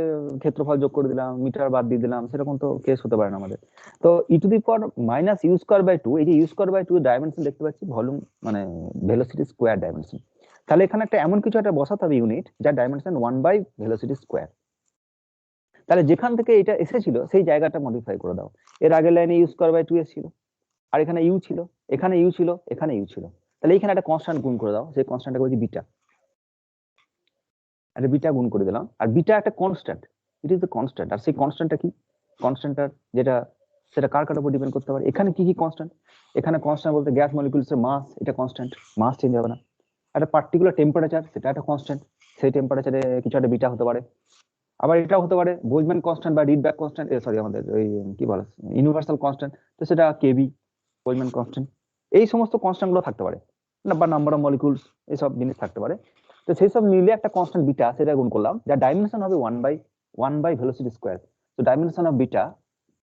ক্ষেত্রফল যোগ করে দিলাম, মিটার বাদ দিয়ে দিলাম, সেরকম তো কেস হতে পারে না আমাদের। তো e to the power minus u square by 2, এই যে ইউ স্কয়ার বাই 2 ডাইমেনশন দেখতে পাচ্ছি ভলিউম মানে ভেলোসিটি স্কয়ার ডাইমেনশন, তাহলে এখানে একটা এমন কিছু একটা বসাতে হবে ইউনিট যার ডাইমেনশন 1 বাই ভেলোসিটি স্কয়ার। তাহলে যেখান থেকে এটা এসেছিল সেই জায়গাটা মডিফাই করে দাও। এর আগের লাইনে ইউ স্কয়ার বাই 2 এসেছিল, আর এখানে ইউ ছিল, এখানে ইউ ছিল, এখানে ইউ ছিল, তাহলে এখানে একটা কনস্ট্যান্ট গুণ করে দাও, সেই কনস্ট্যান্টটা বলছি বিটা, একটা বিটা গুণ করে দিলাম। আর বিটা একটা constant, it is the constant. আর সেই কনস্ট্যান্টটা কি? কনস্ট্যান্টটা যেটা, সেটা কার কার উপর ডিপেন্ড করতে পারে? এখানে কি কি কনস্ট্যান্ট? এখানে কনস্ট্যান্ট বলতে গ্যাস মলিকিউলসের মাস, এটা কনস্ট্যান্ট, মাস চেঞ্জ হবে না। একটা পার্টিকুলার টেম্পারেচার, সেটা একটা কনস্ট্যান্ট, সেই টেম্পারেচারে কিছু একটা বিটা হতে পারে। আবার এটাও হতে পারে বোলজম্যান কনস্ট্যান্ট বা রিডব্যাক কনস্ট্যান্ট, সরি আমাদের ওই কি বলে ইউনিভার্সাল কনস্ট্যান্ট, তো সেটা কেবি, বোলজম্যান কনস্ট্যান্ট, এই সমস্ত কনস্ট্যান্ট গুলো থাকতে পারে, বা নাম্বার অফ মলিকিউলস, এইসব জিনিস থাকতে পারে। তো সেই সব মিলে একটা কনস্ট্যান্ট বিটা, সেটা গুণ করলাম, যার ডাইমেনশন হবে 1 বাই ভেলোসিটি স্কয়ার। তো dimension of beta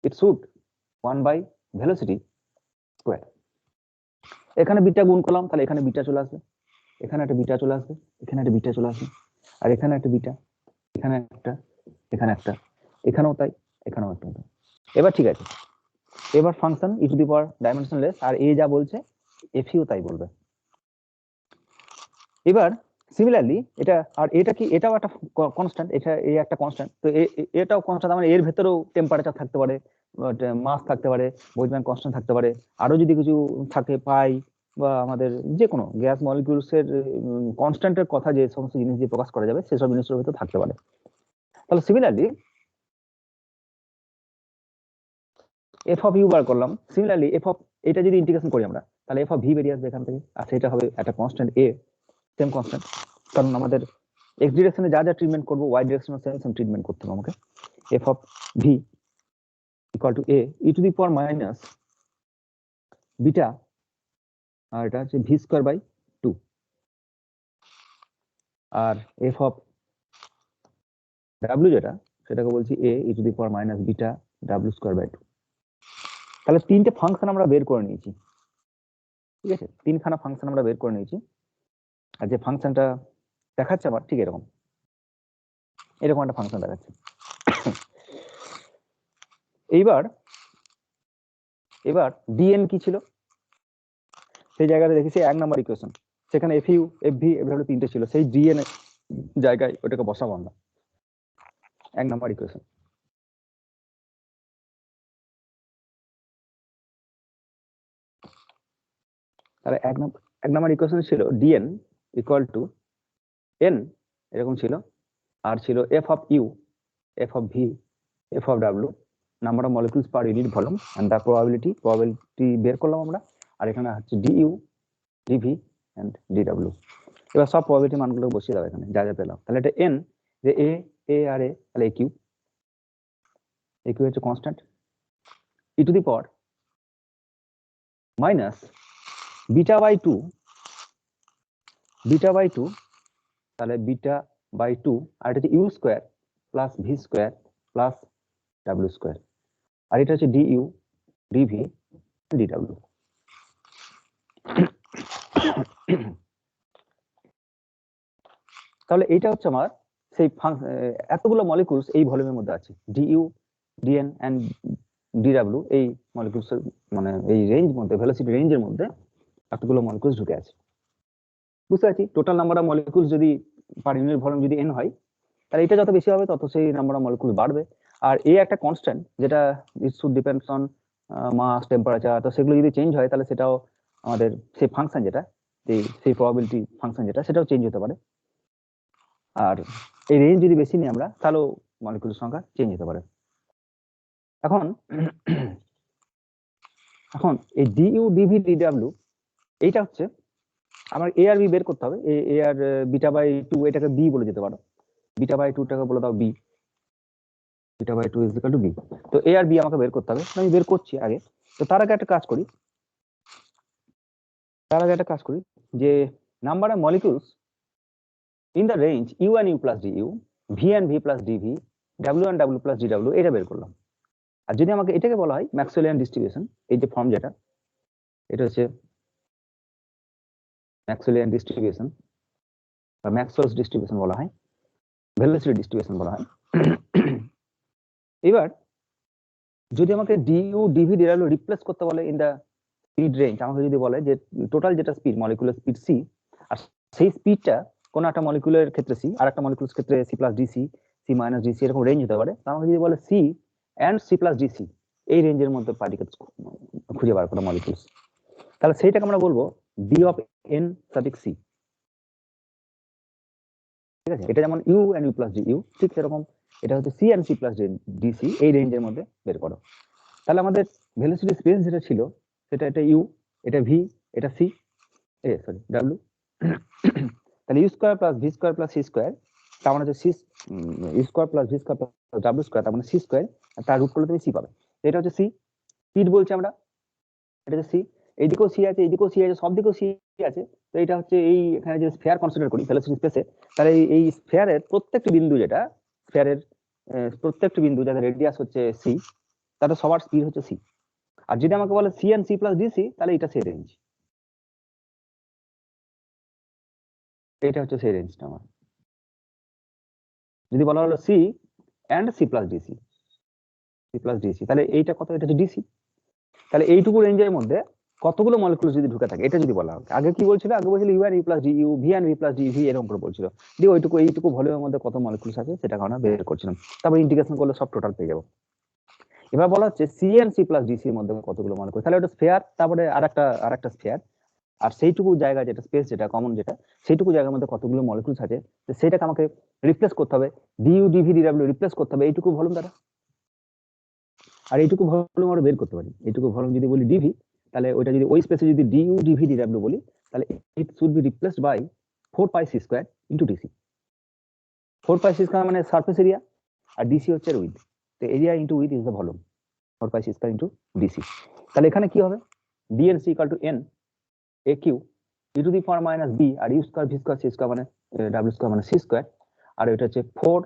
it should 1 by velocity square. এখানে বিটা গুণ করলাম, তাহলে এখানে বিটা চলে আসবে। এখানে একটা বিটা চলে আসবে, এখানে একটা বিটা চলে আসবে, আর এখানে একটা বিটা, এখানে একটা, এখানে একটা, এখানেও তাই, এখানেও একটা। এবার ঠিক আছে, এবার function e to the power dimensionless, আর এ যা বলছে এফিও তাই বলবে। এবার সিমিলারলি এটা, আর এটা কি, এটাও একটা কনস্ট্যান্ট, এটা এই একটা কনস্ট্যান্ট, তো এটাও কনস্ট্যান্ট, মানে এর ভেতরেও টেম্পারেচার থাকতে পারে, মাস থাকতে পারে, বোলজম্যান কনস্ট্যান্ট থাকতে পারে, আরো যদি কিছু থাকে পাই, বা আমাদের যে কোনো গ্যাস মলিকিউলস এর কনস্ট্যান্টের কথা যে সমস্ত জিনিস দিয়ে প্রকাশ করা যাবে সেসব জিনিসের ভেতর থাকতে পারে। তাহলে সিমিলারলি এফ অফ ইউ বার করলাম, সিমিলারলি এফ অফ, এটা যদি ইন্টিগ্রেশন করি আমরা, তাহলে এফ অফ ভি বেরিয়ে আসবে এখান থেকে, আর সেটা হবে একটা কনস্ট্যান্ট এ, সেম কনস্ট্যান্ট, কারণ আমাদের এক্স ডিরেকশনে যা যা ট্রিটমেন্ট করবো ওয়াই ডিরেকশনে সেম সেম ট্রিটমেন্ট করতে হবে আমাকে। F of v equal to a e to the power minus beta, আর এটা হচ্ছে ভি স্কোয়ার বাই 2, আর এফ অফ ডাব্লিউ যেটা, সেটাকে বলছি a e to the power minus beta ডাব্লিউ স্কোয়ার বাই 2। তাহলে তিনটে ফাংশন আমরা বের করে নিয়েছি, ঠিক আছে, তিনখানা ফাংশন আমরা বের করে নিয়েছি। আর যে ফাংশনটা দেখাচ্ছে আমার ঠিক এরকম, এরকম একটা ফাংশন দেখাচ্ছে। এইবার এবার ডিএন কি ছিল, সেই জায়গাতে দেখেছি 1 নাম্বার ইকুয়েশন, সেখানে এফ ইউ এফ ভি এভাবে তিনটে ছিল, সেই ডিএন জায়গায় ওটাকে বসাবো আমরা 1 নাম্বার ইকুয়েশন। তাহলে 1 নাম্বার ইকুয়েশন ছিল ডিএন ইকুয়াল টু এন, এরকম ছিল, আর ছিল f of u, f of v, f of ডাব্লিউ, number of molecules per unit volume, and the probability বের করলাম আমরা, আর এখানে হচ্ছে ডিইউ, ডিভি এন্ড ডিডব্লিউ। এবার সব প্রবাবিলিটি মানগুলো বসিয়ে দাও এখানে যা যা পেলাম। তাহলে এটা এন, যে এ এ আর এ, তাহলে এ কিউ, এ কিউ হচ্ছে constant, e to the power minus beta by 2, beta by 2, তাহলে বিটা বাই 2, আর এটা হচ্ছে you square plus V square plus W square, আর এটা হচ্ছে ডিইউ, ডিভি, ডিডব্লিউ। তাহলে এইটা হচ্ছে আমার সেই এতগুলো মলিকিউলস এই ভলিউমের মধ্যে আছে, ডিইউ, ডিএন এন্ড ডিডব্লিউ, এই মলিকিউলস মানে এই রেঞ্জ মধ্যে, ভেলোসিটি রেঞ্জের মধ্যে এতগুলো মলিকিউলস ঢুকে আছে। বুঝতে পারছি টোটাল নাম্বার অফ মলিকিউলস যদি পার ইউনিট ভলিউম যদি এন হয়, তাহলে এটা যত বেশি হবে তত সেই নাম্বার অফ মলিকিউল বাড়বে। আর এই একটা কনস্ট্যান্ট, যেটা it should depends on mass, temperature, তো সেগুলো যদি চেঞ্জ হয় তাহলে সেটাও আমাদের সেই ফাংশন যেটা, সেই প্রবাবিলিটি ফাংশন যেটা, সেটাও চেঞ্জ হতে পারে। আর এই রেঞ্জ যদি বেশি নিই আমরা, তাহলেও মলিকিউলের সংখ্যা চেঞ্জ হতে পারে। এখন এখন এই ডিইউ, ডিভি, ডিডব্লিউ, এইটা হচ্ছে আমার এ আর বি বের করতে হবে। এ আর বিটা বাই 2, এটাকে বি বলে যেতে পারো, বিটা বাই 2 টাকে বলে দাও b, beta by 2 is equal to b. তো এ আর বি আমাকে বের করতে হবে, আমি বের করছি আগে। তো তার আগে একটা কাজ করি, যে number of molecules in the range U and you plus DU, V and V plus DV, W and W plus DW, এটা বের করলাম। আর যদি আমাকে এটাকে বলা হয় ম্যাক্সওয়েলিয়ান ডিস্ট্রিবিউশন, এই যে ফর্ম যেটা, এটা হচ্ছে ম্যাক্সওয়েলিয়ান ডিস্ট্রিবিউশন বা ম্যাক্সওয়েলস ডিস্ট্রিবিউশন বলা হয়, ভেলোসিটি ডিস্ট্রিবিউশন বলা হয়। এবার যদি আমাকে ডিইউ, ডিভি, ডিডব্লিউ রিপ্লেস করতে বলে ইন দা স্পিড রেঞ্জ, আমাকে যদি বলে যে টোটাল যেটা স্পিড, মলিকুলার স্পিড সি, আর সেই স্পিডটা কোন একটা মলিকুলের ক্ষেত্রে সি, আর একটা মলিকুলের ক্ষেত্রে c plus d c, c minus d c, এরকম রেঞ্জ হতে পারে। আমাকে যদি বলে c and c plus d c, এই রেঞ্জের মধ্যে পার্টিকেলস খুঁজে বার করা মলিকুলস, তাহলে সেইটাকে আমরা বলবো d of n suffix c. ঠিক আছে, এটা যেমন u and you plus D u, ঠিক সেরকম এটা হচ্ছে c and c plus d c, এই রেঞ্জের মধ্যে বের করো। তাহলে আমাদের ভেলোসিটি স্পেস যেটা ছিল, সেটা এটা ইউ, এটা ভি, এটা সি, সরি ডাব্লিউ। তাহলে u square plus V square plus c square, তার মানে হচ্ছে c, u square plus V square plus W square, তার মানে সি স্কোয়ার, তার রুট করলে তুমি সি পাবে। এটা হচ্ছে সি, স্পিড বলছি আমরা, এটা হচ্ছে সি, এইদিকেও সি আছে, এইদিকেও সি আছে, সব দিকেও সি আছে। তো এটা হচ্ছে এই এখানে যে স্ফিয়ার কনসিডার করি ভেলোসিটি স্পেসে, তাহলে এই স্ফিয়ারের প্রত্যেকটি বিন্দু, যেটা স্ফিয়ারের প্রত্যেকটি বিন্দু যাদের রেডিয়াস হচ্ছে সি, তাদের সবার স্পিড হচ্ছে সি। আর যদি আমাকে বলে c and c plus d c, তাহলে এটা সেই রেঞ্জ। এটা হচ্ছে সেই রেঞ্জটা আমার। যদি বলা হলো c and c plus d c, তাহলে এইটা কত? এটা হচ্ছে ডিসি। তাহলে এইটুকু রেঞ্জের মধ্যে কতগুলো মলিকুল যদি ঢুকে থাকে এটা যদি বলা হয়, আগে কি বলছিল? আগে বলছিল ইউ আর u plus D u, v আর ভি প্লাস ডি ভি, এরকম করে বলছিল। দিয়ে এইটুকু ভলিউমের মধ্যে কত মলিকুলস আছে সেটা আমরা বের করছিলাম। তারপর ইন্টিগ্রেশন করলে সব টোটাল পেয়ে যাবো। এবার বলা হচ্ছে c and c plus d c এর মধ্যে কতগুলো মলিকুল, তাহলে ওটা স্ফিয়ার, তারপরে আরেকটা স্ফিয়ার, আর সেইটুকু জায়গা যেটা স্পেস, যেটা কমন, যেটা সেইটুকু জায়গার মধ্যে কতগুলো মলিকুলস আছে সেটাকে আমাকে রিপ্লেস করতে হবে, ডিইউ ডিভি ডিডব্লিউ রিপ্লেস করতে হবে এইটুকু ভলিউম দ্বারা। আর এইটুকু ভলিউম আমরা বের করতে পারি। এইটুকু ভলিউম যদি বলি ডিভি, তাহলে ওইটা যদি ওই স্পেসে যদি ডিইউ ডিভি ডিডব্লিউ বলি, তাহলে it should be replaced by 4 pi c square into d c. 4 pi c square মানে সারফেস এরিয়া, আর ডিসি হচ্ছে উইথ। তো area into width is the volume, 4 pi c square into d c. তাহলে এখানে কি হবে? D n c equal to n a q e to the power minus b, আর u square v square c square মানে ডাব্লিউ square মানে c square, আর এটা হচ্ছে 4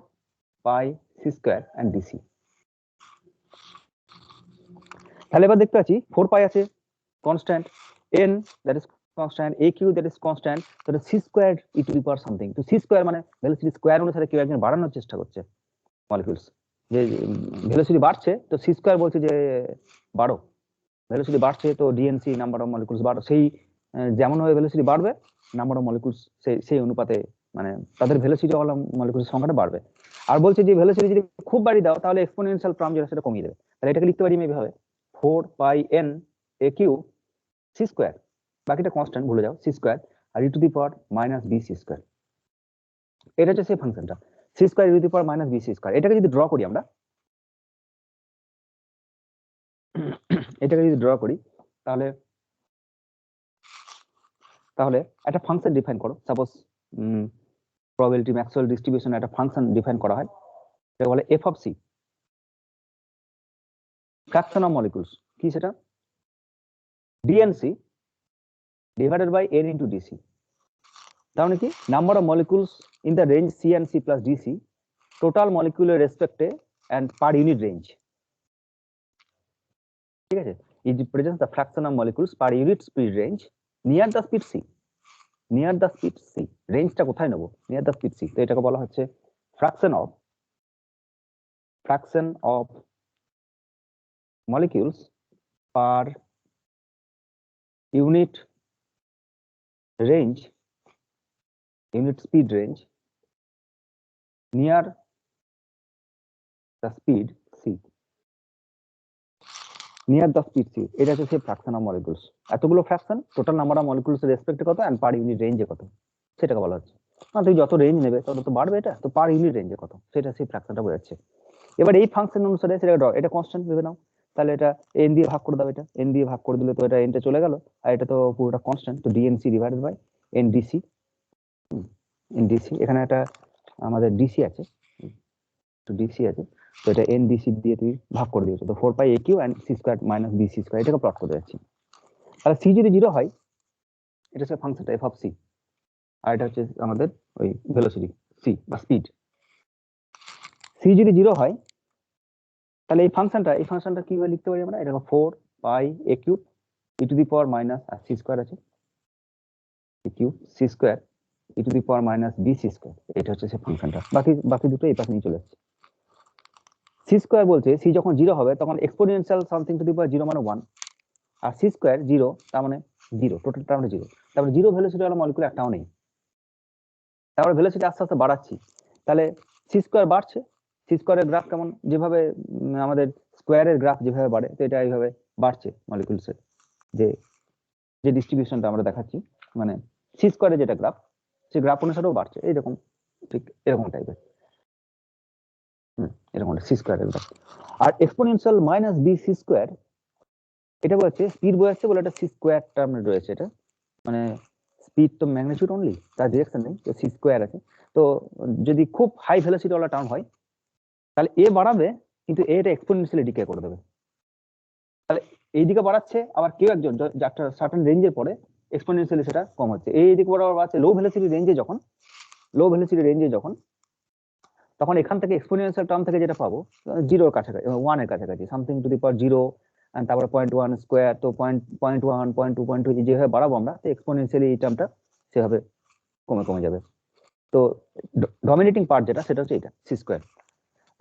pi c square and DC. তাহলে এবার দেখতে পাচ্ছি 4 পাই আছে constant, n that is constant, aq that is constant, তাহলে c square e to the power something। তো c স্কয়ার মানে ভেলোসিটি স্কয়ার অনুসারে কেউ একজন বাড়ানোর চেষ্টা করছে মলিকিউলস, যে ভেলোসিটি বাড়ছে তো c স্কয়ার বলছে যে বাড়ো, ভেলোসিটি বাড়ছে তো ডিএনসি নাম্বার অফ মলিকিউলস বাড়ো, সেই যেমন ভাবে ভেলোসিটি বাড়বে নাম্বার অফ মলিকিউলস সেই অনুপাতে মানে তাদের ভেলোসিটি ওয়ালা মলিকিউলস সংখ্যাটা বাড়বে। আর বলছে যে ভেলোসিটি যদি খুব বাড়িয়ে দাও তাহলে এক্সপোনেনশিয়াল টার্ম যেটা সেটা কমিয়ে দেবে। তাহলে এটাকে লিখতে পারি আমি এইভাবে 4 pi n a q c square, বাকিটা কনস্ট্যান্ট ভুলে যাও, সি স্কয়ার আর ই to the power minus B C square. এটা হচ্ছে সেই ফাংশনটা c square e to the power minus B C square. এটাকে যদি ড্র করি আমরা, এটাকে যদি ড্র করি তাহলে তাহলে একটা ফাংশন ডিফাইন করো। সাপোজ প্রবাবিলিটি ম্যাক্সওয়েল ডিস্ট্রিবিউশন একটা ফাংশন ডিফাইন করা হয়, এটা বলে f of c, fraction of molecules. কি সেটা? D n c divided by n into d c. তাহলে কি number of molecules in the range c and c plus d c, total মলিকুলের রেসপেক্টে and per unit range, ঠিক আছে? it represents the fraction of molecules per unit speed range near the speed c, near the speed c, রেঞ্জটা কোথায় নেব? near the speed c। তো এটাকে বলা হচ্ছে fraction of molecules per unit range, unit speed range near the speed c, near the speed c. এটা হচ্ছে fraction of molecules. এতগুলো fraction, total number of molecules এর রেসপেক্টে কত এন্ড পার ইউনিট রেঞ্জে কত, সেটাকে বলা হচ্ছে। মানে তুমি যত রেঞ্জ নেবে তত তো বাড়বে, এটা তো পার ইউনিট রেঞ্জে কত সেটা সেই ফ্র্যাকশনটা বোঝাচ্ছে। এবার এই ফাংশন অনুসারে সেটা ড্র, এটা কনস্ট্যান্ট ভেবে নাও, তাহলে এটা এন দিয়ে ভাগ করে দাও, এটা এন দিয়ে ভাগ করে দিলে তো এটা এনটা চলে গেল, আর এটা তো পুরোটা কনস্ট্যান্ট, তো d n c divided by n d c. এখানে একটা আমাদের ডিসি আছে, তো ডিসি আছে, তো এটা এন ডিসি দিয়ে তুমি ভাগ করে দিয়েছো, তো 4 pi a q and c square minus B C square, এটাকে প্লট করে যাচ্ছি। তাহলে সি যদি 0 হয়, এটা হচ্ছে ফাংশনটা এফ অফ সি, আর এটা হচ্ছে আমাদের ওই ভেলোসিটি সি বা স্পিড। সি যদি 0 হয় তাহলে এই ফাংশনটা কিভাবে লিখতে পারি আমরা? এটা 4 pi a q e to the power minus r c square আছে, a q c square e to the power minus B C square. এটা হচ্ছে সেই ফাংশনটা। বাকি দুটো এই পাশে নিয়ে চলে যাচ্ছে। সি স্কয়ার বলছে সি যখন 0 হবে তখন exponential something to the power 0 মানে 1, আর সি স্কয়ার 0 তার মানে 0, টোটাল টার্মে 0, তারপরে 0 ভেলোসিটি ওয়ালা মলিকুল একটাও নেই। তারপরে ভেলোসিটি আস্তে আস্তে বাড়াচ্ছি, তাহলে সি স্কয়ার বাড়ছে। সি স্কয়ারের গ্রাফ কেমন? যেভাবে আমাদের স্কয়ারের গ্রাফ যেভাবে বাড়ে, তো এটা এইভাবে বাড়ছে মলিকুলসের যে ডিস্ট্রিবিউশনটা আমরা দেখাচ্ছি, মানে সি স্কয়ারের যেটা গ্রাফ, সেই গ্রাফ অনুসারেও বাড়ছে, এইরকম ঠিক এরকম টাইপের, এরকম সি স্কয়ারের গ্রাফ। আর exponential minus B C square, এটা বলছে স্পিড বোঝাচ্ছে বলে এটা সি স্কয়ার টার্মে রয়েছে, এটা মানে স্পিড তো ম্যাগনিটিউড অনলি, তার ডিরেকশন নেই, তো সি স্কয়ার আছে। তো যদি খুব হাই ভেলোসিটি ওয়ালা টার্ম হয় তাহলে এ বাড়াবে, কিন্তু এটা এক্সপোনেনশিয়ালি ডিকে করে দেবে। তাহলে এইদিকে বাড়াচ্ছে, আবার কেউ একজন একটা সার্টেন রেঞ্জের পরে এক্সপোনেনশিয়ালি সেটা কম হচ্ছে, এইদিকে বরাবর বাড়ছে লো ভেলোসিটি রেঞ্জে যখন তখন এখান থেকে এক্সপোনেনশিয়াল টার্ম থেকে যেটা পাবো 0 এর কাছাকাছি, 1 এর কাছাকাছি, something to the power 0, and তারপরে 0.1 স্কয়ার, তো 0.1 0.2 যেভাবে বাড়াবো আমরা, তো এক্সপোনেনশিয়ালি এই টার্মটা সেভাবে কমে কমে যাবে। তো ডমিনেটিং পার্ট যেটা সেটা হচ্ছে এটা সি স্কোয়ার।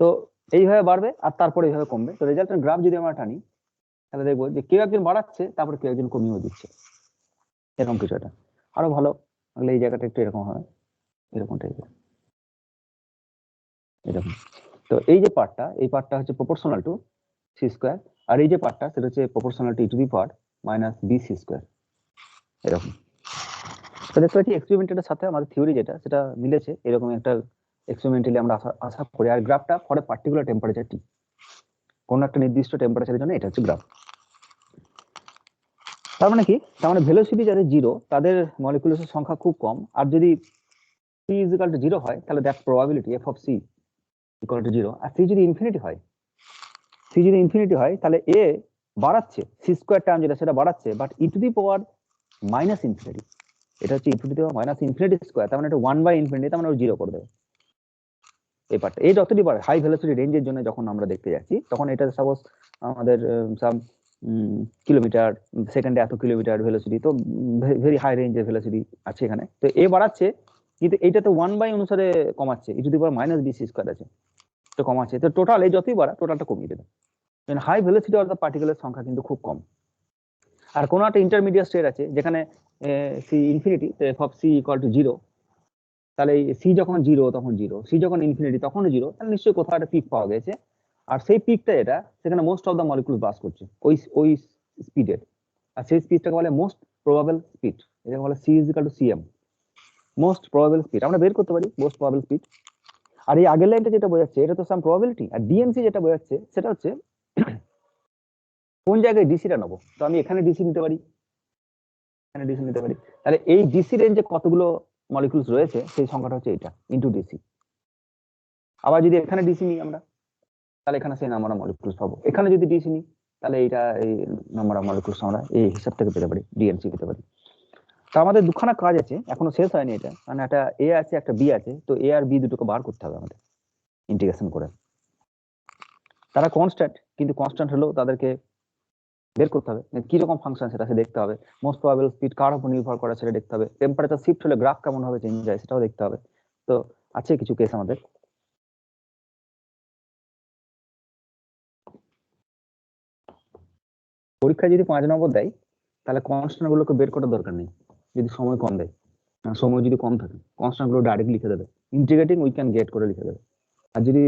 তো এইভাবে বাড়বে আর তারপরে এইভাবে কমবে। তো রেজাল্টের গ্রাফ যদি আমরা টানি তাহলে দেখবো যে কেউ একজন বাড়াচ্ছে তারপরে কেউ একজন কমিয়েও দিচ্ছে, এরকম কিছু একটা। আরো ভালো তাহলে এই জায়গাটা একটু এরকম হয়, এরকম টাইপের, এরকম। তো এই যে পার্টটা, এই পার্টটা হচ্ছে প্রপোর্শনাল টু সি স্কোয়ার, আর এই যে পার্টটা সেটা হচ্ছে proportional to the power minus B c square, এরকম। তো দেখতে পাচ্ছি এক্সপেরিমেন্টের সাথে আমাদের থিওরি যেটা সেটা মিলেছে, এরকম একটা এক্সপেরিমেন্টালি আমরা আশা করি। আর গ্রাফটা for a particular temperature t, কোনো একটা নির্দিষ্ট টেম্পারেচারের জন্য এটা হচ্ছে গ্রাফ। তার মানে কি, তার মানে ভেলোসিটি যাদের জিরো তাদের মলিকুলসের সংখ্যা খুব কম। আর যদি c is equal to zero হয় তাহলে that probability f of c equal to zero. আর সি যদি ইনফিনিটি হয়, সি যদি ইনফিনিটি হয় তাহলে এ বাড়াচ্ছে, সি স্কোয়ার টার্ম যেটা সেটা বাড়াচ্ছে, but e to the power minus infinity, এটা হচ্ছে e to the power minus infinity square, তার মানে এটা 1/ইনফিনিটি, তার মানে জিরো করে দেবে এই পার্টটা। এই যতটি বাড়ে হাই ভেলোসিটি রেঞ্জের জন্য যখন আমরা দেখতে যাচ্ছি তখন এটা সাপোজ আমাদের সাম কিলোমিটার সেকেন্ডে এত কিলোমিটার ভেলোসিটি, তো ভেরি হাই রেঞ্জের ভেলোসিটি আছে এখানে। তো এ বাড়াচ্ছে কিন্তু এইটা তো 1/, অনুসারে কমাচ্ছে, e to the power minus B c square আছে, তো কমাচ্ছে। তো টোটাল এই যতই বাড়া টোটালটা কমিয়ে দেবে। হাই ভেলোসিটি অর্থাৎ পার্টিকেলের সংখ্যা কিন্তু খুব কম। আর কোনো একটা ইন্টারমিডিয়েট স্টেট আছে যেখানে c infinity, f of c equal to zero, তাহলে সি যখন জিরো তখন জিরো, সি যখন ইনফিনিটি তখন জিরো, তাহলে নিশ্চয়ই কোথাও একটা পিক পাওয়া গেছে। আর সেই পিকটা এটা সেখানে মোস্ট অফ দ্য মলিকুল বাস করছে ওই ওই স্পিডে, আর সেই স্পিডটাকে বলে মোস্ট প্রবাবল স্পিড, এটাকে বলে c is equal to c m, most probable speed. আমরা বের করতে পারি মোস্ট প্রবাবল স্পিড। আর এই আগের লাইনটা যেটা বোঝাচ্ছে এটা তো সাম প্রবাবিলিটি, আর ডিএনসি যেটা বোঝাচ্ছে সেটা হচ্ছে কোন জায়গায় ডিসিটা নেবো। তো আমি এখানে ডিসি নিতে পারি, এখানে ডিসি নিতে পারি, তাহলে এই ডিসি রেঞ্জে কতগুলো মলিকুলস রয়েছে সেই সংখ্যাটা হচ্ছে এটা ইন্টু ডিসি। আবার যদি এখানে ডিসি নিই আমরা তাহলে এখানে সেই নাম্বার অফ মলিকুলস পাবো, এখানে যদি ডিসি নিই তাহলে এইটা এই নাম্বার অফ মলিকুলস আমরা এই হিসাব থেকে পেতে পারি, ডিএনসি পেতে পারি। তো আমাদের দুখানা কাজ আছে, এখনো শেষ হয়নি এটা, মানে একটা এ আছে একটা বি আছে। তো এ আর বি দুটোকে বার করতে হবে আমাদের ইন্টিগ্রেশন করে। তারা কনস্ট্যান্ট, কিন্তু কনস্ট্যান্ট হলেও তাদেরকে বের করতে হবে কি রকম ফাংশন সেটা দেখতে হবে, মোস্ট প্রবাবল স্পিড কার উপর নির্ভর করে সেটা দেখতে হবে, টেম্পারেচার শিফট হলে গ্রাফ কেমন ভাবে চেঞ্জ হয় সেটাও দেখতে হবে। তো আছে কিছু কেস আমাদের। পরীক্ষায় যদি 5 নম্বর দেয় তাহলে কনস্ট্যান্ট গুলোকে বের করার দরকার নেই, যদি সময় কম দেয়, সময় যদি কম থাকে কনস্ট্যান্ট গুলো ডাইরেক্ট লিখে দেবে, ইন্টিগ্রেটিং উই ক্যান গেট করে লিখে দেবে। আর যদি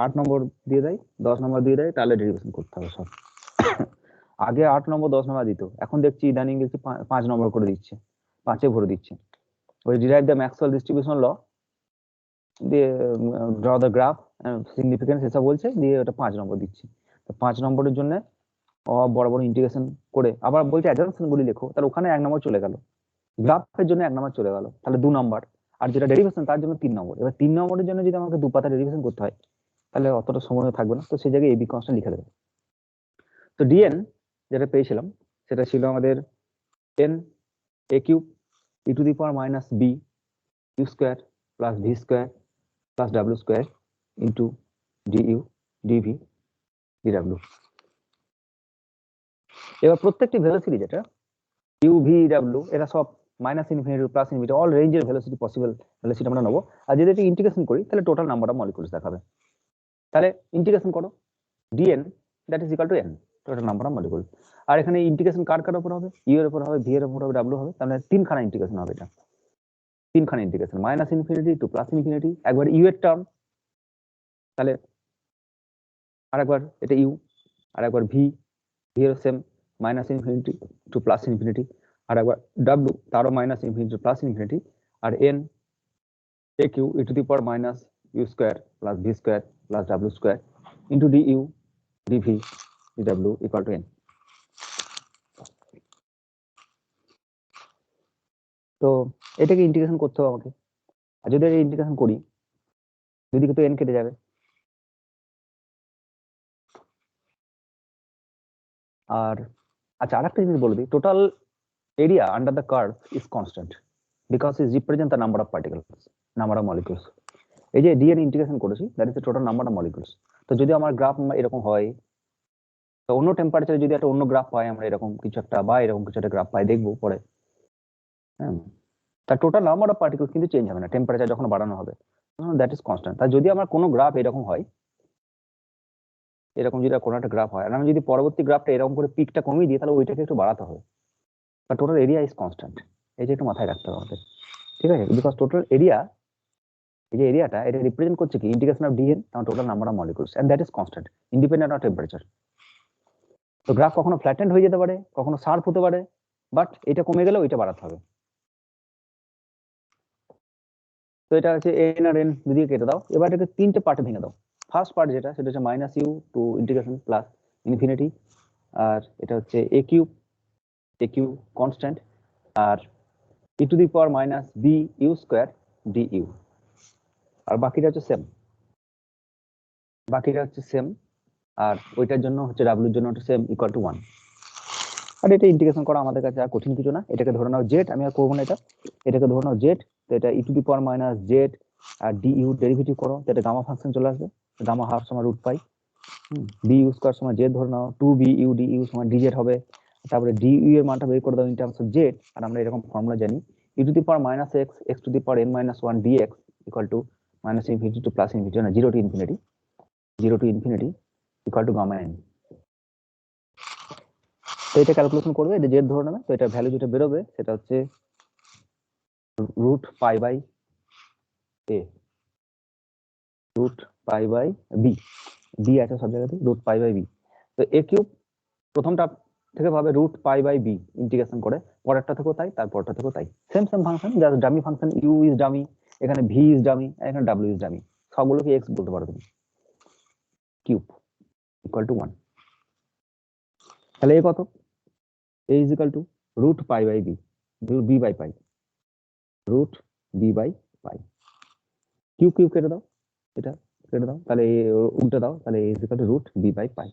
8 নম্বর দিয়ে দেয় 10 নম্বর দিয়ে দেয় তাহলে ডেরিভেশন করতে হবে সব। আগে 8 নম্বর 10 নম্বর দিত, এখন দেখছি ইদানিং দেখছি 5 নম্বর করে দিচ্ছে, 5-এ ভরে দিচ্ছে। ওই ডিরাইভ দ্য ম্যাক্সওয়েল ডিস্ট্রিবিউশন ল দিয়ে ড্র দ্য গ্রাফ সিগনিফিকেন্স এসব বলছে, দিয়ে ওটা 5 নম্বর দিচ্ছে। তো 5 নম্বরের জন্য বড় বড় ইন্টিগ্রেশন করে আবার বলছে অ্যাজাম্পশন গুলি লেখো, তাহলে ওখানে 1 নম্বর চলে গেল, গ্রাফের জন্য 1 নম্বর চলে গেল, তাহলে 2 নম্বর। আর যেটা ডেরিভেশন তার জন্য 3 নম্বর। এবার 3 নম্বরের জন্য যদি আমাকে 2 পাতা ডেরিভেশন করতে হয় তাহলে অতটা সময় থাকবে না, তো সেই জায়গায় এবি কনস্ট্যান্ট লিখে দেবে। তো ডিএন যেটা পেয়েছিলাম সেটা ছিল আমাদের n a cube e to the power minus B U square plus V square plus W square into DU DV DW. এবার প্রত্যেকটি ভেলোসিটি যেটা ইউ ভি ডাব্লিউ এরা সব minus infinity plus infinity all রেঞ্জের ভেলোসিটি পসিবল ভেলোসিটি আমরা নেবো। আর যদি এটি ইন্টিগ্রেশন করি তাহলে টোটাল নাম্বার অফ মলিকুলস দেখাবে। তাহলে ইন্টিগ্রেশন করো d n that is equal to n, total number of molecule. আর এখানে ইন্টিগ্রেশন কার কার উপর হবে, ইউ এর উপর হবে, ভি এর উপর হবে, ডাব্লিউ হবে, তাহলে 3খানা ইন্টিগ্রেশন হবে। এটা 3খানা integration, minus infinity to plus infinity, একবার ইউ এর টার্ম, তাহলে আরেকবার এটা ইউ, আর একবার ভি, ভি এর same minus infinity to plus infinity, আর একবার ডাব্লিউ তারও minus infinity to plus infinity, R N a q e to the power minus you square plus V square plus W square into D U DV DW equal to N. তো এটাকে integration করতে হবে আমাকে। আর যদি integration করি দুদিকে তো N কেটে যাবে। আর আচ্ছা আরেকটা জিনিস বলে দিই, total area under the curve is constant because is represent the number of particles, number of molecules. এই যে ডিএন ইন্টিগ্রেশন করেছি that is the total number of molecules. তো যদি আমার গ্রাফ এরকম হয়, তো অন্য টেম্পারেচারে যদি একটা অন্য গ্রাফ পাই আমরা, এরকম কিছু একটা বা এরকম কিছু একটা গ্রাফ পাই দেখবো পরে। হ্যাঁ, তার টোটাল নাম্বার অফ পার্টিকেলস কিন্তু চেঞ্জ হবে না টেম্পারেচার যখন বাড়ানো হবে, দ্যাট ইজ কনস্ট্যান্ট। তাই যদি আমার কোনো গ্রাফ এরকম হয়, এরকম যদি কোনো একটা গ্রাফ হয়, আর আমি যদি পরবর্তী গ্রাফটা এরকম করে পিকটা কমিয়ে দিই, তাহলে ওইটাকে একটু বাড়াতে হবে। বা টোটাল এরিয়া ইজ কনস্ট্যান্ট, এই যে একটু মাথায় রাখতে হবে আমাদের, ঠিক আছে? বিকজ টোটাল এরিয়া, এই যে এরিয়াটা, এটা রিপ্রেজেন্ট করছে কি ইন্টিগ্রেশন অফ ডিএন, তার total number of molecules, and that is constant independent of temperature. তো গ্রাফ কখনো ফ্ল্যাটেন্ড হয়ে যেতে পারে, কখনো শার্প হতে পারে, বাট এটা কমে গেলেও এটা বাড়াতে হবে। তো এটা হচ্ছে এন আর এন দুদিকে কেটে দাও। এবার এটাকে তিনটে পার্টে ভেঙে দাও। ফার্স্ট পার্ট যেটা, সেটা হচ্ছে minus u to integration plus infinity, আর এটা হচ্ছে এ কিউ কনস্ট্যান্ট, আর ই to the power minus B U square d u, আর বাকিটা হচ্ছে সেম, আর ওইটার জন্য হচ্ছে ডাব্লিউর জন্য হচ্ছে সেম ইকুয়াল টু 1। আর এটা ইন্টিগ্রেশন করা আমাদের কাছে আর কঠিন কিছু না। এটাকে ধরে নাও জেড, আমি আর করবো না এটাকে ধরে নাও জেড। তো এটা e to the power minus z আর ডি ইউ ডেরিভেটিভ করো, তো এটা গামা ফাংশন চলে আসবে, গামা হাফ সমান root pi, b you square সমান জেড ধরে নাও 2b ইউ ডি ইউ সমান ডিজেড হবে। তারপরে ডি ইউ এর মানটা বের করে দাও ইন টার্মস অফ জেড, আর আমরা এরকম ফর্মুলা জানি e to the power minus x x to the power n minus 1 dx equal to minus infinity to plus infinity, না 0 to infinity equal to gamma n. তো এটা calculation করবে, এটা Z ধরে নেবে। তো এটা ভ্যালু যেটা বেরোবে সেটা হচ্ছে root pi by a, root pi by b, b আছে সব জায়গাতে, রুট পাই বাই বি। তো এ কিউব প্রথমটা থেকে ভাবে root pi by b integration করে, পরেরটা থেকেও তাই, তারপরটা থেকেও তাই, same function, just dummy function, u is dummy, এখানে ভি ইজ ডামি, এখানে ডাব্লিউ ইজ ডামি, সবগুলোকে এক্স বলতে পারো তুমি, কিউব ইকুয়াল টু 1। তাহলে এ কত, a is equal to root pi by b, b by pi, root b by pi, cube cube কেটে দাও, এটা কেটে দাও, তাহলে উল্টে দাও, তাহলে a is equal to root b by pi.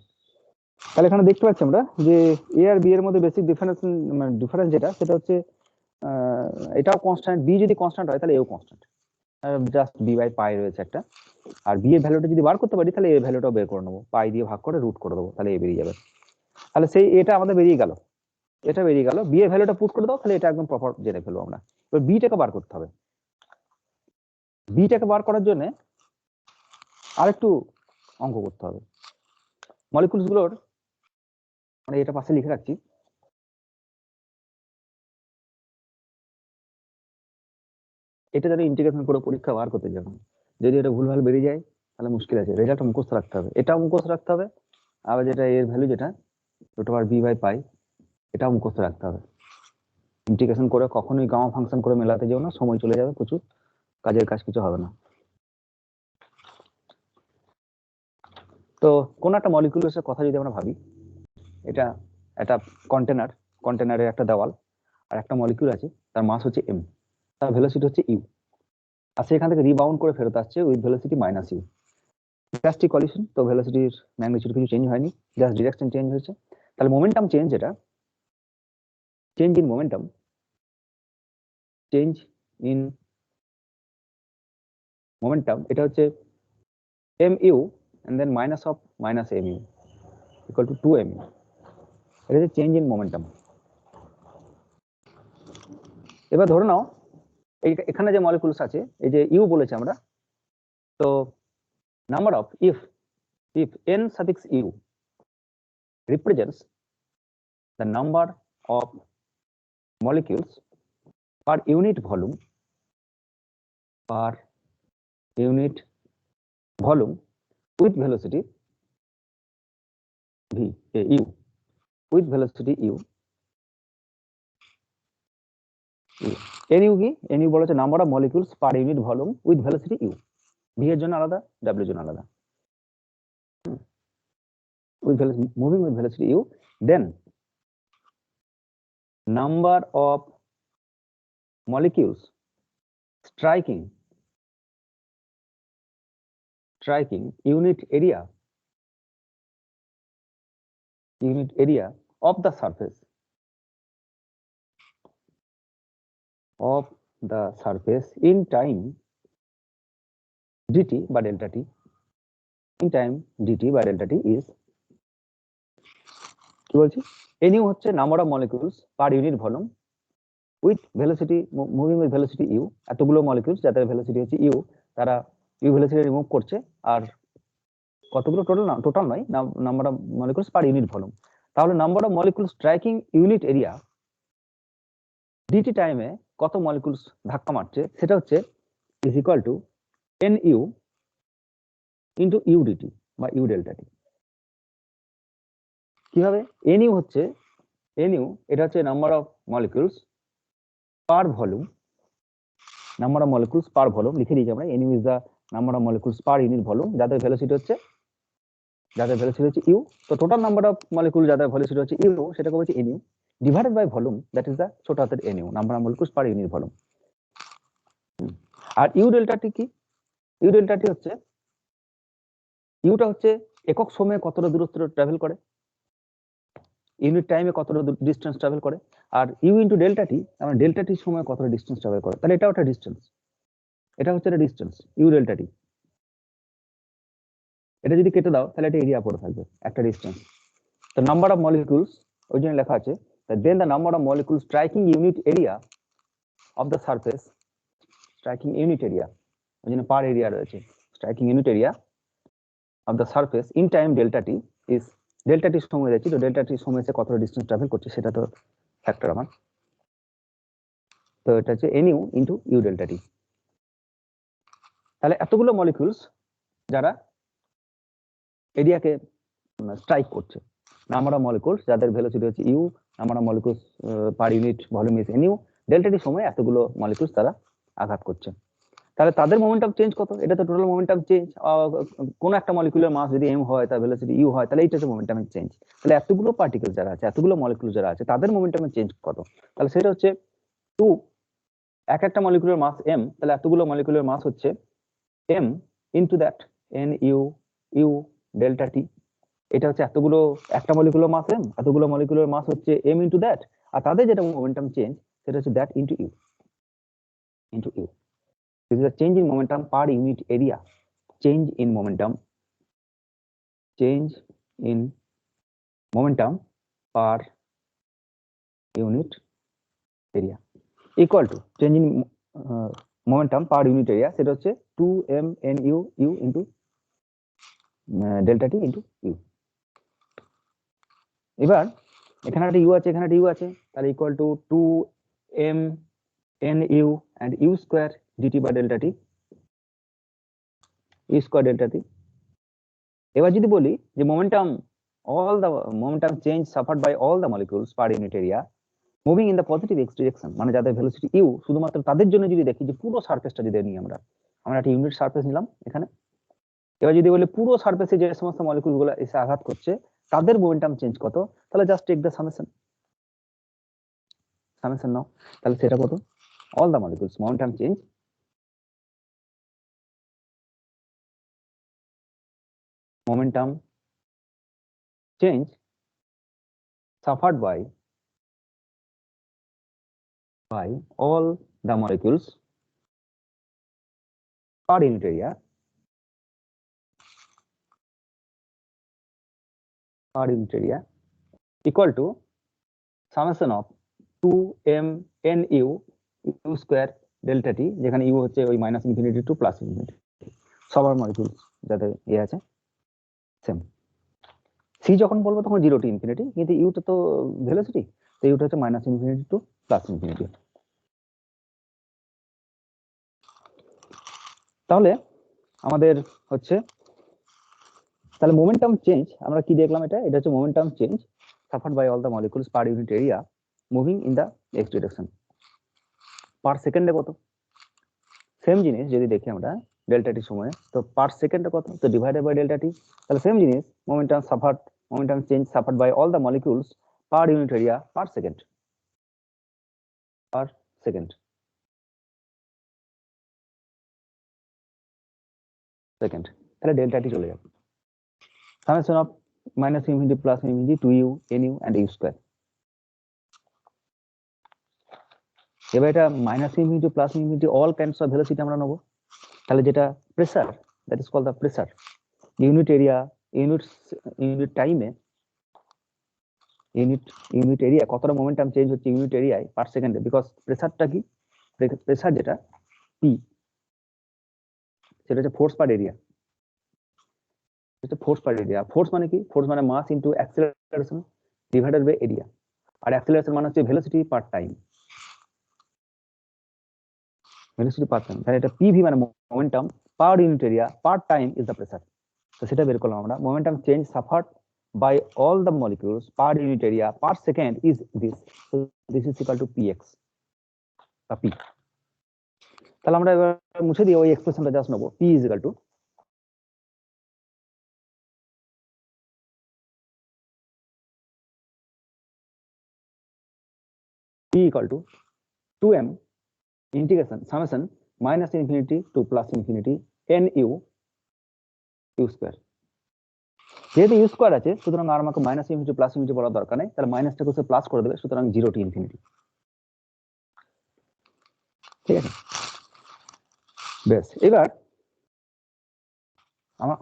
তাহলে এখানে দেখতে পাচ্ছি আমরা যে এ আর বি এর মধ্যে বেসিক ডিফারেন্স যেটা, সেটা হচ্ছে এটাও কনস্ট্যান্ট, বি যদি কনস্ট্যান্ট হয় তাহলে এও constant, just b by pi রয়েছে একটা। আর বি এর ভ্যালুটা যদি বার করতে পারি, তাহলে এর ভ্যালুটাও বের করে নেবো, পাই দিয়ে ভাগ করে রুট করে দেবো, তাহলে এ বেরিয়ে যাবে। তাহলে সেই এটা আমাদের বেরিয়ে গেল, এটা বেরিয়ে গেল, বি এর ভ্যালুটা পুট করে দাও, তাহলে এটা একদম প্রপার জেনে ফেলবো আমরা। এবার বিটাকে বার করতে হবে। বিটাকে বার করার জন্য আরেকটু অঙ্ক করতে হবে। মলিকুলস গুলোর, মানে এটা পাশে লিখে রাখছি, এটা যারা ইন্টিগ্রেশন করে পরীক্ষা বার করতে যাবেন, যদি এটা ভুলভাল বেরিয়ে যায় তাহলে মুশকিল আছে। রেজাল্ট মুখস্থ রাখতে হবে, এটাও মুখস্থ রাখতে হবে, আবার যেটা এর ভ্যালু যেটা root over b by pi, এটাও মুখস্থ রাখতে হবে। ইন্টিগ্রেশন করে কখনোই গামা ফাংশন করে মেলাতে যেও না, সময় চলে যাবে প্রচুর, কাজের কাজ কিছু হবে না। তো কোন একটা মলিকিউলের কথা যদি আমরা ভাবি, এটা একটা কন্টেনারের একটা দেওয়াল, আর একটা মলিকিউল আছে, তার মাস হচ্ছে এম, তার ভেলোসিটি হচ্ছে ইউ, আর সেখান থেকে রিবাউন্ড করে ফেরত আসছে উইথ ভেলোসিটি মাইনাস ইউ। গ্যাস্ট্রিক কলিশন, তো ভেলোসিটির ম্যাগনিটিউড কিছু চেঞ্জ হয়নি, জাস্ট ডিরেকশন চেঞ্জ হয়েছে। তাহলে মোমেন্টাম চেঞ্জ, এটা চেঞ্জ ইন মোমেন্টাম, এটা হচ্ছে mu and then minus of minus mu equal to 2mu, এটা হচ্ছে চেঞ্জ ইন মোমেন্টাম। এবার ধরে নাও এখানে যে মলিকুলস আছে, এই যে ইউ বলেছে আমরা, তো number of if n suffix u represents the number of molecules per unit volume with velocity v u, with velocity u, nu কি, nu বলেছে number of molecules per unit volume with velocity u, v এর জন্য আলাদা, w এর জন্য আলাদা, moving with velocity u, then number of molecules striking unit area of the surface in time dt by delta t, in time dt by delta t is, কি বলছি, nu হচ্ছে number of molecules per unit volume with velocity, moving with velocity u, এতগুলো molecules যাদের velocity হচ্ছে u, তারা u velocity remove করছে। আর কতগুলো টোটাল নয়, number of molecules per unit volume. তাহলে number of molecules striking unit area d t টাইমে কত মলিকিউলস ধাক্কা মারছে, সেটা হচ্ছে is equal to NU into u d t বা ইউ ডেল্টা টি। কিভাবে? NU হচ্ছে এটা হচ্ছে number of molecules per volume, number of molecules per volume লিখে দিয়েছি আমরা। NU is the number of molecules per unit volume, যাদের ভেলোসিটি হচ্ছে ইউ। তো টোটাল নাম্বার অফ মলিকিউল যাদের ভেলোসিটি হচ্ছে ইউ, সেটাকে বলছি NU divided by volume, that is the ছোট হাতের NU, number of molecules per unit volume. আর ইউ ডেল্টা টি কি? ইউ ডেল্টা টি হচ্ছে, ইউটা হচ্ছে একক সময়ে কতটা দূরত্ব ট্রাভেল করে, ইউনিট টাইমে কতটা ডিস্টেন্স ট্রাভেল করে। আর ইউ ইন্টু ডেল্টা টি, আমরা ডেল্টা টির সময় কতটা ডিস্টেন্স ট্রাভেল করে, তাহলে এটা একটা ডিস্টেন্স, এটা হচ্ছে একটা ডিস্টেন্স ইউ ডেল্টা টি। এটা যদি কেটে দাও তাহলে এটা এরিয়া পড়ে থাকবে, একটা ডিস্টেন্স। তো নাম্বার অফ মলিকিউলস ওই জন্য লেখা আছে, then the number of molecules striking unit area of the surface, striking unit area ওই জন্য পার এরিয়া রয়েছে, striking unit area of the surface in time delta t is, delta t সময় যাচ্ছে, তো ডেল্টা টি সময় কতটা distance travel করছে সেটা তো ফ্যাক্টর আমার। তো এটা হচ্ছে NU into u delta t. তাহলে এতগুলো মলিকিউলস যারা এরিয়াকে স্ট্রাইক করছে, নাম্বার অফ মলিকিউলস যাদের ভেলোসিটি হচ্ছে u, number of molecules per unit volume is NU, delta t সময় এতগুলো মলিকিউলস তারা আঘাত করছে। তাহলে তাদের মোমেন্টাম চেঞ্জ কত? এটা তো টোটাল মোমেন্টাম চেঞ্জ। কোন একটা মলিকিউলের মাস যদি m হয়, তার ভেলোসিটি u হয়, তাহলে এইটা হচ্ছে মোমেন্টামের চেঞ্জ। তাহলে এতগুলো পার্টিকেল যারা আছে, এতগুলো মলিকিউল যারা আছে, তাদের মোমেন্টামের চেঞ্জ কত? তাহলে সেটা হচ্ছে 2, এক একটা মলিকিউলের মাস m, তাহলে এতগুলো মলিকিউলের মাস হচ্ছে m into that NU u delta t. এটা হচ্ছে এতগুলো, একটা মলিকিউলের মাস m, এতগুলো মলিকিউলের মাস হচ্ছে m ইনটু দ্যাট, আর তাদের যেটা মোমেন্টাম চেঞ্জ সেটা হচ্ছে that into u. This is a change in momentum per unit area. Change in momentum per unit area equal to change in momentum per unit area, সেটা হচ্ছে 2mNu u into delta t into u। এবার এখানে একটা u আছে, এখানে একটা u আছে, তাহলে equal to 2mNu and u square dt by delta t, u square delta t। এবার যদি বলি যে momentum, all the momentum change suffered by all the molecules per unit area moving in the positive x direction, মানে যাদের velocity you, শুধুমাত্র তাদের জন্য যদি দেখি যে পুরো সারফেসটা যদি নিই, আমরা একটা ইউনিট সারফেস নিলাম এখানে। এবার যদি বলি পুরো সারফেসে যে সমস্ত মলিকিউল গুলো এসে আঘাত করছে তাদের মোমেন্টাম চেঞ্জ কত, তাহলে জাস্ট টেক দ্য সামেশন নাও, তাহলে সেটা কত? All the molecules momentum change suffered by all the molecules per unit area equal to summation of 2mNu u square delta t, যেখানে u হচ্ছে ওই minus infinity to plus infinity, সবার molecule যাদের আছে same. C যখন বলবো তখন 0 to infinity, কিন্তু ইউটা তো ভেলোসিটি, তো ইউটা হচ্ছে minus infinity to plus infinity. তাহলে আমাদের হচ্ছে, তাহলে মোমেন্টাম চেঞ্জ আমরা কি দেখলাম, এটা হচ্ছে momentum change suffered by all the molecules per unit area moving in the x direction per সেকেন্ডে কত। সেম জিনিস যদি দেখি আমরা ডেল্টা টি সময়ে, তো পার সেকেন্ডে কত, তো ডিভাইডেড বাই ডেল্টা টি। তাহলে সেম জিনিস momentum change suffered by all the molecules per unit area per second তাহলে ডেল্টা টি চলে যাবে, summation of minus infinity plus infinity to u nu and u square। এবার এটা minus infinity plus infinity all kinds of velocity আমরা নেবো। তাহলে যেটা pressure, that is called the pressure, unit area, unit টাইমে unit area কতটা momentum change হচ্ছে unit এরিয়ায় পার সেকেন্ডে, বিকজ প্রেসারটা কি, প্রেসার যেটা পি সেটা হচ্ছে force per area, force per area. Force মানে কি, ফোর্স মানে mass into acceleration divided by area, আর অ্যাক্সেলারেশন মানে হচ্ছে velocity per time, velocity per time. তাহলে এটা পিভি মানে momentum per unit area per time is the pressure. তো সেটা বের করলাম আমরা, momentum change suffered by all the molecules per unit area per second is this, so this is equal to px বা p। তাহলে আমরা এবার মুছে দিয়ে ওই এক্সপ্রেশনটা জাস্ট নেবো, p is equal to p equal to 2m integration summation minus infinity to plus infinity nu u square। যেহেতু you square আছে সুতরাং আর আমাকে মাইনাস ইনফিনিটি প্লাস ইনফিনিটি বলার দরকার নেই, তাহলে মাইনাসটাকে সে প্লাস করে দেবে, সুতরাং 0 টু ইনফিনিটি। ঠিক আছে, বেশ। এবার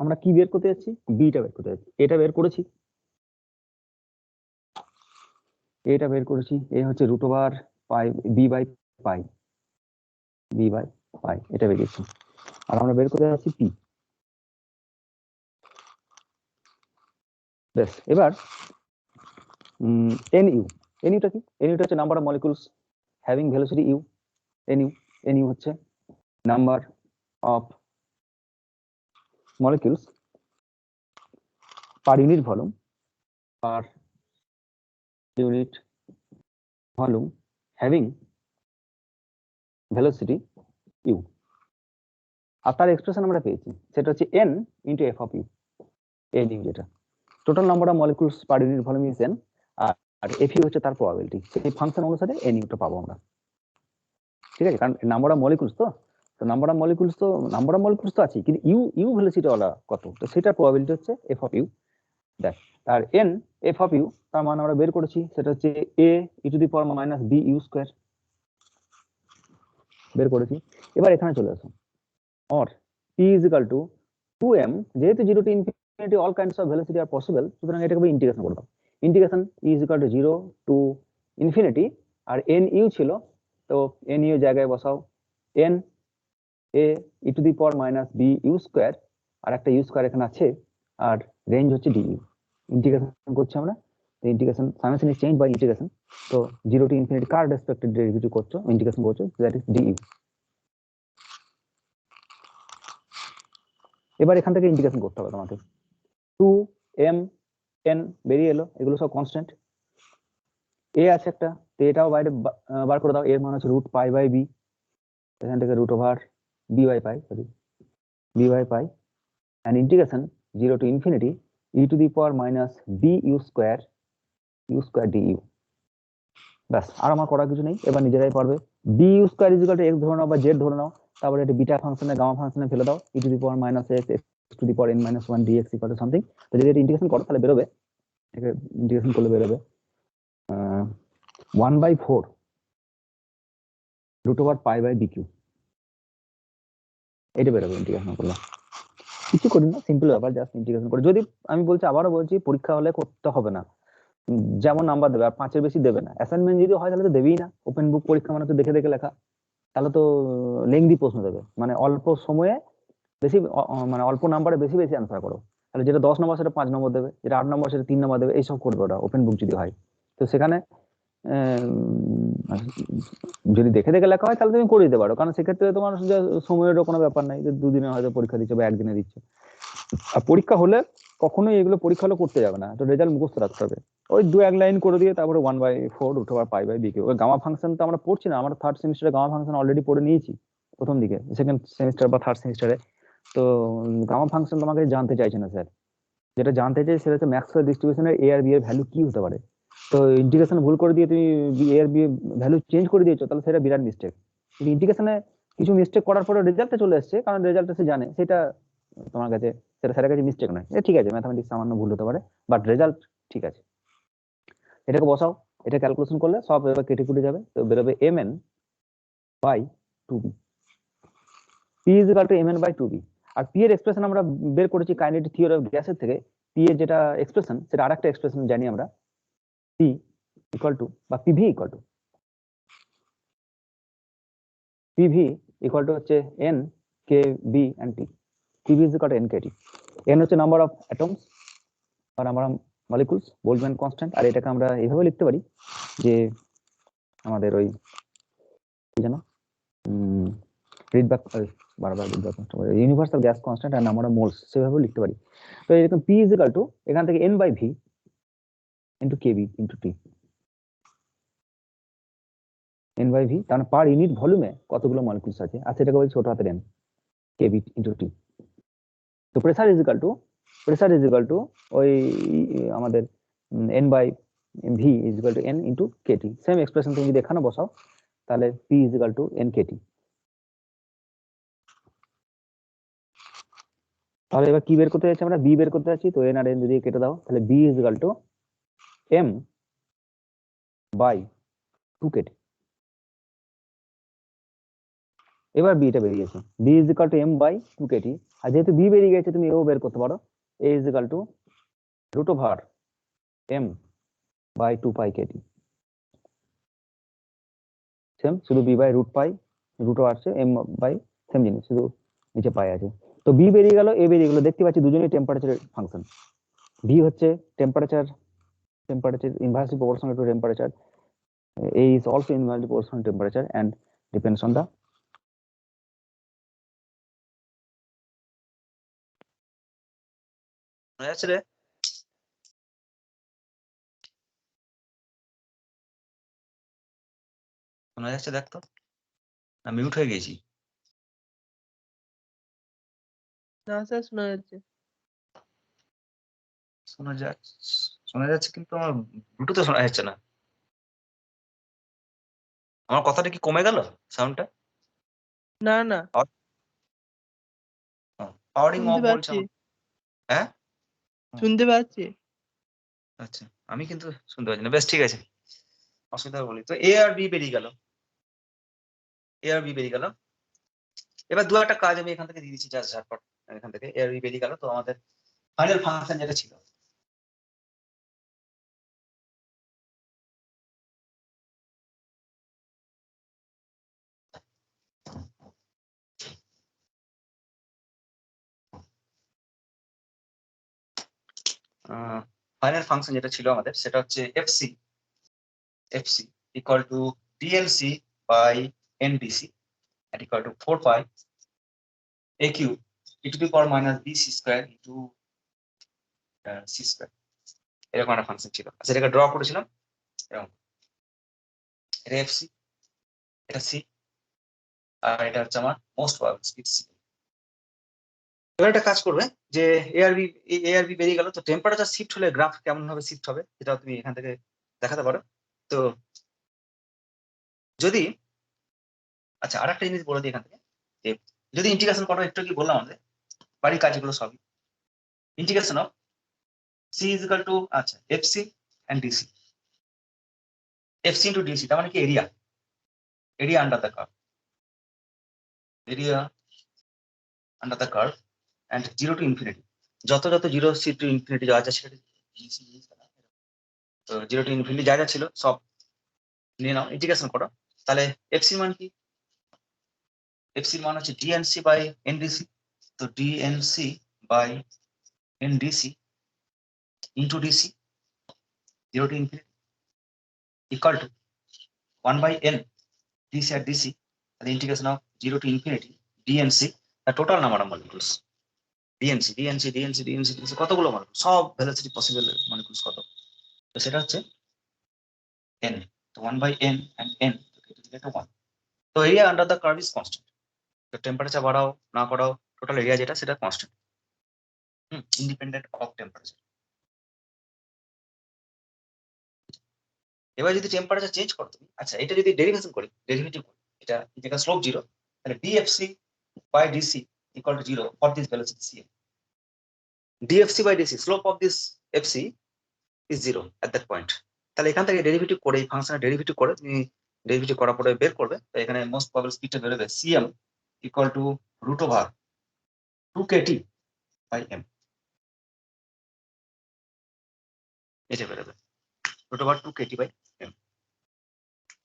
আমরা কি বের করতে যাচ্ছি, বিটা বের করতে যাচ্ছি। এটা বের করেছি, এটা বের করেছি, এ হচ্ছে root over pi b by pi, b by pi এটা বেরিয়েছে। আর আমরা বের করতে যাচ্ছি পি। বেশ, এবার এনইউ, এনইউটা কি, এনইউটা হচ্ছে number of molecules having velocity u. N u, n u হচ্ছে number of molecules per unit volume, per unit volume having velocity u। আর তার এক্সপ্রেশন আমরা পেয়েছি, সেটা হচ্ছে n into f of u, n u যেটা total number of molecules per unit volume is n, আর f u হচ্ছে তার প্রবাবিলিটি। সেই ফাংশন অনুসারে n ইউটা পাবো আমরা। ঠিক আছে, কারণ নাম্বার অফ মলিকুলস তো নাম্বার অফ মলিকুলস তো আছে, কিন্তু ইউ ভেলোসিটি ওলা কত, তো সেটার প্রবাবিলিটি হচ্ছে এফ অফ ইউ। দেখ, আর n এফ অফ ইউ তার মান আমরা বের করেছি, সেটা হচ্ছে a e to the power minus b u square বের করেছি। এবার এখানে চলে আসুন, or p is equal to 2m, যেহেতু 0 to infinity all kinds of velocity আর পসিবল, সুতরাং এটাকে ইন্টিগ্রেশন করে দাও। Integration is equal to 0 to infinity, আর n u ছিল, তো n u জায়গায় বসাও n a e to the power minus b u square, আর একটা u স্কয়ার এখানে আছে, আর রেঞ্জ হচ্ছে du। ইন্টিগ্রেশন করছি আমরা, তো integration summation is change by integration, তো 0 টু ইনফিনিটি কার রেসপেক্টেড ডেরিভেটিভ করছো, ইন্টিগ্রেশন করছো, দ্যাট ইজ du। এবার এখান থেকে ইন্টিগ্রেশন করতে হবে তোমাকে, 2m n বেরিয়ে এলো, এগুলো সব কনস্ট্যান্ট। a আছে একটা, তো এটাও বাইরে বার করে দাও, এর মান হচ্ছে রুট পাই বাই বি, এখান থেকে root over b by pi, sorry b by pi, and integration 0 to infinity e to the power minus b u square du। ব্যাস, আর আমার করার কিছু নেই, এবার নিজেরাই পারবে। b u square is equal to x ধরে নাও বা z ধরে নাও, তারপরে এটা বিটা ফাংশনে গামা ফাংশনে ফেলে দাও, e to the power minus x to the power n minus 1 dx equal to something। তো যদি এটা ইন্টিগ্রেশন করো তাহলে বেরোবে, এটা ইন্টিগ্রেশন করলে বেরোবে 1/4 root over pi by bq, এটা বেরোবে ইন্টিগ্রেশন করলে। কিছু করি না, সিম্পল ব্যাপার, জাস্ট ইন্টিগ্রেশন করে। যদি আমি বলছি, আবারও বলছি, পরীক্ষা হলে করতে হবে না, যেমন নাম্বার দেবে, আর 5-এর বেশি দেবে না। অ্যাসাইনমেন্ট যদি হয় তাহলে তো দেবেই না, ওপেন বুক পরীক্ষা মানে তো দেখে দেখে লেখা, তাহলে তো লেংদি প্রশ্ন দেবে, মানে অল্প সময়ে বেশি, মানে অল্প নাম্বারে বেশি বেশি অ্যান্সার করো। তাহলে যেটা 10 নম্বর সেটা 5 নম্বর দেবে, যেটা 8 নম্বর সেটা 3 নম্বর দেবে, এইসব করবে ওটা ওপেন বুক যদি হয়। তো সেখানে যদি দেখে দেখে লেখা হয় তাহলে তুমি করে দিতে পারো, কারণ সেক্ষেত্রে তোমার সময়েরও কোনো ব্যাপার নাই, যে 2 দিনে হয়তো পরীক্ষা দিচ্ছে বা 1 দিনে দিচ্ছে। আর পরীক্ষা হলে কখনোই এগুলো পরীক্ষা হলে করতে যাবে না, তো রেজাল্ট মুখস্থ রাখতে হবে। ওই 2-1 লাইন করে দিয়ে তারপরে 1/4 root over pi by bq। ওই গামা ফাংশন তো আমরা পড়ছি না, আমরা থার্ড সেমিস্টারে গামা ফাংশন অলরেডি পড়ে নিয়েছি প্রথম দিকে, সেকেন্ড সেমিস্টার বা থার্ড সেমিস্টারে। তো গামা ফাংশন তোমাকে জানতে চাইছে না স্যার, যেটা জানতে চাই সেটা হচ্ছে ম্যাক্সওয়েল ডিস্ট্রিবিউশনের এ আর বি এর ভ্যালু কি হতে পারে। তো ইন্টিগ্রেশন ভুল করে দিয়ে তুমি এ আর বি ভ্যালু চেঞ্জ করে দিয়েছো, তাহলে সেটা বিরাট মিস্টেক। কিন্তু ইন্টিগ্রেশনে কিছু মিস্টেক করার পরে রেজাল্টটা চলে এসছে, কারণ রেজাল্টটা সে জানে, সেটা তোমার কাছে, সেটা স্যারের কাছে মিস্টেক নয়। ঠিক আছে, ম্যাথামেটিক্স সামান্য ভুল হতে পারে, বাট রেজাল্ট ঠিক আছে। এটাকে বসাও, এটা ক্যালকুলেশন করলে সব এবার কেটে কুটে যাবে, তো বেরোবে mn by 2b, p is equal to mn by 2b। আর p এর এক্সপ্রেশন আমরা বের করেছি কাইনেটিক থিওরি অফ গ্যাসের থেকে, p এর যেটা এক্সপ্রেশন সেটা আরেকটা এক্সপ্রেশন জানি আমরা, P equal to বা PV equal to PV equal to হচ্ছে N K B and T. PV is equal to NKT. N হচ্ছে নাম্বার অফ অ্যাটমস বা number of molecules, Boltzmann constant. আর এটাকে আমরা এইভাবে লিখতে পারি যে আমাদের ওই কি জানো রিড ব্যাক বারবার read back universal gas constant আর নাম্বার অফ মোলস, সেভাবে লিখতে পারি। তো এরকম P is equal to এখান থেকে N/V into KB into T। N/V তার মানে পার ইউনিট ভলিউমে কতগুলো মলিকুলস আছে, আর সেটাকে বলি ছোট হাতের n, KB into T। তো প্রেসার ইজ ইকুয়াল টু ওই আমাদের N/V is equal two N into KT। Same expression তুমি যদি এখানে বসাও তাহলে P is equal two NKT। তাহলে এবার কি বের করতে যাচ্ছি আমরা? B বের করতে যাচ্ছি। তো N আর N যদি কেটে দাও তাহলে B is equal two M/2KT। এবার বিটা বেরিয়েছে, B is equal two M/2KT। আর যেহেতু B বেরিয়ে গেছে তুমি এও বের করতে পারো, A is equal two √M/2πKT। Same, শুধু B/√π আসছে, M/, সেম জিনিস, শুধু নিচে পাই আছে। তো B বেরিয়ে গেল, A বেরিয়ে গেল। দেখতে পাচ্ছি দুজনেই টেম্পারেচারের ফাংশন। V হচ্ছে temperature inversely proportional to temperature. A is also inversely proportional to temperature and depends on the রে শোনা যাচ্ছে? দেখ তো, না মিউট হয়ে গেছি? না স্যার, শোনা যাচ্ছে। শোনা যাচ্ছে কিন্তু আমার ব্লুটুথে শোনা যাচ্ছে না। আমার কথাটা কি কমে গেল সাউন্ডটা? না না, পাওয়ারিং শুনতে অফ বলছে পাচ্ছি, আমার। হ্যাঁ, শুনতে পাচ্ছি। আচ্ছা, আমি কিন্তু শুনতে পাচ্ছি না। বেশ, ঠিক আছে, অসুবিধা বলি। তো A আর B বেরিয়ে গেল, এবার দু একটা কাজ আমি এখান থেকে দিয়ে দিচ্ছি জাস্ট ঝটপট। এখান থেকে A আর B বেরিয়ে গেল। তো আমাদের ফাইনাল ফাংশন যেটা ছিল, আমাদের সেটা হচ্ছে FC equal to DNC by NDC and equal to 4 pi AQ e to the power minus BC square into C square। এরকম একটা ফাংশন ছিল। আচ্ছা, এটাকে ড্র করেছিলাম এরকম, এটা FC, এটা C, আর এটা হচ্ছে আমার মোস্ট প্রবাবল স্পিড C। এবার একটা কাজ করবে যে ARB বেরিয়ে গেল। তো টেম্পারেচার শিফট হলে গ্রাফ কেমন ভাবে শিফট হবে সেটা তুমি এখান থেকে দেখাতে পারো। তো যদি, আচ্ছা, আর একটা জিনিস বলে দিই এখান থেকে, যে যদি ইন্টিগ্রেশন করো, একটু কি বললাম আমাদের বাড়ির কাজগুলো সবই integration of C is equal to, আচ্ছা, FC and DC, FC into DC, তার মানে কি area under the curve, under the curve and 0 to infinity, যত 0 to infinity যা আছে সেটা, তো 0 to infinity যা ছিল সব নিয়ে নাও, ইন্টিগ্রেশন করো। তাহলে FC মান কি? FC মান হচ্ছে DNC by NDC। তো DNC by NDC into DC 0 to infinity equal to 1 by N DC at DC, the integration of 0 to infinity DNC, the total number of molecules, DNC কতগুলো molecule, সব velocity possible molecules কত, তো সেটা হচ্ছে n। তো 1 by n and n, তো 1। তো area under the curve is constant. তো টেম্পারেচার বাড়াও না বাড়াও, টোটাল এরিয়া যেটা সেটা কনস্ট্যান্ট, ইন্ডিপেন্ডেন্ট অফ টেম্পারেচার। এবার যদি টেম্পারেচার চেঞ্জ করো তুমি, আচ্ছা, এটা যদি ডেরিভেটিভ করি, এটা যেটা স্লোপ 0, তাহলে DFC by DC equal to 0 for this velocity CM. DFC by DC, slope of this FC is 0 at that point. তাহলে এখান থেকে ডেরিভেটিভ করে, এই ফাংশনের ডেরিভেটিভ করে তুমি ডেরিভেটিভ করার পরে বের করবে। তো এখানে মোস্ট প্রবাবল স্পিডটা বেরোবে CM equal to √2KT by M, এটা বেরোবে √2 kT/m।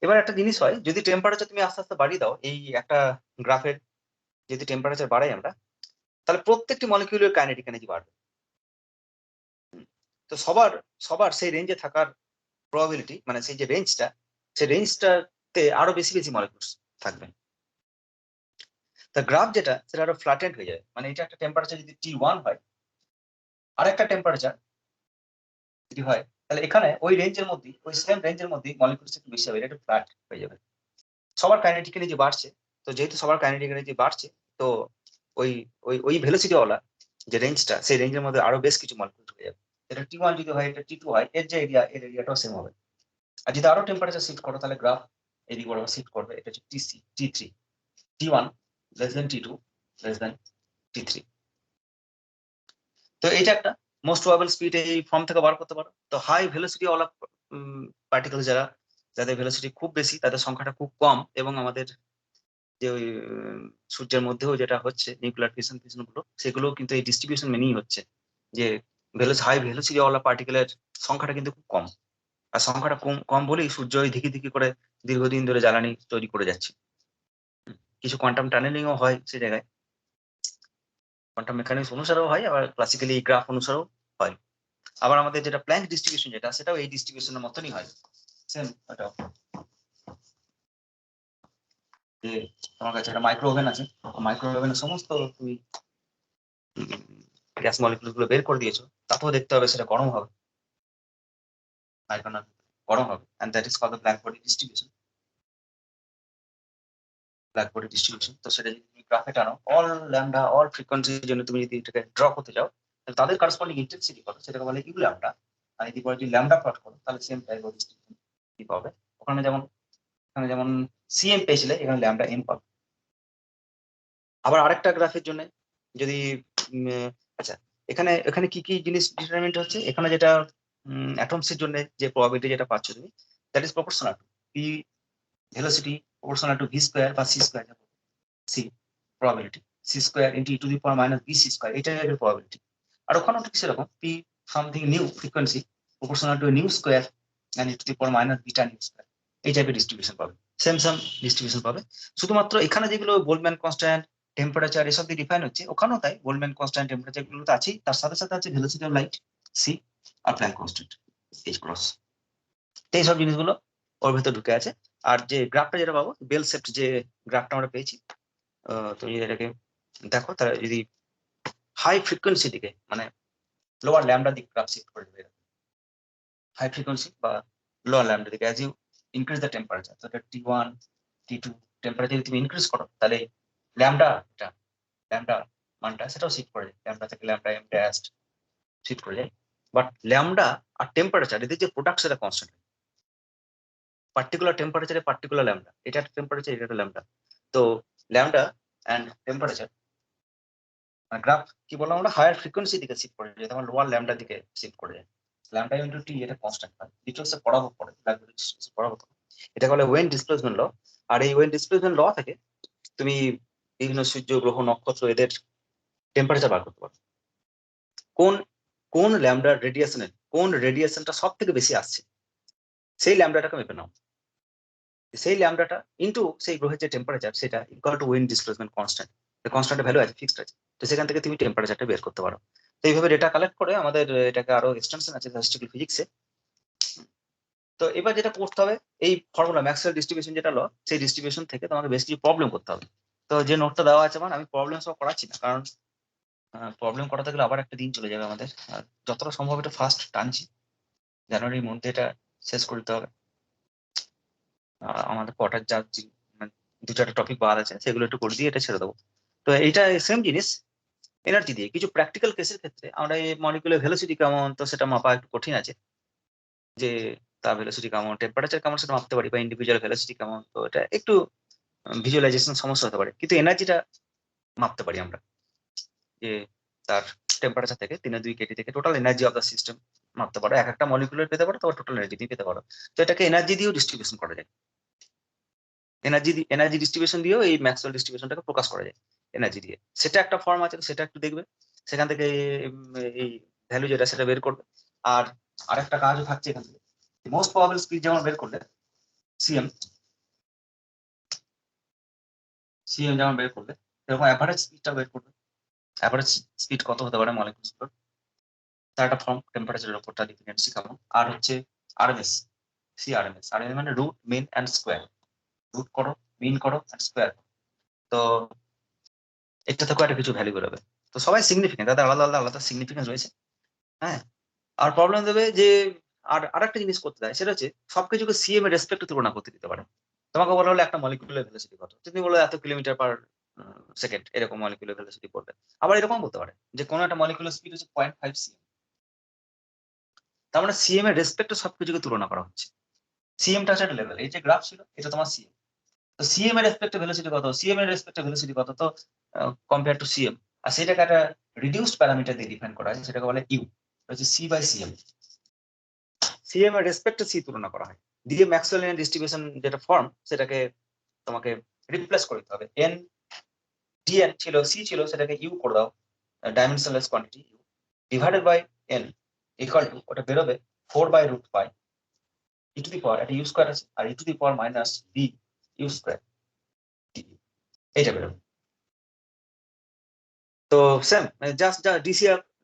এবার একটা জিনিস হয়, যদি টেম্পারেচার তুমি আস্তে আস্তে বাড়িয়ে দাও, এই একটা গ্রাফের যদি টেম্পারেচার বাড়াই আমরা, তাহলে প্রত্যেকটি মলিকিউলের কাইনেটিক এনার্জি বাড়বে। তো সবার সেই রেঞ্জে থাকার প্রবাবিলিটি, মানে সেই যে রেঞ্জটা, সেই রেঞ্জটাতে আরো বেশি বেশি মলিকিউলস থাকবে। তা গ্রাফ যেটা, সেটা আরো ফ্ল্যাটেন্ড হয়ে যায়। মানে এটা একটা টেম্পারেচার যদি T1 হয়, আর একটা টেম্পারেচার যদি হয়, তাহলে এখানে ওই রেঞ্জের মধ্যে, ওই সেম রেঞ্জের মধ্যে মলিকিউলস একটু বেশি হবে, এটা একটু ফ্ল্যাট হয়ে যাবে। সবার কাইনেটিক এনার্জি বাড়ছে, তো যেহেতু সবার কাইনেটিক এনার্জি বাড়ছে, তো ওই ওই ওই ভেলোসিটি ওয়ালা যে রেঞ্জটা, সেই রেঞ্জের মধ্যে আরো বেশ কিছু মলিকিউল হয়ে যাবে। এটা T1 যদি হয়, এটা T2 হয়, এর যে এরিয়া, এর এরিয়াটাও সেম হবে। আর যদি আরো টেম্পারেচার শিফট করো, তাহলে গ্রাফ এদিকে বরাবর শিফট করবে। এটা হচ্ছে TC, T3, T1 less than T2 less than T3। তো এটা একটা মোস্ট প্রবাবল স্পিড এই ফর্ম থেকে বার করতে পারো। তো হাই ভেলোসিটি ওয়ালা পার্টিকেল যাদের ভেলোসিটি খুব বেশি, তাদের সংখ্যাটা খুব কম, এবং আমাদের যে ওই সূর্যের মধ্যেও যেটা হচ্ছে নিউক্লিয়ার ফিশন গুলো, সেগুলো কিন্তু এই ডিস্ট্রিবিউশন মেনেই হচ্ছে, যে হাই ভেলোসিটি ওয়ালা পার্টিকেলের সংখ্যাটা কিন্তু খুব কম। আর সংখ্যাটা কম কম বলেই সূর্য ওই ধিকি ধিকি করে দীর্ঘদিন ধরে জ্বালানি তৈরি করে যাচ্ছে। কিছু কোয়ান্টাম টানেলিংও হয় সে জায়গায়, কোয়ান্টাম মেকানিক্স অনুসারেও হয়, আবার ক্লাসিক্যালি গ্রাফ অনুসারেও হয়। আবার আমাদের যেটা প্ল্যাঙ্ক ডিস্ট্রিবিউশন, যেটা সেটাও এই ডিস্ট্রিবিউশনের মতনই হয়, সেম ওটাও। যে তোমার কাছে একটা মাইক্রো ওভেন আছে, মাইক্রো ওভেনের সমস্ত তুমি গ্যাস মলিকিউল গুলো বের করে দিয়েছো, তাতেও দেখতে হবে সেটা গরম হবে, গরম হবে, and that is called the black body distribution. Black body distribution, তো সেটা যদি তুমি গ্রাফে টানো, অল ল্যামডা, অল ফ্রিকোয়েন্সির জন্য তুমি যদি এটাকে ড্র করতে যাও, তাহলে তাদের কারেসপন্ডিং ইন্টেন্সিটি কত, সেটাকে বলে ইউ ল্যামডা। আর যদি পরে যদি ল্যামডা প্লট করো, তাহলে সেম টাইপ অফ ডিস্ট্রিবিউশন কি পাবে। ওখানে যেমন সিএম পেয়েছিলে, এখানে ল্যামডা এম পাবে। আবার আরেকটা গ্রাফের জন্য যদি আচ্ছা, এখানে এখানে কি কি জিনিস ডিটারমিনেন্ট হচ্ছে, এখানে যেটা অ্যাটমসের জন্য যে প্রবাবিলিটি যেটা পাচ্ছ তুমি, that is proportional to P velocity, proportional to V square বা C square, C probability, C square into E to the power minus B C square, এটা এর প্রবাবিলিটি। আর ওখানেও ঠিক সেরকম, P something nu frequency proportional to nu square and E to the power minus beta nu square, এই টাইপের distribution পাবে, same distribution পাবে। শুধুমাত্র এখানে যেগুলো বোলম্যান কনস্ট্যান্ট, টেম্পারেচার এসব দিয়ে ডিফাইন হচ্ছে, ওখানেও তাই। বোলম্যান কনস্ট্যান্ট, টেম্পারেচার গুলো তো আছেই, তার সাথে সাথে আছে ভেলোসিটি অফ লাইট সি, আর প্ল্যাঙ্ক কনস্ট্যান্ট এইচ ক্রস। এই সব জিনিসগুলো ওর ভেতর ঢুকে আছে। আর যে গ্রাফটা যেটা পাবো, বেল শেপড যে গ্রাফটা আমরা পেয়েছি, তুমি এটাকে দেখো, তারা যদি হাই ফ্রিকোয়েন্সি দিকে, মানে লোয়ার ল্যামডা দিকে গ্রাফ শিফট করে দেবে, হাই ফ্রিকোয়েন্সি বা লোয়ার ল্যামডা দিকে, as you increase the temperature. তো এটা T1 T2 টেম্পারেচার যদি তুমি ইনক্রিজ করো, তাহলে ল্যামডা মানটা সেটাও শিফট করে যায়, ল্যামডা থেকে ল্যামডা এম ড্যাশ শিফট করে যায়। বাট ল্যামডা আর টেম্পারেচার, এদের যে প্রোডাক্ট, সেটা কনস্ট্যান্ট। পার্টিকুলার টেম্পারেচারে পার্টিকুলার ল্যামডা, এটা একটা টেম্পারেচার, এটা একটা ল্যামডা। তো ল্যামডা অ্যান্ড টেম্পারেচার গ্রাফ কি বললাম আমরা, হায়ার ফ্রিকোয়েন্সি দিকে শিফট করে যায়, তখন লোয়ার ল্যামডা দিকে শিফট করে যায়। ল্যামডা ইনটু টি, এটা কনস্ট্যান্ট হয়, ডিটেইলসে পড়াবো পরে, পড়াবো। এটা বলে ওয়েন ডিসপ্লেসমেন্ট ল। আর এই ওয়েন ডিসপ্লেসমেন্ট ল থেকে তুমি বিভিন্ন সূর্য, গ্রহ, নক্ষত্র, এদের টেম্পারেচার বার করতে পারো। কোন ল্যামডার রেডিয়েশনের, কোন রেডিয়েশনটা সব থেকে বেশি আসছে, সেই ল্যামডাটাকে মেপে নাও। সেই ল্যামডাটা ইনটু সেই গ্রহের যে টেম্পারেচার, সেটা equal to Wien displacement constant. কনস্ট্যান্টের ভ্যালু আছে, ফিক্সড আছে, তো সেখান থেকে তুমি টেম্পারেচারটা বের করতে পারো। তো এইভাবে ডেটা কালেক্ট করে আমাদের এটাকে আরো এক্সটেনশন আছে স্ট্যাটিস্টিক্যাল ফিজিক্সে। তো এবার যেটা করতে হবে, এই ফর্মুলা ম্যাক্সওয়েল ডিস্ট্রিবিউশন যেটা ল, সেই ডিস্ট্রিবিউশন থেকে তোমাকে বেশ কিছু প্রবলেম করতে হবে। তো যে নোটটা দেওয়া আছে, মানে আমি প্রবলেম সব করাচ্ছি না, কারণ প্রবলেম করাতে গেলে আবার একটা দিন চলে যাবে আমাদের। আর যতটা সম্ভব এটা ফার্স্ট টানছি, জানুয়ারির মধ্যে এটা শেষ করতে হবে। আমাদের কটার যা মানে 2-4টা টপিক বাদ আছে, সেগুলো একটু করে দিয়ে এটা ছেড়ে দেবো। তো এইটা সেম জিনিস এনার্জি দিয়ে। কিছু প্র্যাকটিক্যাল কেসের ক্ষেত্রে আমরা এই মলিকুলার ভেলোসিটি কেমন, তো সেটা মাপা একটু কঠিন আছে, যে তার ভেলোসিটি কেমন, টেম্পারেচার কেমন, সেটা মাপতে পারি, বা ইন্ডিভিজুয়াল ভেলোসিটি কেমন, তো এটা একটু ভিজুয়ালাইজেশন সমস্যা হতে পারে। কিন্তু এনার্জিটা মাপতে পারি আমরা, যে তার টেম্পারেচার থেকে 3-2 কেটি থেকে total energy of the system মাপতে পারো, এক একটা মলিকুলার পেতে পারো, তারপর টোটাল এনার্জি দিয়ে পেতে পারো। তো এটাকে এনার্জি দিয়েও ডিস্ট্রিবিউশন করা যায়, এনার্জি ডিস্ট্রিবিউশন দিয়েও এই ম্যাক্সওয়েল ডিস্ট্রিবিউশনটাকে প্রকাশ করা যায় এনার্জি দিয়ে। সেটা একটা ফর্ম আছে, সেটা একটু দেখবে, সেখান থেকে এই ভ্যালু যেটা সেটা বের করবে। আর আরেকটা কাজও থাকছে এখান থেকে, মোস্ট প্রবাবল স্পিড যেমন বের করলে সিএম যেমন বের করলে এরকম অ্যাভারেজ স্পিডটা বের করবে। অ্যাভারেজ স্পিড কত হতে পারে মলিকিউলসগুলোর, তার একটা ফর্ম টেম্পারেচারের উপরটা ডিপেন্ডেন্সি কেমন। আর হচ্ছে আরএমএস, আরএমএস মানে root mean and square. Root করো, মিন করো অ্যান্ড স্কোয়ার। তো একটা থেকে একটা কিছু ভ্যালু বেরোবে। তো সবাই সিগনিফিকেন্ট, তাদের আলাদা আলাদা আলাদা সিগনিফিকেন্স রয়েছে। হ্যাঁ, আর প্রবলেম দেবে যে আর একটা জিনিস করতে দেয়, সেটা হচ্ছে সবকিছুকে সিএম এর রেসপেক্টে তুলনা করতে দিতে পারে। তোমাকে বলা হলো একটা মলিকুলার ভেলোসিটি কত, তুমি বলো এত কিলোমিটার পার সেকেন্ড, এরকম মলিকুলার ভেলোসিটি করবে। আবার এরকম বলতে পারে যে কোনো একটা মলিকুলার স্পিড হচ্ছে 0.5 সিএম। তার মানে সিএম এর রেসপেক্টে সবকিছুকে তুলনা করা হচ্ছে। সিএমটা হচ্ছে একটা লেভেল, এই যে গ্রাফ ছিল এটা তোমার সিএম। তো সিএম এর রেসপেক্টে ভেলোসিটি কত, সিএম এর রেসপেক্টে ভেলোসিটি কত, তো কম্পেয়ার টু সিএম। আর সেটাকে একটা রিডিউসড প্যারামিটার দিয়ে ডিফাইন করা হয়, সেটাকে বলে ইউ, হচ্ছে সি বাই সিএম। সিএম এর রেসপেক্টে সি তুলনা করা হয় দিয়ে ম্যাক্সওয়েলিয়ান ডিস্ট্রিবিউশন যেটা ফর্ম সেটাকে তোমাকে রিপ্লেস করে দিতে হবে। এন ডিএন ছিল, সি ছিল, সেটাকে ইউ করে দাও, dimensionless quantity u divided by n equal to, ওটা বেরোবে 4/√π ই টু দি পাওয়ার, একটা ইউ স্কয়ার আছে, আর ই to the power minus B U square, এইটা বেরোবে। তো সেম জাস্ট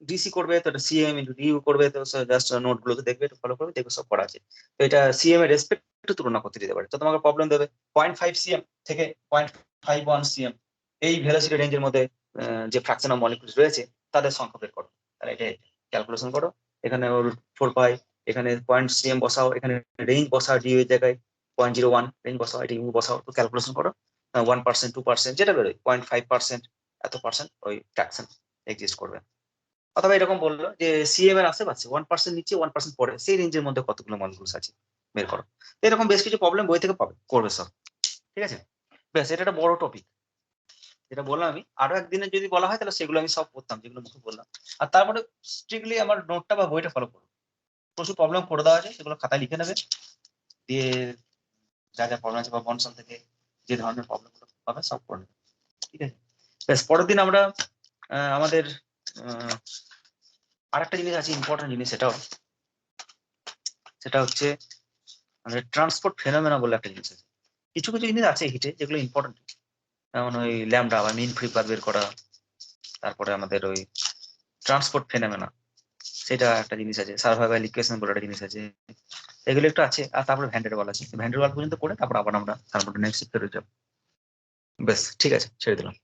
ডিসি করবে, তো সিএম ইনটু ডিইউ করবে, তো জাস্ট নোট গুলোকে দেখবে, একটু ফলো করবে, দেখবে সব পড়া আছে। তো এটা সিএম এর রেসপেক্ট তুলনা করতে দিতে পারে। তো তোমাকে প্রবলেম দেবে 0.5 সিএম থেকে 0.51 সিএম এই ভেলোসিটি রেঞ্জের মধ্যে যে ফ্র্যাকশন অফ মলিকিউলস রয়েছে তাদের সংখ্যা বের করো। তাহলে এটা ক্যালকুলেশন করো, এখানে 4π, এখানে 0 সিএম বসাও, এখানে রেঞ্জ বসাও, ডি এর জায়গায় 0.01 রেঞ্জ বসাও, এটা ইউ বসাও, তো ক্যালকুলেশন করো 1%, 2% যেটা বেরোয় 0.5%, এত পার্সেন্ট ওই ফ্র্যাকশন এক্সিস্ট করবে। অথবা এরকম বললো যে সিএম এর আশেপাশে 1% নিচে 1% পরে সেই রেঞ্জের মধ্যে কতগুলো মলিকিউলস আছে বের করো। তো এরকম বেশ কিছু প্রবলেম বই থেকে পাবে, করবে সব। ঠিক আছে, বেশ এটা একটা বড় টপিক যেটা বললাম আমি। আরো একদিনে যদি বলা হয় তাহলে সেগুলো আমি সব করতাম যেগুলো মুখে বললাম। আর তারপরে স্ট্রিক্টলি আমার নোটটা বা বইটা ফলো করো, প্রচুর প্রবলেম করে দেওয়া আছে, সেগুলো খাতায় লিখে নেবে, দিয়ে যা যা প্রবলেম আছে বা বনসাল থেকে যে ধরনের প্রবলেম গুলো পাবে সব করে নেবে। ঠিক আছে, বেশ পরের দিন আমরা আমাদের আরেকটা জিনিস আছে, ইম্পর্টেন্ট জিনিস, সেটা হচ্ছে আমাদের ট্রান্সপোর্ট ফেনোমেনা বলে একটা জিনিস আছে। কিছু কিছু জিনিস আছে হিটে যেগুলো ইম্পর্টেন্ট, যেমন ওই ল্যামডা বা মিন ফ্রি পাথ বের করা, তারপরে আমাদের ওই ট্রান্সপোর্ট ফেনোমেনা সেটা একটা জিনিস আছে, সার্ভাইভাল ইকুয়েশন বলে একটা জিনিস আছে, এগুলো একটু আছে। আর তারপরে ভ্যান ডের ওয়াল আছে, ভ্যান ডের ওয়াল পর্যন্ত করে তারপর আবার আমরা থার্মোডাইনামিক্স শিখতে রয়ে যাবো। বেশ ঠিক আছে, ছেড়ে দিলাম।